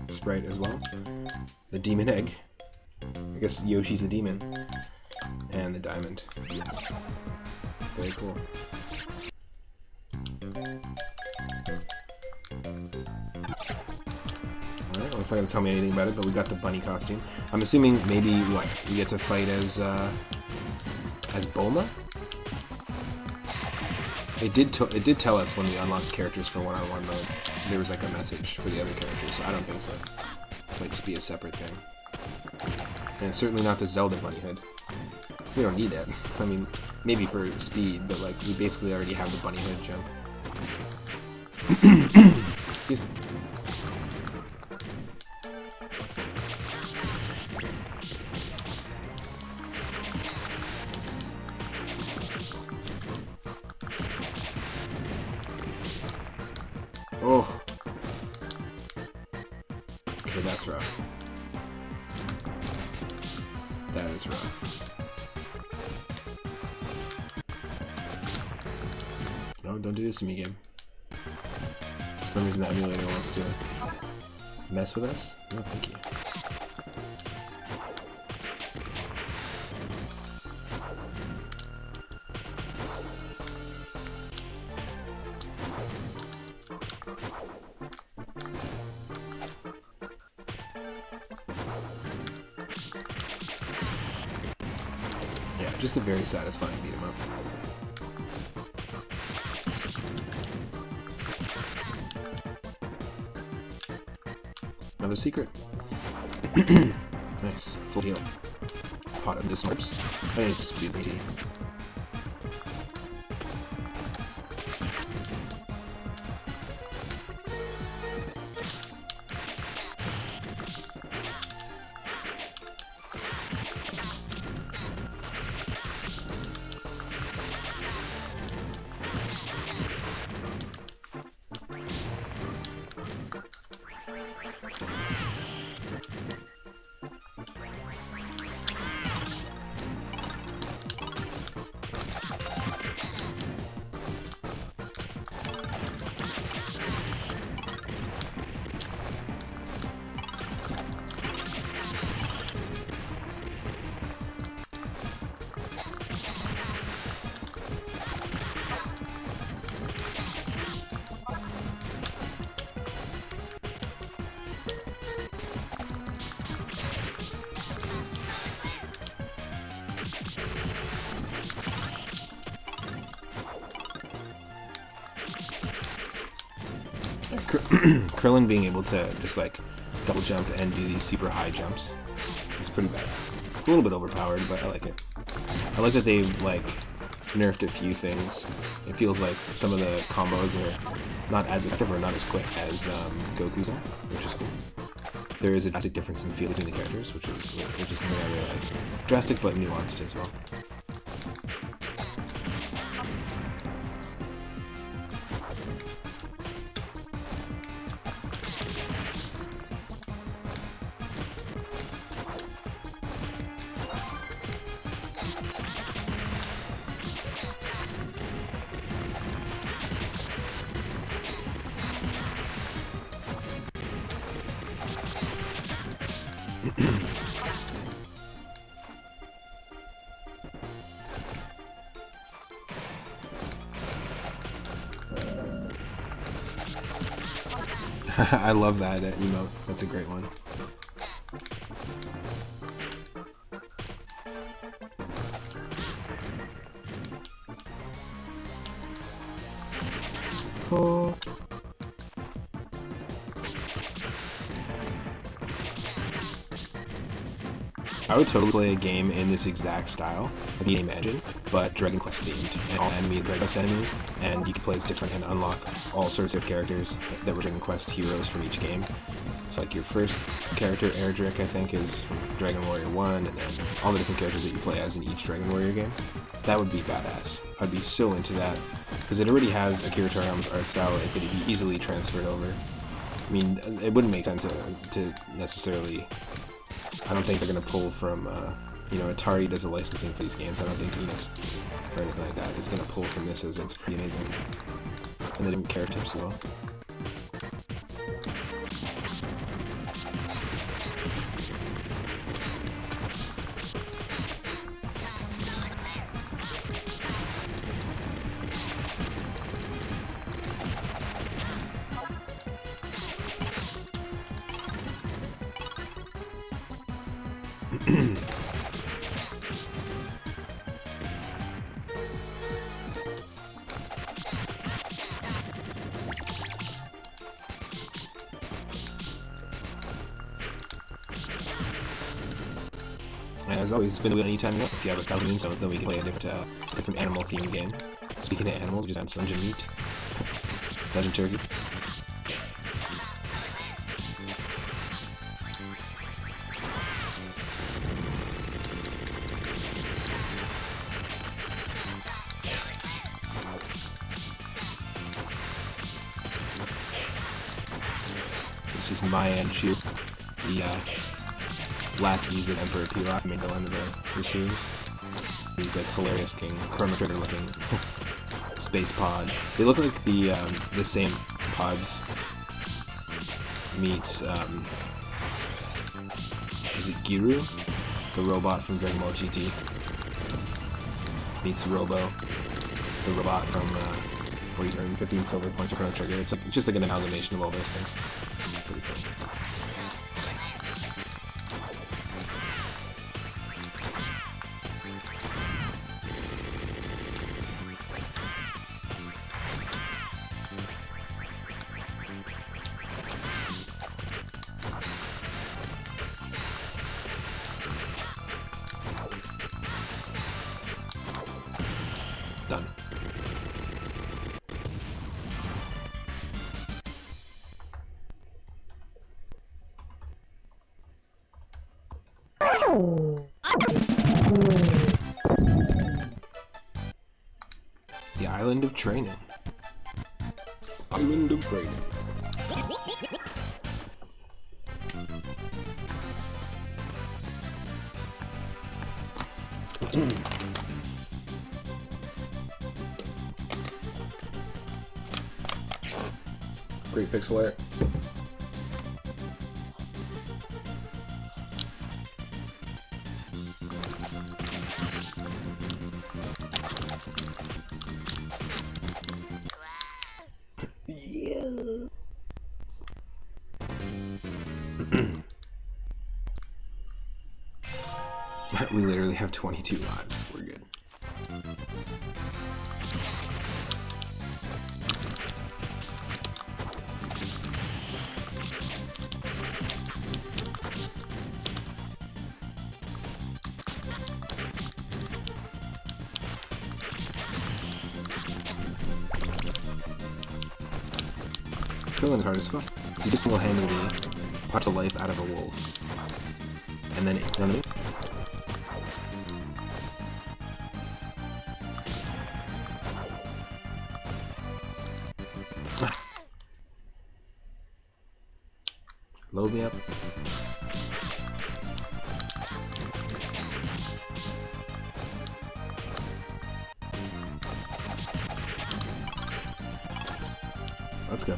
S1: sprite as well. The Demon Egg, I guess Yoshi's a demon, and the Diamond. Very cool. Alright, well, it's not going to tell me anything about it, but we got the bunny costume. I'm assuming maybe, what, we get to fight as Bulma? It did tell us when we unlocked characters for one-on-one mode, there was like a message for the other characters, so I don't think so. It might just be a separate thing. And it's certainly not the Zelda bunny hood. We don't need that. I mean, maybe for speed, but like, we basically already have the bunny hood jump. Excuse me. Oh. Okay, that's rough. That is rough. No, don't do this to me, game. For some reason, the emulator wants to mess with us. No, thank you. Yeah, just a very satisfying beat 'em up. Another secret. Nice. Full heal. Hot up this orbs. I need to speed green tea. Krillin being able to just like double jump and do these super high jumps is pretty badass. It's a little bit overpowered, but I like it. I like that they've like nerfed a few things. It feels like some of the combos are not as effective or not as quick as Goku's are, which is cool. There is a drastic difference in feel between the characters, which is something I really like. Drastic but nuanced as well. I love that emote. That's a great one. Oh. I would totally play a game in this exact style, the game engine, but Dragon Quest themed, and all enemy Dragon Quest enemies, and you can play as different and unlock all sorts of characters that were Dragon Quest heroes from each game. So like your first character, Erdrick, I think, is from Dragon Warrior 1, and then all the different characters that you play as in each Dragon Warrior game. That would be badass. I'd be so into that, because it already has Akira Toriyama's art style. It could be easily transferred over. I mean, it wouldn't make sense to necessarily... I don't think they're going to pull from, Atari does the licensing for these games. I don't think Enix or anything like that is going to pull from this, as it's pretty amazing. And the different character types as well. As always, spin the wheel anytime you want. If you have 1,000 moonstones, then we can play a different animal-themed game. Speaking of animals, we just have Dungeon Meat. Dungeon Turkey. This is Mayan-Chu, the lackeys of Emperor Pilaf made the end of the series. These like hilarious looking, Chrono Trigger looking space pod. They look like the same pods meets is it Giru? The robot from Dragon Ball GT meets Robo, the robot from where you earn 15 silver points for Chrono Trigger. It's just like an amalgamation of all those things. Pretty fun. Done. The Island of Training. Island of Training. Great pixel art. We literally have 22 lives. We're good. Killing hard as fuck. You just single-handedly punch the life out of a wolf. And then, you know what I mean? Load me up. Let's go.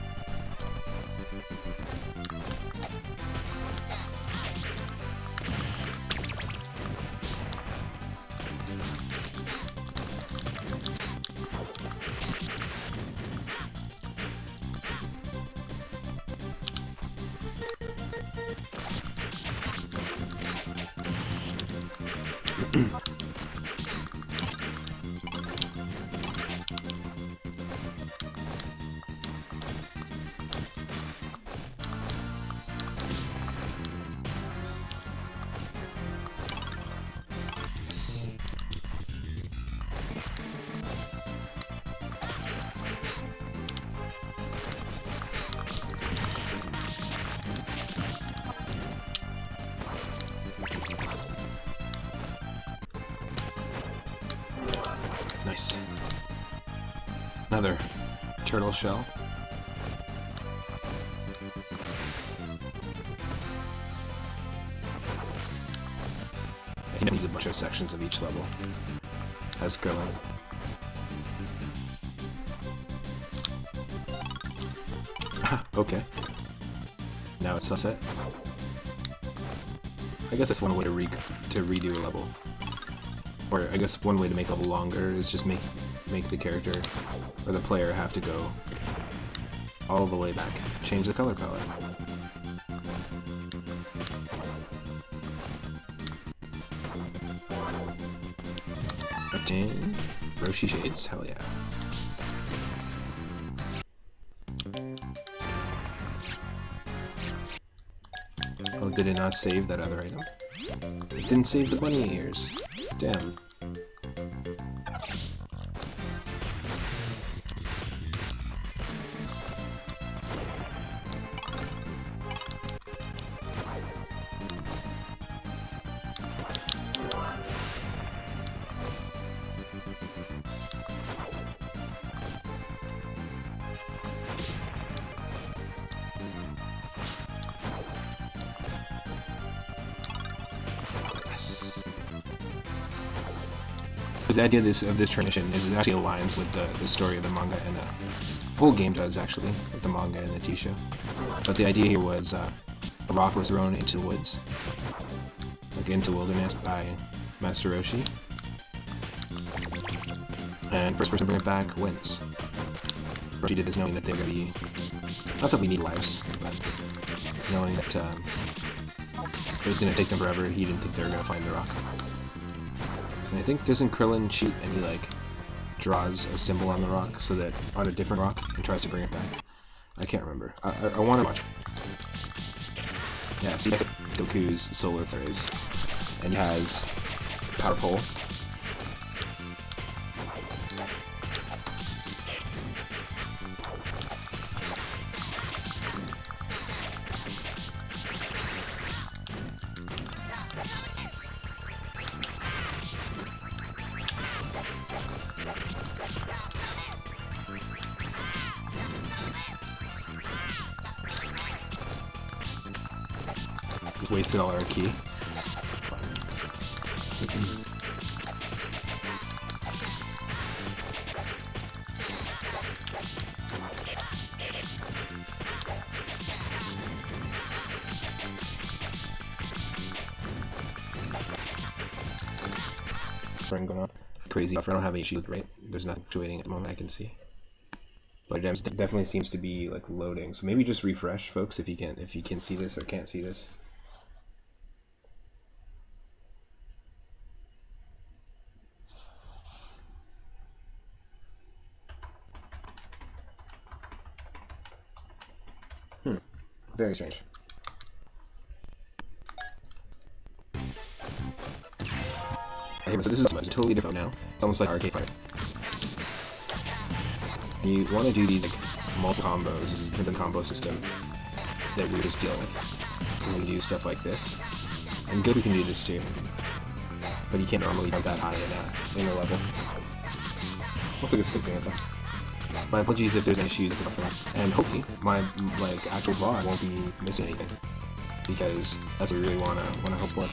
S1: Nice. Another turtle shell. He needs a bunch of sections of each level. As Krillin. Okay. Now it's sunset. I guess that's one way to redo a level. Or I guess one way to make a level longer is just make the character or the player have to go all the way back. Change the color palette. 14. Roshi Shades, hell yeah. Oh, did it not save that other item? It didn't save the bunny ears. Damn. The idea of this transition is it actually aligns with the story of the manga, and the whole game does actually, with the manga and the TV show. But the idea here was a rock was thrown into the woods, like into the wilderness by Master Roshi, and first person to bring it back wins. Roshi did this knowing that they were going to be, not that we need lives, but knowing that it was going to take them forever. He didn't think they were going to find the rock. And I think doesn't Krillin cheat and he like draws a symbol on the rock so that on a different rock and tries to bring it back. I can't remember. I want to watch it. Yeah, see, that's Goku's solar phase, and he has power pole. Wasted all our key. Going on. Crazy. I don't have any shield, right? There's nothing fluctuating at the moment I can see. But it definitely seems to be like loading. So maybe just refresh, folks, if you can see this or can't see this. Very strange. Okay, so this is totally different now. It's almost like Arcade Fighter. You want to do these like multiple combos. This is different than combo system that we just deal with. You can do stuff like this, and Goku can do this too, but you can't normally jump that high in a level. Looks like it's fixing itself. My apologies if there's any issues at the front, and hopefully my actual vlog won't be missing anything, because that's what we really wanna hope for.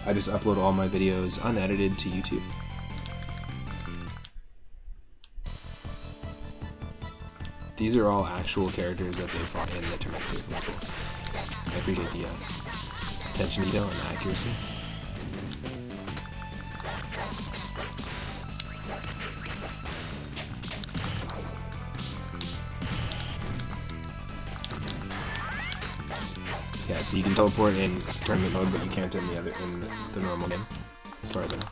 S1: I just upload all my videos unedited to YouTube. These are all actual characters that they fought in the tournament too. That's cool. I appreciate the attention to detail and the accuracy. Yeah, so you can teleport in tournament mode, but you can't in the normal game, as far as I know.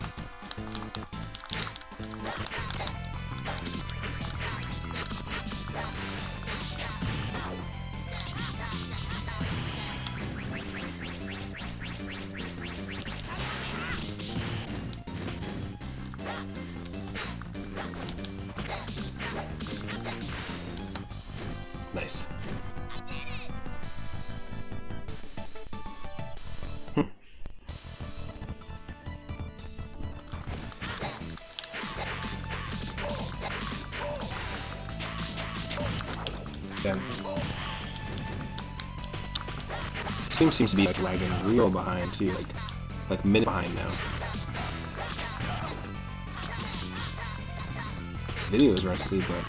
S1: Nice. Damn. This game seems to be like lagging real behind too, like minute behind now. Video is recipe, but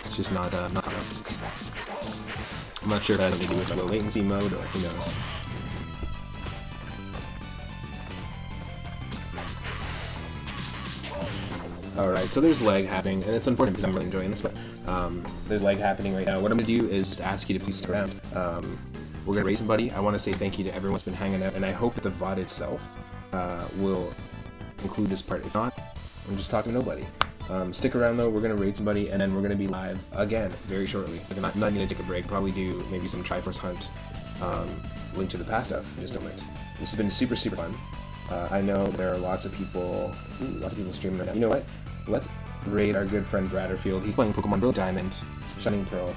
S1: it's just not caught up. I'm not sure if that has anything to do with low latency mode or who knows. Alright, so there's lag happening, and it's unfortunate because I'm really enjoying this, but there's lag happening right now. What I'm going to do is just ask you to please stick around. We're going to raid somebody. I want to say thank you to everyone that's been hanging out, and I hope that the VOD itself will include this part. If not, I'm just talking to nobody. Stick around though, we're going to raid somebody, and then we're going to be live again very shortly. I'm not going to take a break, probably do maybe some Triforce Hunt, Link to the Past stuff in just a moment. This has been super, super fun. I know there are lots of people streaming right now. You know what? Let's raid our good friend Bradderfield. He's playing Pokemon Brilliant Diamond, Shining Pearl,